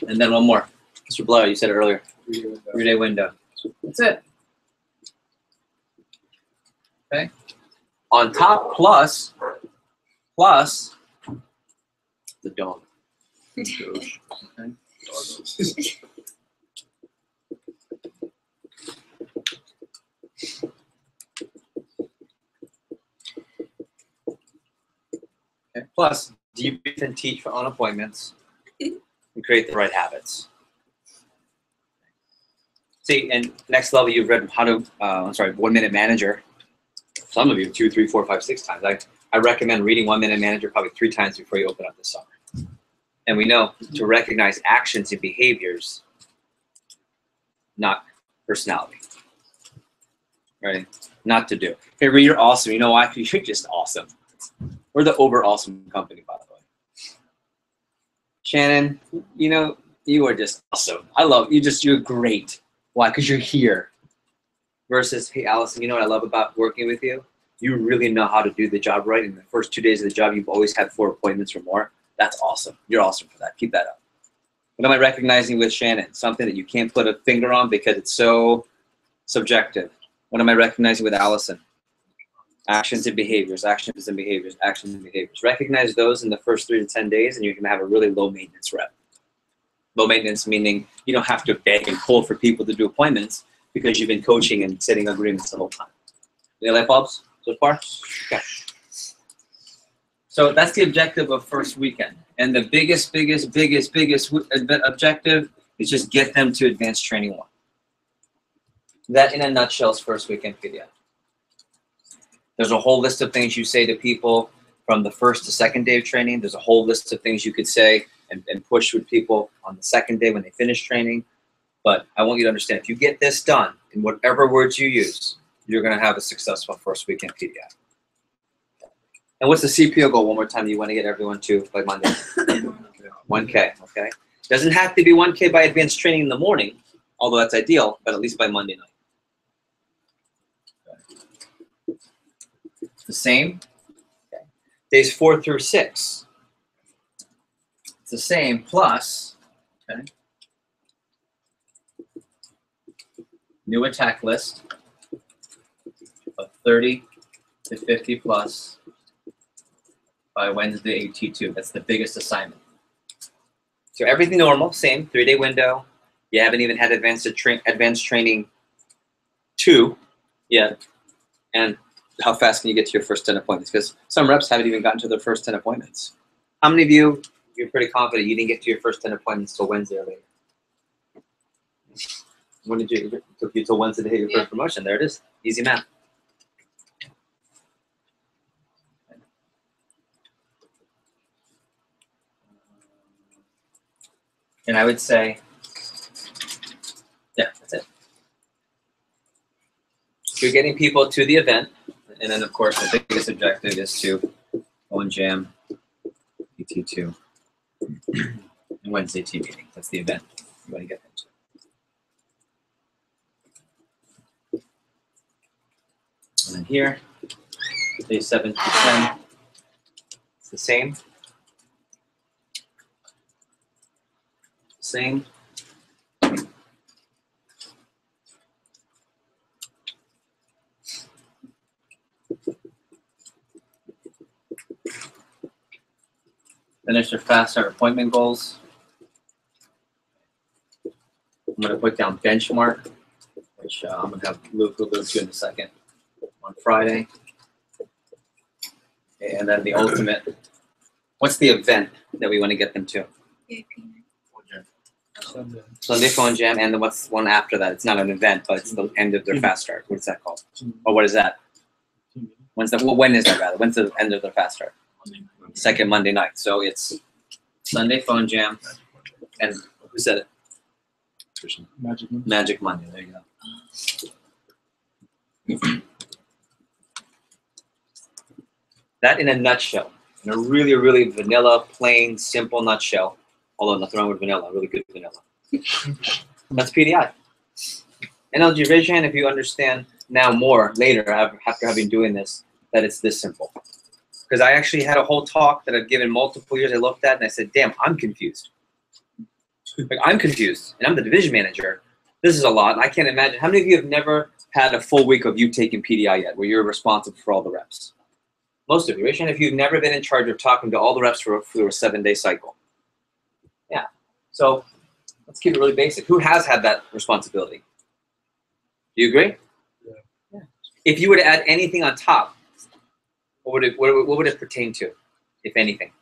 And then one more. Mr. Blair, you said it earlier. 3-day window. That's it. Okay. On top, plus the dog. Okay. Okay. Plus, debrief and teach on appointments and create the right habits. See, and next level, you've read how to, 1 Minute Manager. Some of you 2, 3, 4, 5, 6 times. I recommend reading 1 Minute Manager probably 3 times before you open up this summer. And we know to recognize actions and behaviors, not personality. Right? Not to do. Hey, Ree, you're awesome. You know why? You're just awesome. We're the over-awesome company, by the way. Shannon, you are just awesome. I love you. You're great. Why? Because you're here. Versus, hey, Allison, you know what I love about working with you? You really know how to do the job right. In the first 2 days of the job, you've always had 4 appointments or more. That's awesome. You're awesome for that. Keep that up. What am I recognizing with Shannon? Something that you can't put a finger on because it's so subjective. What am I recognizing with Allison? Actions and behaviors, actions and behaviors, actions and behaviors. Recognize those in the first 3 to 10 days, and you're going to have a really low maintenance rep. Low maintenance meaning you don't have to beg and pull for people to do appointments because you've been coaching and setting agreements the whole time. Any light bulbs so far? Okay. So that's the objective of first weekend. And the biggest objective is just get them to advanced training 1. That in a nutshell is first weekend PDI. There's a whole list of things you say to people from the first to second day of training. There's a whole list of things you could say and push with people on the second day when they finish training. But I want you to understand, if you get this done in whatever words you use, you're going to have a successful first weekend PDI. And what's the CPO goal, one more time, you want to get everyone to by Monday? 1K, okay? Doesn't have to be 1K by advanced training in the morning, although that's ideal, but at least by Monday night. Okay. The same. Okay. Days 4 through 6. It's the same plus, okay? New attack list of 30 to 50 plus by Wednesday AT2. That's the biggest assignment. So everything normal, same 3-day window. You haven't even had advanced training 2 yet. And how fast can you get to your first 10 appointments? Because some reps haven't even gotten to their first 10 appointments. How many of you, you're pretty confident you didn't get to your first 10 appointments till Wednesday or later? When did you, it took you till Wednesday to hit your first promotion? There it is, easy math. And I would say, yeah, that's it. you're getting people to the event, and then of course the biggest objective is to phone jam, PT2, and Wednesday team meeting. That's the event you want to get them to. And then here, day 7 to 10, it's the same. Same. Finish their fast start appointment goals. I'm going to put down benchmark, which I'm going to have Luke go to in a second on Friday. And then the ultimate. What's the event that we want to get them to? Sunday phone jam, and then what's one after that? It's not an event, but it's the end of their fast start. What's that called? Or what is that? When's that? Well, when is that rather? When's the end of their fast start? Second Monday night. So it's Sunday phone jam, and who said it? Magic Monday. There you go. That in a nutshell, in a really, really vanilla, plain, simple nutshell. Although nothing wrong with vanilla, really good vanilla. That's PDI. NLG, raise your hand if you understand now more later after having doing this, that it's this simple. Because I actually had a whole talk that I've given multiple years I looked at and I said, damn, I'm confused. Like, I'm confused, and I'm the division manager. This is a lot. I can't imagine. How many of you have never had a full week of you taking PDI yet, where you're responsible for all the reps? Most of you. Raise your hand if you've never been in charge of talking to all the reps for a 7-day cycle. Yeah. So let's keep it really basic. Who has had that responsibility? Do you agree? Yeah. If you were to add anything on top, what would it pertain to, if anything?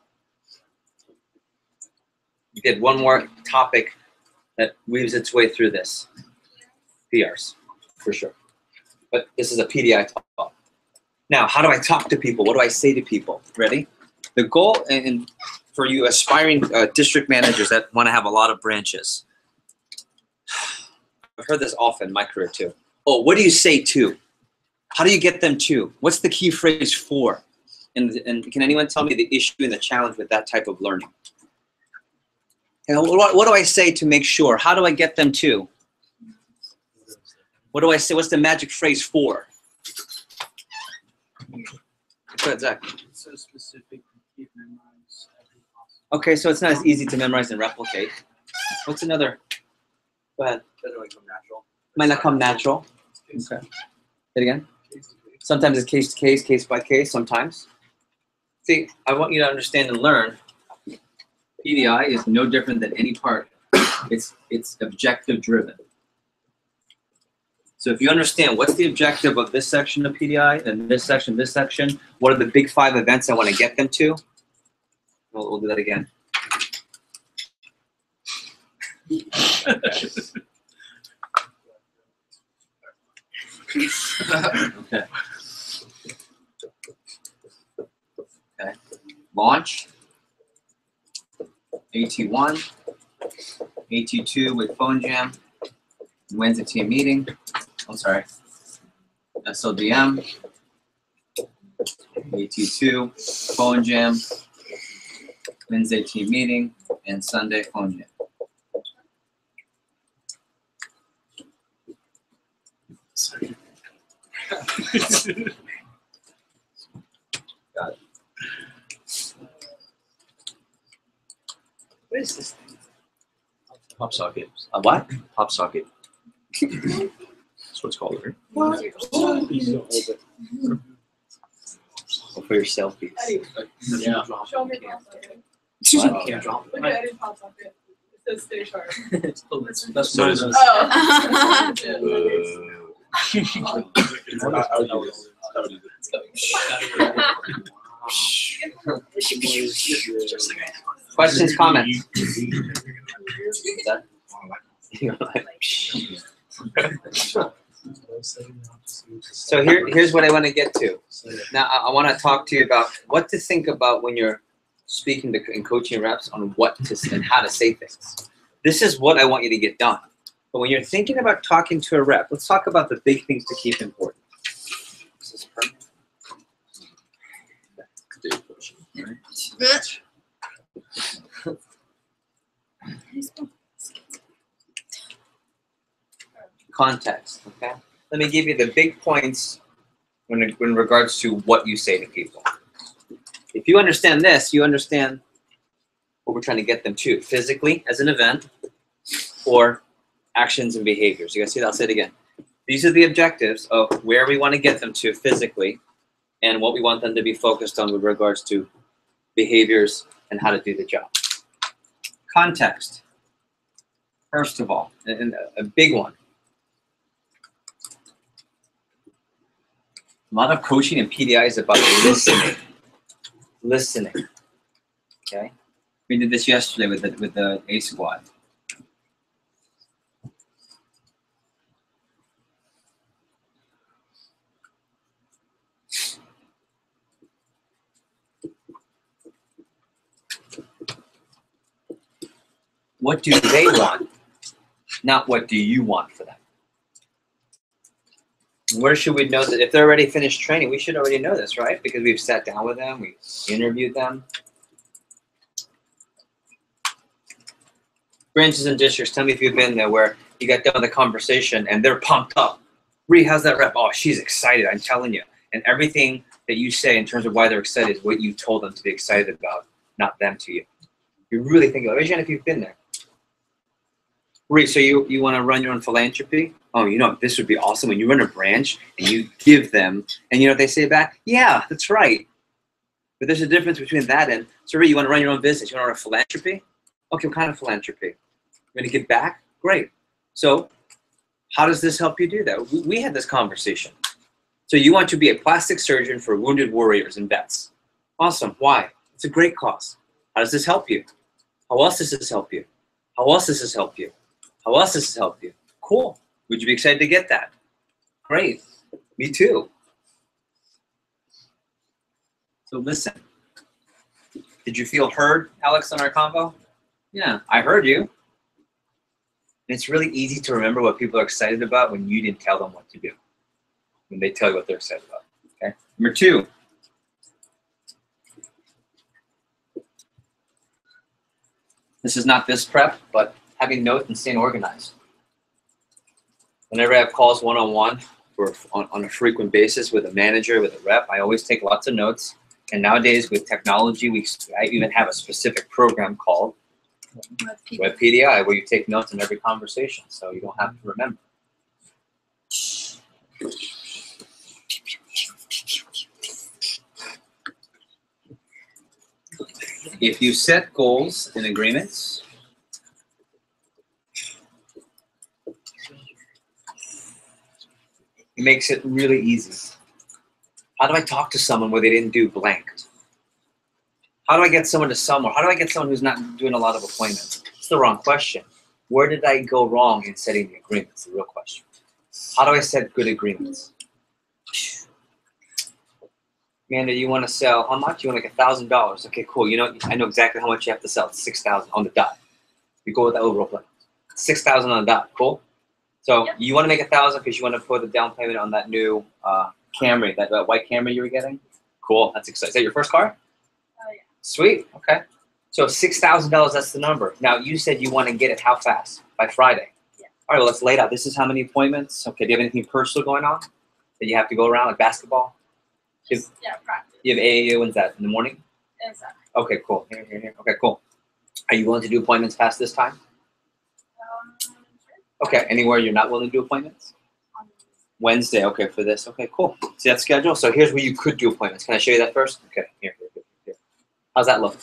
You did one more topic that weaves its way through this. PRs, for sure. But this is a PDI talk. Now, how do I talk to people? What do I say to people? Ready? The goal and for you aspiring district managers that want to have a lot of branches. I've heard this often in my career too. Oh, what do you say to? How do you get them to? What's the key phrase for? And can anyone tell me the issue and the challenge with that type of learning? And what do I say to make sure? How do I get them to? What do I say? What's the magic phrase for? Go ahead, Zach. It's so specific, you can't memorize every possible. Okay, so it's not as easy to memorize and replicate. What's another? Go ahead. Doesn't really come natural. Might not come natural. Okay. Say it again. Sometimes it's case to case, case by case, sometimes. See, I want you to understand and learn PDI is no different than any part. It's objective driven. So if you understand what's the objective of this section of PDI and this section, what are the big 5 events I want to get them to? We'll do that again. Okay. Okay. Launch. AT1. AT2 with phone jam. Wednesday team meeting. I'm sorry. SLDM. AT2. Phone jam. Wednesday team meeting. And Sunday phone jam. Sorry. Got it. What is this thing? Pop socket. A what? Pop socket. That's what it's called. Right? What? For your selfies. Yeah. Show me your pop socket. What? Can't drop Look at Eddie's pop socket. It says stay sharp. That's So does Oh. Questions, comments? So here's what I want to get to. Now I want to talk to you about what to think about when you're speaking to and coaching reps on what to and how to say things. This is what I want you to get done. But when you're thinking about talking to a rep, let's talk about the big things to keep important. Context, okay? Let me give you the big points in regards to what you say to people. If you understand this, you understand what we're trying to get them to, physically as an event, or actions and behaviors. You guys see that? I'll say it again. These are the objectives of where we want to get them to physically and what we want them to be focused on with regards to behaviors and how to do the job. Context, first of all, and a big one. A lot of coaching and PDI is about listening. Listening. Okay? We did this yesterday with the A squad. What do they want? Not what do you want for them. Where should we know that if they're already finished training, we should already know this, right? Because we've sat down with them, we've interviewed them. Branches and districts, tell me if you've been there where you got done with the conversation and they're pumped up. Ree, how's that rep? Oh, she's excited, I'm telling you. And everything that you say in terms of why they're excited is what you told them to be excited about, not them to you. You really think about it. Raise your hand if you've been there. Ree, so you want to run your own philanthropy? Oh, you know, this would be awesome when you run a branch and you give them, and you know what they say back? Yeah, that's right. But there's a difference between that and, so Ree, you want to run your own business? You want to run a philanthropy? Okay, what kind of philanthropy? You're going to give back? Great. So how does this help you do that? We had this conversation. So you want to be a plastic surgeon for wounded warriors and vets. Awesome. Why? It's a great cause. How does this help you? How else does this help you? How else does this help you? How else does this help you? Cool. Would you be excited to get that? Great. Me too. So listen. Did you feel heard, Alex, on our convo? Yeah, I heard you. And it's really easy to remember what people are excited about when you didn't tell them what to do. When they tell you what they're excited about. Okay. Number 2. This is not this prep, but having notes and staying organized. Whenever I have calls one-on-one or on a frequent basis with a manager, with a rep, I always take lots of notes. And nowadays with technology, I even have a specific program called Web PDI where you take notes in every conversation, so you don't have to remember. If you set goals and agreements, it makes it really easy. How do I talk to someone where they didn't do blank? How do I get someone to somewhere? How do I get someone who's not doing a lot of appointments? It's the wrong question. Where did I go wrong in setting the agreements? The real question. How do I set good agreements? Amanda, you want to sell how much? You want like $1,000. Okay, cool. You know, I know exactly how much you have to sell. It's $6,000 on the dot. You go with that overall plan. $6,000 on the dot. Cool. So you want to make $1,000 because you want to put the down payment on that new Camry, that white Camry you were getting. Cool. That's exciting. Is that your first car? Oh yeah. Sweet. Okay. So $6,000. That's the number. Now you said you want to get it how fast? By Friday. Yeah. All right. Well, let's lay it out. This is how many appointments. Okay. Do you have anything personal going on that you have to go around, like basketball? Yeah, practice. You have AAU, when's that? In the morning? Exactly. Okay, cool. Here. Okay, cool. Are you willing to do appointments past this time? Sure. Okay, anywhere you're not willing to do appointments? Wednesday, okay, for this. Okay, cool. See that schedule? So here's where you could do appointments. Can I show you that first? Okay, here. How's that look?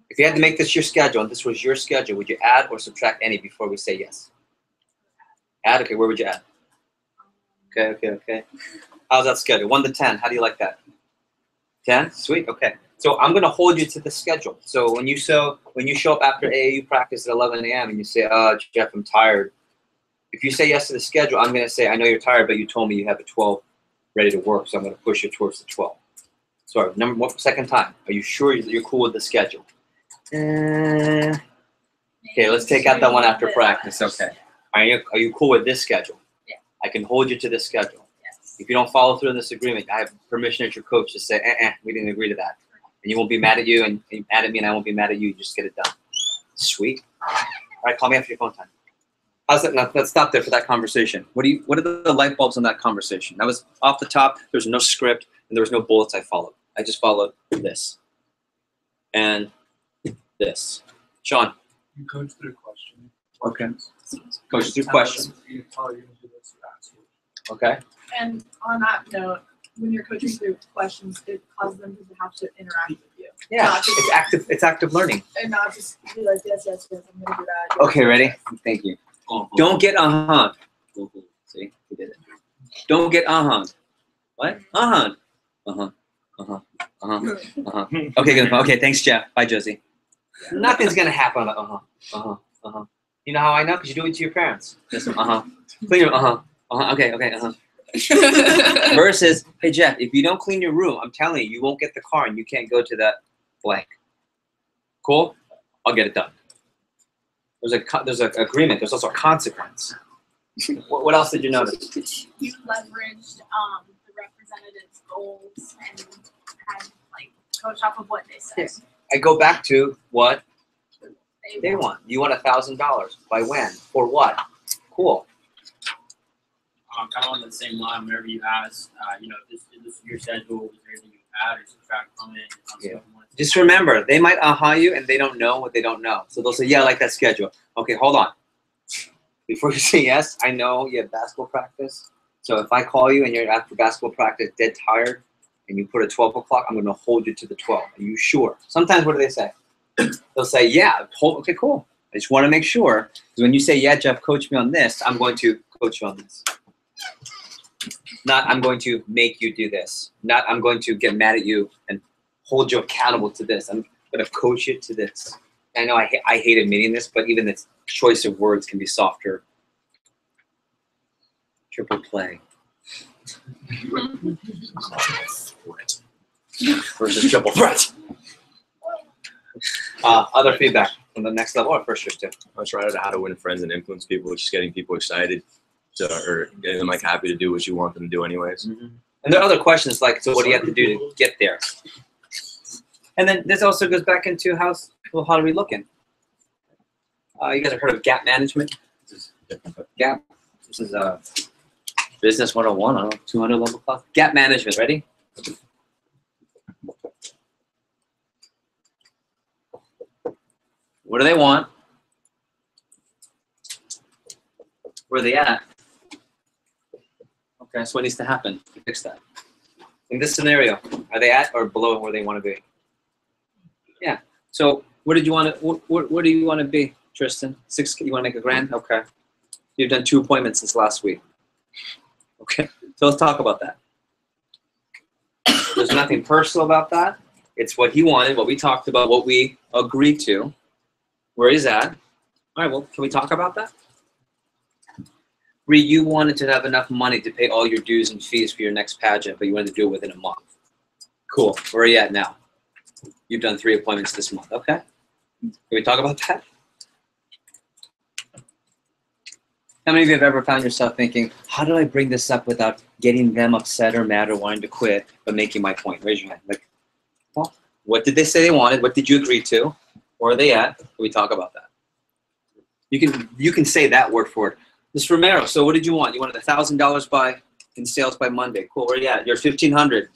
If you had to make this your schedule, and this was your schedule, would you add or subtract any before we say yes? Add, okay, where would you add? Okay. How's that schedule? 1 to 10, how do you like that? 10? Sweet, okay. So I'm gonna hold you to the schedule. So when you show up after AAU practice at 11 a.m. and you say, Jeff, I'm tired. If you say yes to the schedule, I'm gonna say, I know you're tired, but you told me you have a 12 ready to work, so I'm gonna push you towards the 12. Sorry, second time. Are you sure you're cool with the schedule? Okay, let's take out that one after practice, okay. Are you cool with this schedule? Yeah. I can hold you to this schedule. Yes. If you don't follow through on this agreement, I have permission as your coach to say, we didn't agree to that. and you won't be mad at you, and mad at me, and I won't be mad at you. You just get it done. Sweet. All right, call me after your phone time. How's that? Now, let's stop there for that conversation. What are the light bulbs on that conversation? That was off the top. There was no script, and there was no bullets I followed. I just followed this and this. Sean. You coach through questions. Okay. Coach through questions. You tell you to do this, you ask it. Okay. And on that note, when you're coaching through questions, it causes them to have to interact with you. Yeah, Not just- it's active learning. And not just be like, yes, yes, yes, I'm gonna do that. Okay, ready? Thank you. Don't get See, he did it. Don't get What? Okay, good. Okay, thanks, Jeff. Bye, Josie. Nothing's gonna happen. You know how I know? Because you do it to your parents. Just clean your Okay. Versus, hey Jeff, if you don't clean your room, I'm telling you, you won't get the car and you can't go to that blank. Cool? I'll get it done. There's an agreement. There's also a consequence. What else did you notice? You leveraged the representatives' goals and like coach off of what they said. Yes. I go back to what they want. You want $1,000. By when? For what? Cool. Kind of on the same line, whenever you ask, if this is your schedule, is there anything you add or subtract from it? Yeah. Just remember, they might you and they don't know what they don't know. So they'll say, yeah, I like that schedule. Okay, hold on. Before you say yes, I know you have basketball practice. So if I call you and you're after basketball practice dead tired and you put a 12 o'clock, I'm going to hold you to the 12. Are you sure? Sometimes what do they say? They'll say, yeah, okay, cool. I just want to make sure. Because when you say, yeah, Jeff, coach me on this, I'm going to coach you on this. Not I'm going to make you do this. Not I'm going to get mad at you and hold you accountable to this. I'm going to coach you to this. I know I hate admitting this, but even the choice of words can be softer. Triple play. Versus triple threat. Other feedback from the next level or first years too? I was trying out how to win friends and influence people, just getting people excited or getting them like happy to do what you want them to do anyways. Mm-hmm. And there are other questions like, so what do you have to do to get there? And then this also goes back into how are we looking? You guys have heard of gap management? Gap. This is business 101, I don't know, 200 level class. Gap management, ready? What do they want? Where are they at? Okay, so what needs to happen to fix that? In this scenario, are they at or below where they want to be? Yeah. So what did you want to? What do you want to be, Tristan? 6? You want to make $1,000? Okay. You've done 2 appointments since last week. Okay. So let's talk about that. There's nothing personal about that. It's what he wanted, what we talked about, what we agreed to, where he's at. All right. Well, can we talk about that? Reed, you wanted to have enough money to pay all your dues and fees for your next pageant, but you wanted to do it within a month. Cool. Where are you at now? You've done 3 appointments this month. Okay. Can we talk about that? How many of you have ever found yourself thinking, how do I bring this up without getting them upset or mad or wanting to quit, but making my point? Raise your hand. Like, well, what did they say they wanted? What did you agree to? Where are they at? Can we talk about that? You can say that word for it. Mr. Romero, so what did you want? You wanted $1,000 in sales by Monday. Cool. Where are you at? You're 1,500.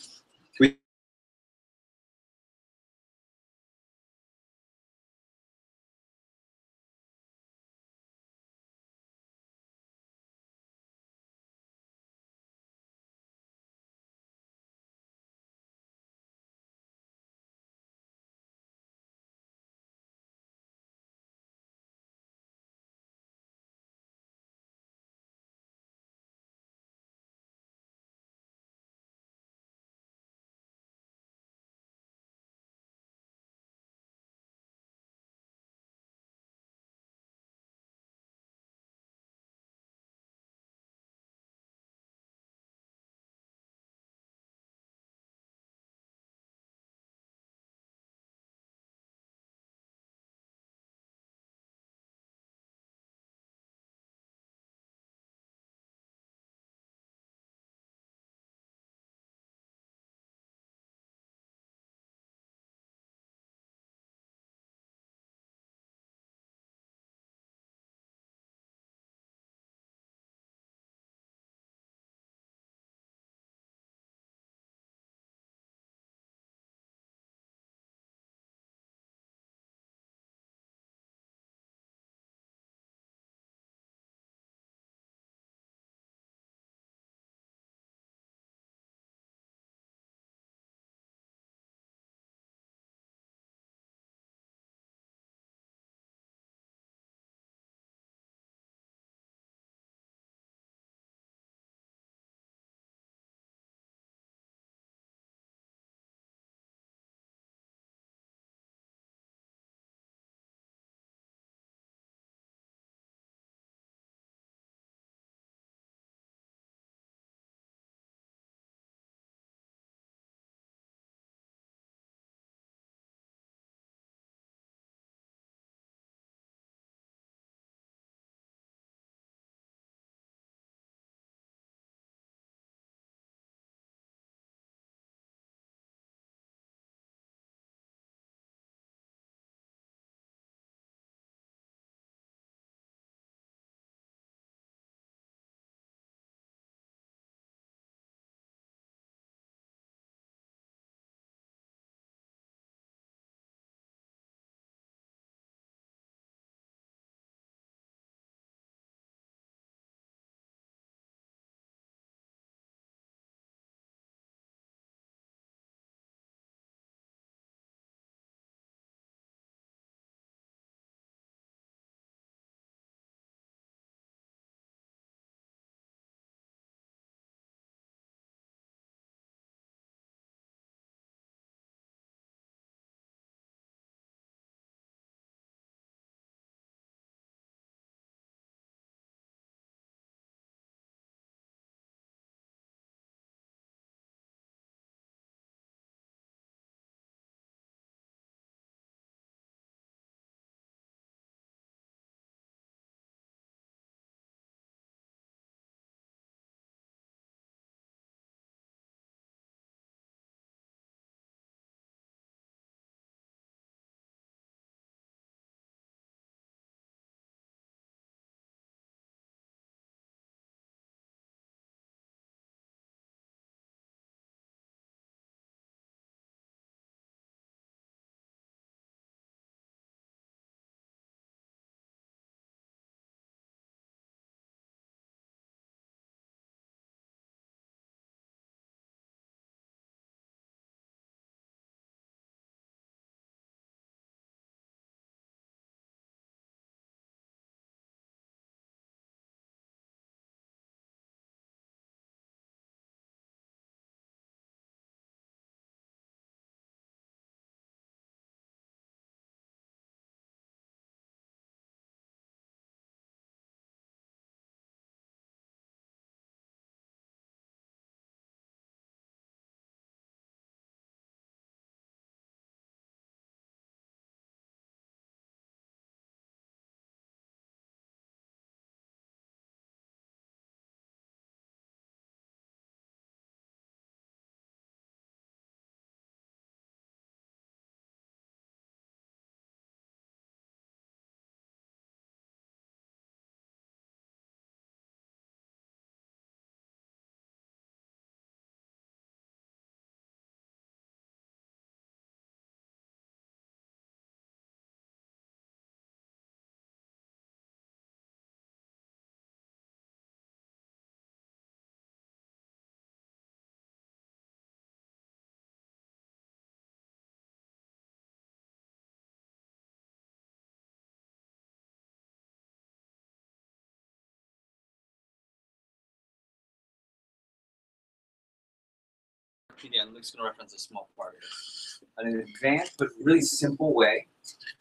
PDI, I'm just going to reference a small part of this. An advanced but really simple way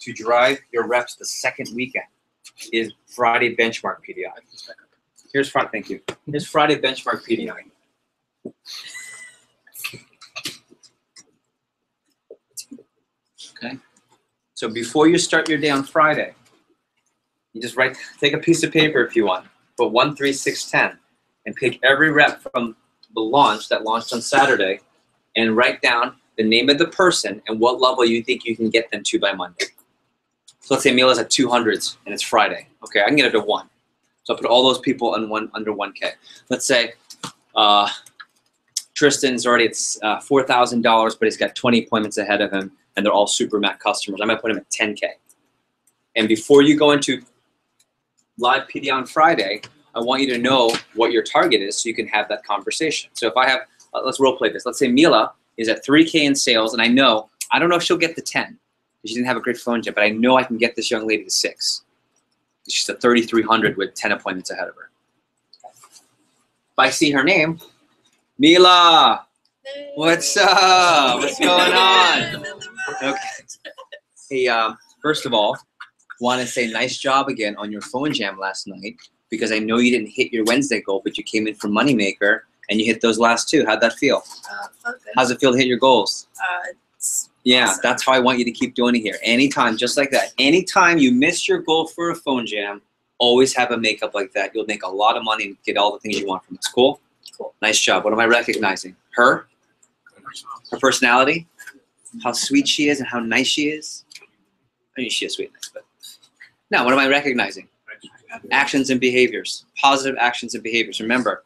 to drive your reps the second weekend is Friday benchmark PDI. Here's Friday, thank you. Here's Friday benchmark PDI. Okay. So before you start your day on Friday, you just take a piece of paper if you want, put 1, 3, 6, 10, and pick every rep from the launch that launched on Saturday, and write down the name of the person and what level you think you can get them to by Monday. So let's say Mila's at 200s and it's Friday. Okay, I can get it to 1. So I'll put all those people under 1K. Let's say Tristan's already at $4,000, but he's got 20 appointments ahead of him, and they're all super Mac customers. I might put him at 10K. And before you go into live PD on Friday, I want you to know what your target is so you can have that conversation. So if I have, let's role play this. Let's say Mila is at 3K in sales, and I don't know if she'll get to 10 because she didn't have a great phone yet, but I know I can get this young lady to 6. She's at 3,300 with 10 appointments ahead of her. If I see her name, Mila, what's up? What's going on? Okay. Hey, first of all, want to say nice job again on your phone jam last night, because I know you didn't hit your Wednesday goal, but you came in for Moneymaker and you hit those last 2. How'd that feel? Felt good. How's it feel to hit your goals? Yeah, awesome. That's how I want you to keep doing it here. Anytime, just like that. Anytime you miss your goal for a phone jam, always have a makeup like that. You'll make a lot of money and get all the things you want from it. Cool? Cool. Nice job. What am I recognizing? Her? Her personality? How sweet she is and how nice she is? I mean, she is sweet and nice, but... Now, what am I recognizing? Actions and behaviors. Positive actions and behaviors. Remember,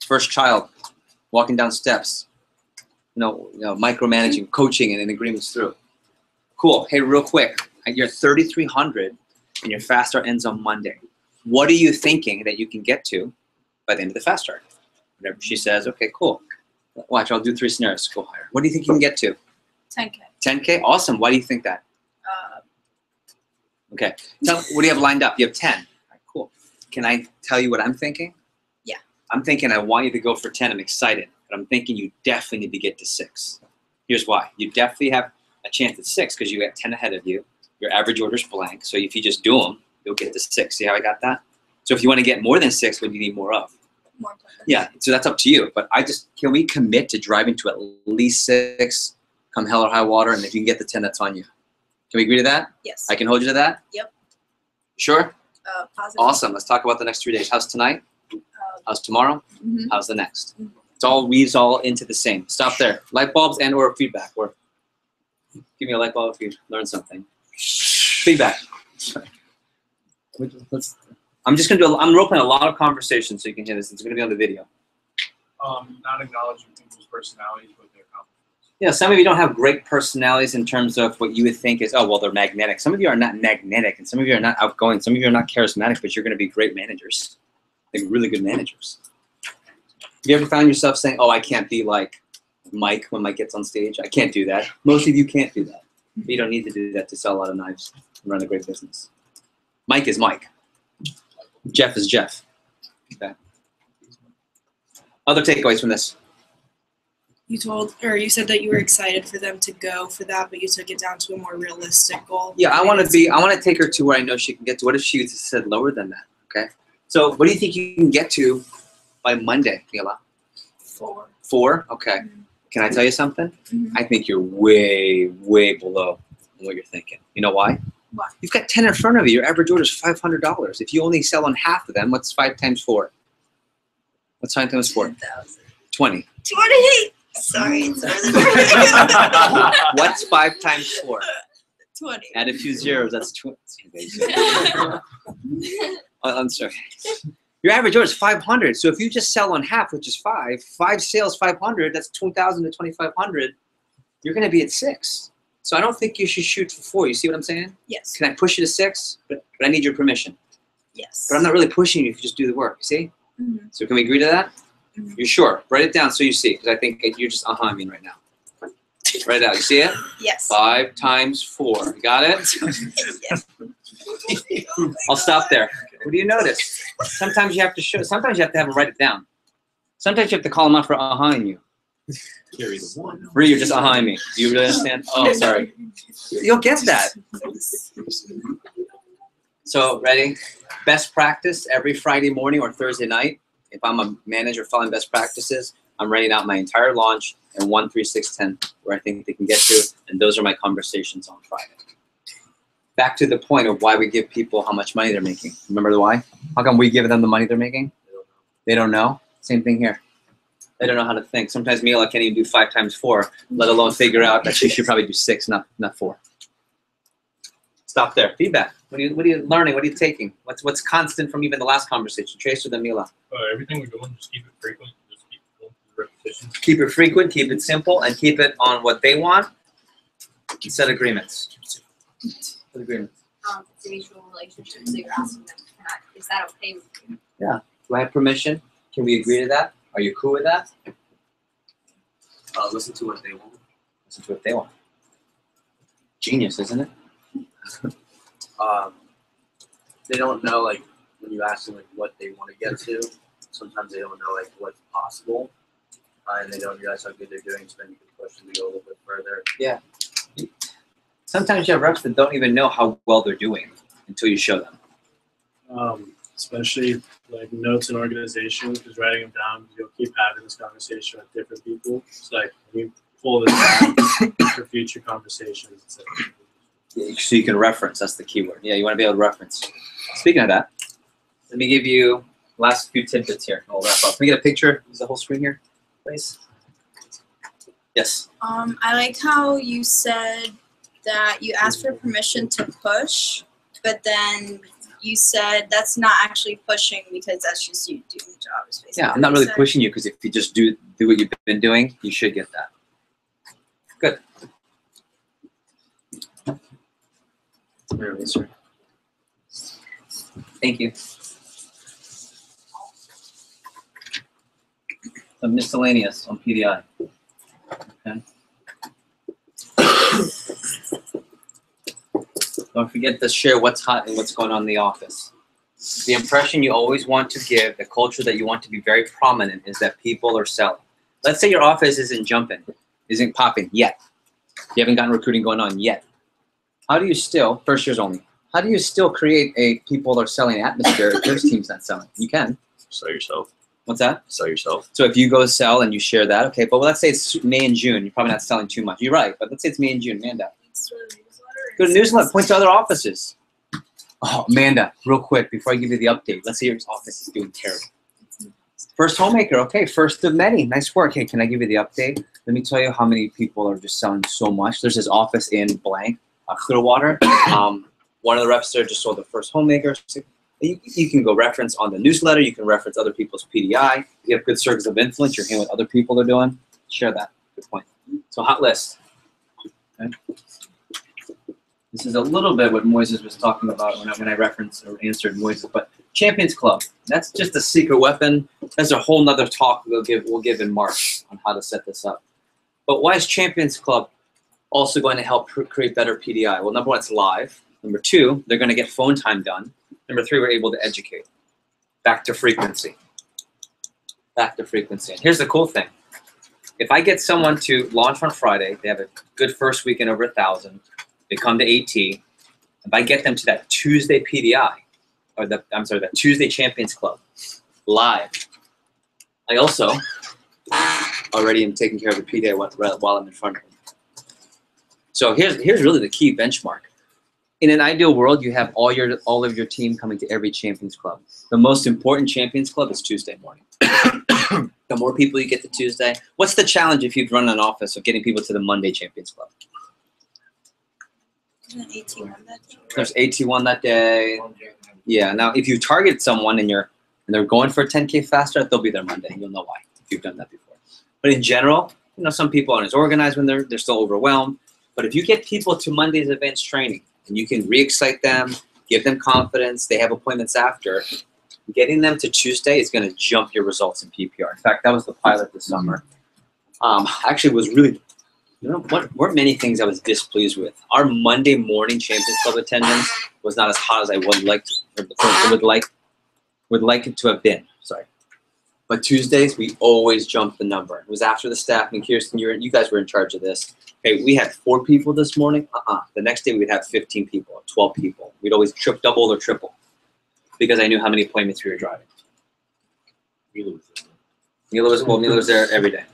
first child, walking down steps, micromanaging, coaching, and agreements through. Cool. Hey, real quick, you're 3,300 and your fast start ends on Monday. What are you thinking that you can get to by the end of the fast start? Whatever she says, okay, cool. Watch, I'll do 3 scenarios. Go higher. What do you think you can get to? 10K. 10K? Awesome. Why do you think that? Okay. What do you have lined up? You have 10. All right, cool. Can I tell you what I'm thinking? Yeah. I'm thinking I want you to go for 10. I'm excited. But I'm thinking you definitely need to get to 6. Here's why. You definitely have a chance at 6 because you got 10 ahead of you. Your average order's blank. So if you just do them, you'll get to 6. See how I got that? So if you want to get more than 6, what do you need more of? More appointments. Yeah. So that's up to you. But can we commit to driving to at least 6, come hell or high water, and if you can get the 10, that's on you. Can we agree to that? Yes. I can hold you to that? Yep. Sure? Positive. Awesome. Let's talk about the next 3 days. How's tonight? How's tomorrow? Mhm. How's the next? It's all weaves all into the same. Stop there. Light bulbs and or feedback. Or give me a light bulb if you learn something. Feedback. I'm just gonna I'm role playing a lot of conversations so you can hear this. It's gonna be on the video. Not acknowledging people's personalities, but their accomplishments. Yeah, some of you don't have great personalities in terms of what you would think is, oh, well, they're magnetic. Some of you are not magnetic, and some of you are not outgoing. Some of you are not charismatic, but you're going to be great managers, like really good managers. Have you ever found yourself saying, oh, I can't be like Mike when Mike gets on stage? I can't do that. Most of you can't do that. But you don't need to do that to sell a lot of knives and run a great business. Mike is Mike. Jeff is Jeff. Okay. Other takeaways from this? You said that you were excited for them to go for that, but you took it down to a more realistic goal. Yeah, I want to take her to where I know she can get to. What if she said lower than that? Okay. So what do you think you can get to by Monday, Mila? 4. 4? Okay. Can I tell you something? I think you're way, way below what you're thinking. You know why? Why? You've got 10 in front of you. Your average order is $500. If you only sell on half of them, what's 5 times 4? What's 5 times 4? 20. 28. Sorry. What's 5 times 4? 20. Add a few zeros. That's 20. I'm sorry. Your average order is 500. So if you just sell on half, which is 5 sales, 500. That's 2,000 to 2,500. You're going to be at 6. So I don't think you should shoot for 4. You see what I'm saying? Yes. Can I push you to 6? But I need your permission. Yes. But I'm not really pushing you if you just do the work. You see? Mhm. So can we agree to that? You're sure? Write it down so you see, because I think you're just me right now. Write it out. You see it? Yes. 5 times 4. You got it? Yes. I'll stop there. What do you notice? Sometimes you have to show. Sometimes you have to have them write it down. Sometimes you have to call them out for in you. Carry the one. Bree, you're just behind me. Do you really understand? Oh, sorry. You'll get that. So, ready? Best practice every Friday morning or Thursday night. If I'm a manager following best practices, I'm writing out my entire launch and 1, 3, 6, 10 where I think they can get to, and those are my conversations on Friday. Back to the point of why we give people how much money they're making. Remember the why? How come we give them the money they're making? They don't know. Same thing here. They don't know how to think. Sometimes Mila can't even do 5 times 4, let alone figure out that she should probably do 6, not 4. Stop there. Feedback. What are you learning? What are you taking? What's constant from even the last conversation? Tracer than Mila. Everything we're doing, just keep it frequent. Just keep going through the repetitions. Keep it frequent, keep it simple, and keep it on what they want. Set agreements. Set agreements. It's a mutual relationship, so you're asking them, is that okay with you? Yeah. Do I have permission? Can we agree to that? Are you cool with that? Listen to what they want. Listen to what they want. Genius, isn't it? They don't know, like, when you ask them like what they want to get to, sometimes they don't know like what's possible, and they don't realize how good they're doing, so then you can push them to go a little bit further. Yeah. Sometimes you have reps that don't even know how well they're doing until you show them. Especially like notes and organization, because writing them down, you'll keep having this conversation with different people. It's like when you pull this down for future conversations. It's like, So you can reference, that's the key word. Yeah, you want to be able to reference. Speaking of that, let me give you last few tidbits here. I'll wrap up. Can we get a picture? Is the whole screen here, please? Yes. I like how you said that you asked for permission to push, but then you said that's not actually pushing because that's just you doing the job. Is basically Yeah, I'm not really pushing you because if you just do what you've been doing, you should get that. Good. Sir. Thank you. Some miscellaneous on PDI. Okay. Don't forget to share what's hot and what's going on in the office. The impression you always want to give, the culture that you want to be very prominent is that people are selling. Let's say your office isn't jumping, isn't popping yet. You haven't gotten recruiting going on yet. How do you still, first years only, how do you still create a people are selling atmosphere if there's teams not selling? You can. Sell yourself. What's that? Sell yourself. So if you go sell and you share that, okay, but well, let's say it's May and June. You're probably not selling too much. You're right, but let's say it's May and June. Amanda. Go to newsletter. Point to other offices. Oh, Amanda, real quick, before I give you the update, let's say your office is doing terrible. First homemaker, okay, first of many. Nice work. Hey, can I give you the update? Let me tell you how many people are just selling so much. There's this office in blank, Clearwater. One of the reps there just sold the first homemaker. You can go reference on the newsletter. You can reference other people's PDI. You have good circles of influence. You're hearing what other people are doing. Share that. Good point. So hot list. Okay. This is a little bit what Moises was talking about when I referenced or answered Moises. But Champions Club, that's just a secret weapon. That's a whole nother talk we'll give in March on how to set this up. But why is Champions Club also going to help create better PDI? Well, number one, it's live. Number two, they're going to get phone time done. Number three, we're able to educate. Back to frequency. Back to frequency. And here's the cool thing. If I get someone to launch on Friday, they have a good first weekend over 1,000, they come to AT, if I get them to that Tuesday PDI, or that Tuesday Champions Club, live, I also already am taking care of the PDI while I'm in front of them. So here's really the key benchmark. In an ideal world, you have all of your team coming to every Champions Club. The most important Champions Club is Tuesday morning. The more people you get to Tuesday, what's the challenge if you've run an office of getting people to the Monday Champions Club? There's AT1 that day. Yeah. Now, if you target someone and they're going for a 10K fast start, they'll be there Monday. And you'll know why if you've done that before. But in general, some people aren't as organized when they're still overwhelmed. But if you get people to Monday's advanced training and you can re-excite them, give them confidence, they have appointments after, getting them to Tuesday is going to jump your results in PPR. In fact, that was the pilot this summer. Actually, was really, weren't many things I was displeased with. Our Monday morning Champions Club attendance was not as hot as I would like it to have been. Sorry. But Tuesdays, we always jump the number. It was after the staff, and Kirsten, you guys were in charge of this. Okay, we had 4 people this morning. The next day, we'd have 15 people, 12 people. We'd always double or triple because I knew how many appointments we were driving. Mila was there every day.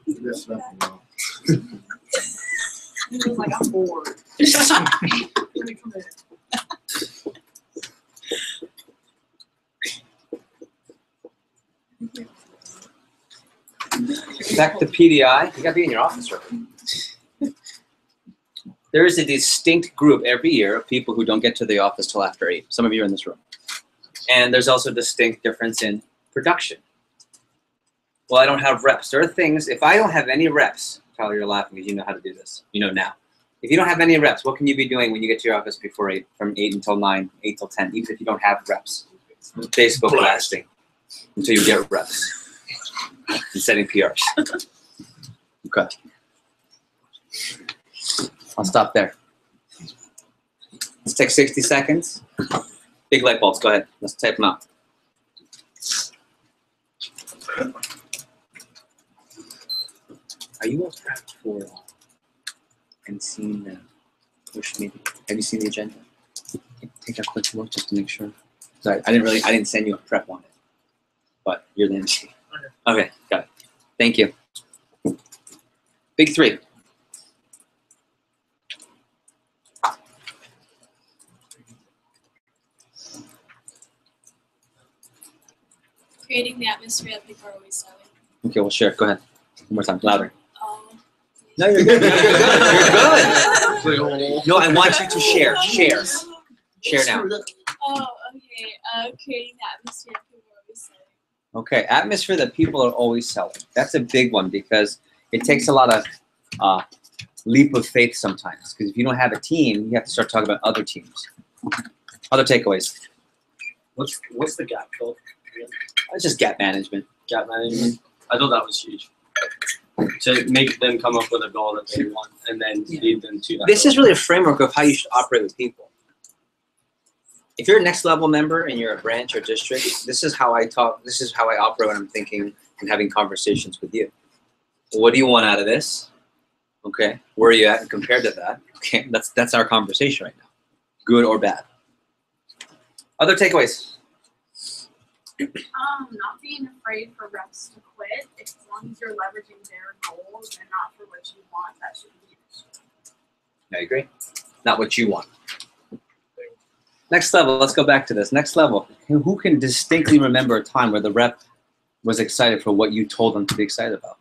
He was like, I'm bored. Let me come in. Back to PDI, you gotta be in your office room. There is a distinct group every year of people who don't get to the office till after 8. Some of you are in this room. And there's also a distinct difference in production. Well, I don't have reps. There are things, if I don't have any reps, Tyler, you're laughing because you know how to do this. You know now. If you don't have any reps, what can you be doing when you get to your office before 8, from 8 until 9, 8 till 10, even if you don't have reps? Facebook blasting until you get reps. And setting PRs. Okay. I'll stop there. Let's take 60 seconds. Big light bulbs, go ahead. Let's type them out. Are you all prepped for and seen the push meeting? Have you seen the agenda? Take a quick look just to make sure. Sorry, I didn't send you a prep on it, but you're the MC. Okay, got it. Thank you. Big 3. Creating the atmosphere that people are always selling. Okay, we'll share. Go ahead. One more time, louder. No, you're good. You're good. No, I want you to share. Share. Share now. Oh, okay. Creating the atmosphere that people are always selling. Okay, atmosphere that people are always selling. That's a big one because it takes a lot of leap of faith sometimes. Because if you don't have a team, you have to start talking about other teams. Other takeaways. What's the gap called? It's just gap management. Gap management. I thought that was huge. To make them come up with a goal that they want and then lead them to that. This is really a framework of how you should operate with people. If you're a next level member and you're a branch or district, this is how I talk, this is how I operate when I'm thinking and having conversations with you. What do you want out of this? Okay, where are you at compared to that? Okay, that's our conversation right now. Good or bad. Other takeaways? Not being afraid for reps to quit. As long as you're leveraging their goals and not for what you want, that should be an issue. I agree. Not what you want. Next level, let's go back to this. Next level, who can distinctly remember a time where the rep was excited for what you told them to be excited about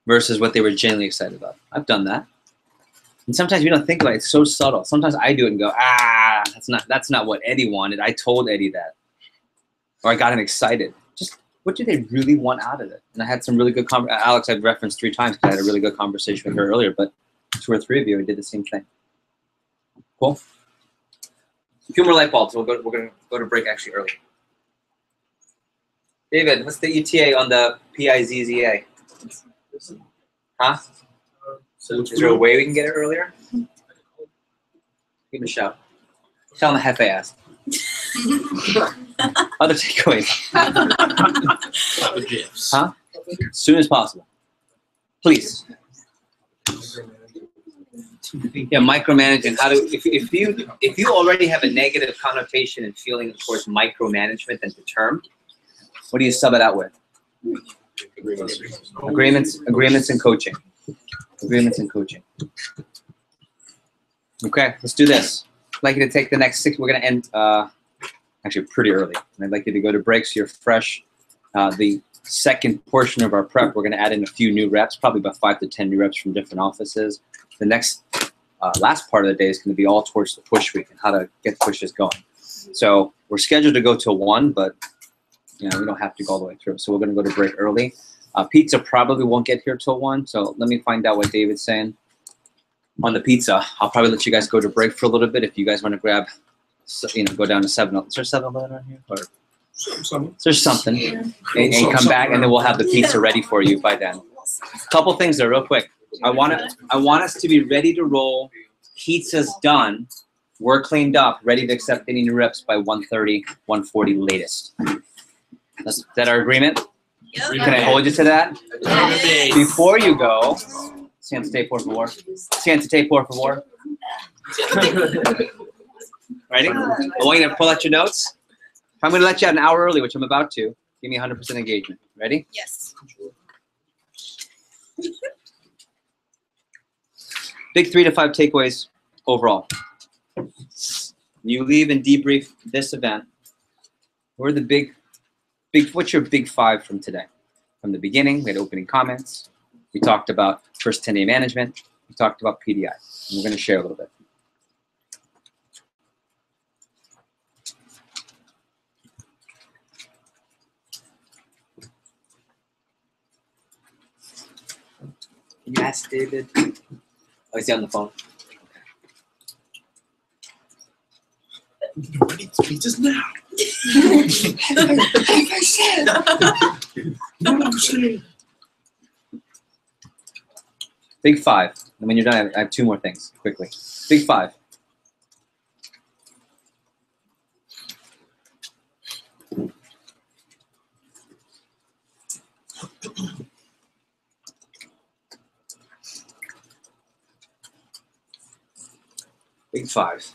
versus what they were genuinely excited about? I've done that. And sometimes we don't think about it. It's so subtle. Sometimes I do it and go, that's not what Eddie wanted. I told Eddie that. Or I got him excited. Just what do they really want out of it? And I had some really good Alex, I've referenced 3 times because I had a really good conversation with her earlier, but 2 or 3 of you, we did the same thing. Cool? A few more light bulbs. We're going to go to break actually early. David, what's the ETA on the PIZZA? Huh? Is there a way we can get it earlier? Give him a shout. Tell him the Hefe asked. Other takeaways. Huh? As soon as possible. Please. Yeah, micromanaging. How do if you already have a negative connotation and feeling towards micromanagement and the term, what do you sub it out with? Agreements and coaching. Agreements and coaching. Okay, let's do this. I'd like you to take the next 6. We're going to end actually pretty early. And I'd like you to go to break so you're fresh. The second portion of our prep, we're going to add in a few new reps, probably about 5 to 10 new reps from different offices. The next last part of the day is going to be all towards the push week and how to get pushes going. So we're scheduled to go till 1, but we don't have to go all the way through. So we're going to go to break early. Pizza probably won't get here till 1. So let me find out what David's saying. On the pizza, I'll probably let you guys go to break for a little bit if you guys want to grab, go down to 7. Is there 7-Eleven around here? Or there's something. And come back, and then we'll have the pizza ready for you by then. Couple things there, real quick. I want us to be ready to roll. Pizza's done. We're cleaned up, ready to accept any new reps by 1:30, 1:40 latest. Is that our agreement? Yep. Can I hold you to that? Before you go, siéntate por favor. Siéntate por favor. Ready? I want you to pull out your notes. If I'm going to let you out an hour early, which I'm about to, give me 100% engagement. Ready? Yes. Big 3 to 5 takeaways overall. You leave and debrief this event. What are the what's your big 5 from today? From the beginning, we had opening comments. We talked about first 10-day management. We talked about PDI. And we're going to share a little bit. Can you ask David? Oh, is he on the phone? Nobody speaks us now. I said. Big 5. And when you're done, I have 2 more things quickly. Big 5. Big 5.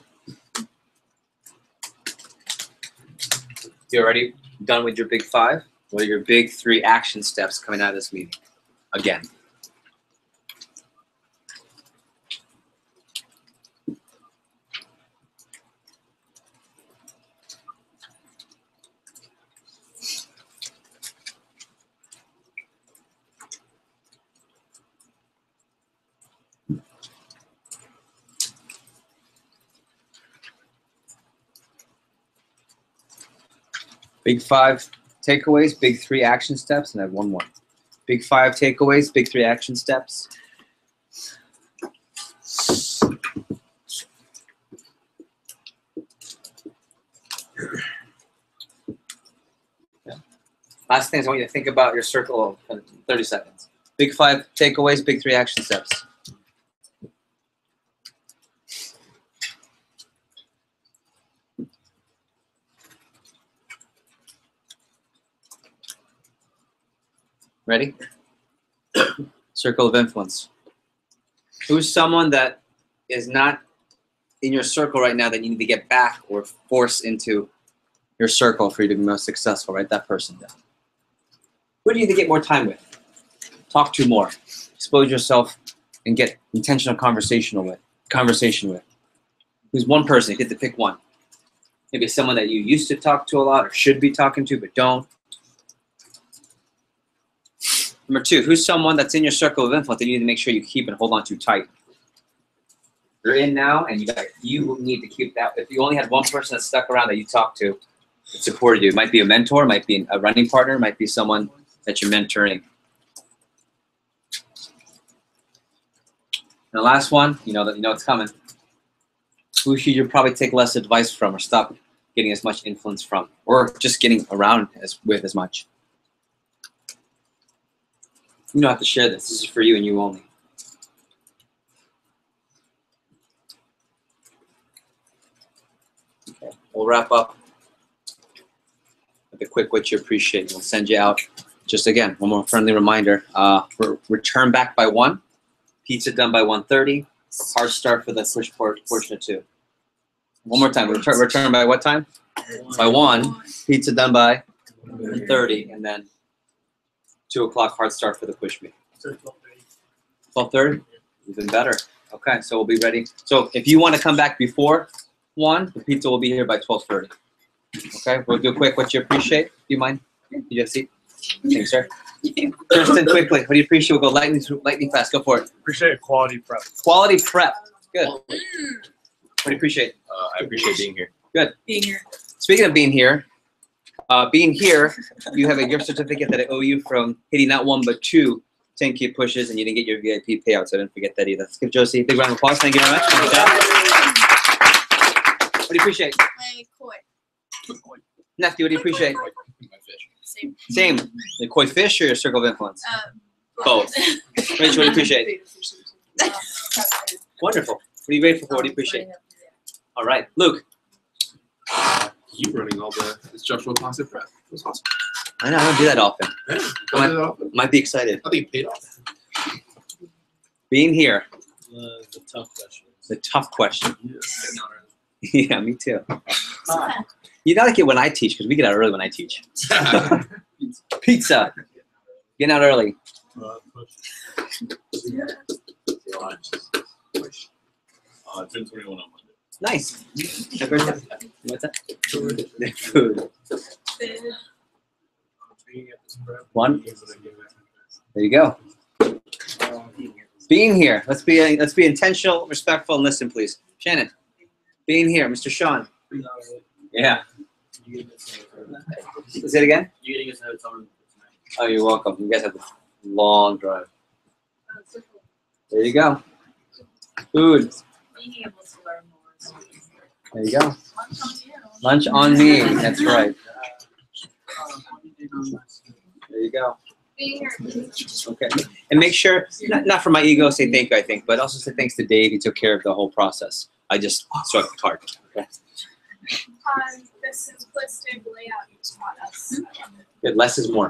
You already done with your big 5? What are your big 3 action steps coming out of this meeting? Again. Big 5 takeaways, big 3 action steps, and I have 1 more. Big 5 takeaways, big 3 action steps. Last thing is I want you to think about your circle in 30 seconds. Big 5 takeaways, big 3 action steps. Ready? Circle of influence. Who's someone that is not in your circle right now that you need to get back or force into your circle for you to be most successful? Write that person down. Who do you need to get more time with? Talk to more. Expose yourself and get intentional conversation with. Who's one person? You get to pick one. Maybe someone that you used to talk to a lot or should be talking to but don't. Number 2, who's someone that's in your circle of influence that you need to make sure you keep and hold on to tight? You're in now, and you need to keep that. If you only had one person that stuck around that you talked to, that supported you, it might be a mentor, it might be a running partner, it might be someone that you're mentoring. And the last one, you know it's coming. Who should you probably take less advice from or stop getting as much influence from, or just getting around with as much? You don't have to share this. This is for you and you only. Okay, we'll wrap up with a quick what you appreciate. We'll send you out. Just again, one more friendly reminder. Return back by 1. Pizza done by 1:30. Hard start for the push portion of 2. One more time. Return by what time? By 1. Pizza done by 1:30, and then 2 o'clock hard start for the push meet. 12:30? Even better. Okay, so we'll be ready. So if you want to come back before 1, the pizza will be here by 12:30. Okay, we'll do a quick what you appreciate. Do you mind? You have a seat? Thanks, sir. Kirsten, quickly, what do you appreciate? We'll go lightning fast. Go for it. Appreciate quality prep. Quality prep. Good. What do you appreciate? I appreciate being here. Good. Being here. Speaking of being here, you have a gift certificate that I owe you from hitting not 1 but 2 10K pushes, and you didn't get your VIP payout, so I didn't forget that either. Let's give Josie a big round of applause. Thank you very much. Good job. What do you appreciate? My koi. Nephew, what do you appreciate? Same. The koi fish or your circle of influence? Both. Rich, what do you appreciate? Wonderful. What are you grateful for? What do you appreciate? All right. Luke. You running all the instructional class at prep. It was awesome. I know, I don't do that often. Might be excited. I think it paid off. Being here, The tough question. the tough question. Yeah, me too. You gotta get when I teach because we get out early when I teach. Pizza. Getting out early. 10:21 on Monday. Nice. What's that? Food. One. There you go. Being here. Let's be intentional, respectful, and listen, please. Shannon. Being here, Mr. Sean. Yeah. Say it again. Oh, you're welcome. You guys have a long drive. There you go. Food. Being able to learn more. There you go. Lunch on me. That's right. There you go. Being here. Okay. And make sure, not for my ego, say thank you, I think, but also say thanks to Dave. He took care of the whole process. I just swept hard. Okay. The simplistic layout you taught us. Good. Less is more.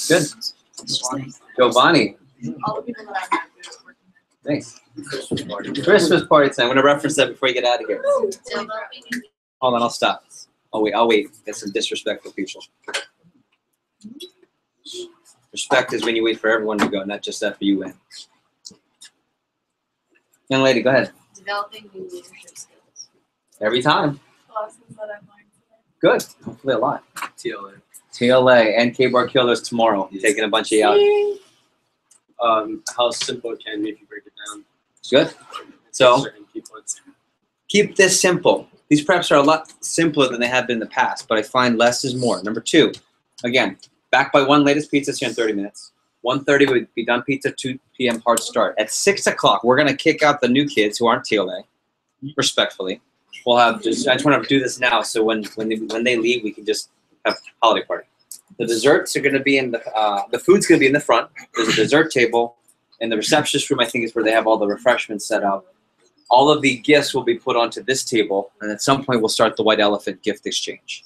Good. Giovanni. All the people that I met were Thanks. Christmas party time. I'm going to reference that before you get out of here. Hold on, I'll stop. I'll wait. That's some disrespectful people. Respect is when you wait for everyone to go, not just after you win. Young lady, go ahead. Developing new leadership skills. Every time. Lessons that I've learned. Good. Hopefully a lot. TLA. TLA and K-Bar Killers tomorrow. Taking a bunch of you out. How simple it can be if you break it down. Good. So Certain key points. keep this simple. These preps are a lot simpler than they have been in the past, but I find less is more. Number 2, again, back by 1 latest pizza here in 30 minutes. 1:30 would be done pizza, 2 p.m. hard start. At 6 o'clock, we're going to kick out the new kids who aren't TLA, respectfully. We'll have just, I just want to do this now so when they leave, we can just have a holiday party. The desserts are going to be in the food's going to be in the front. There's a dessert table. And the receptionist room, I think, is where they have all the refreshments set up. All of the gifts will be put onto this table. And at some point, we'll start the White Elephant gift exchange.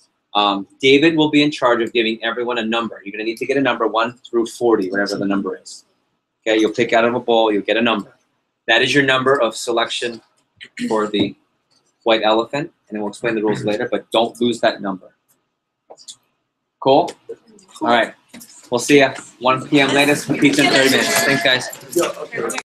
David will be in charge of giving everyone a number. You're going to need to get a number 1 through 40, whatever the number is. Okay, you'll pick out of a bowl. You'll get a number. That is your number of selection for the White Elephant. And then we'll explain the rules later, but don't lose that number. Cool? All right. We'll see you 1 p.m. latest. Pizza in 30 minutes. Thanks, guys.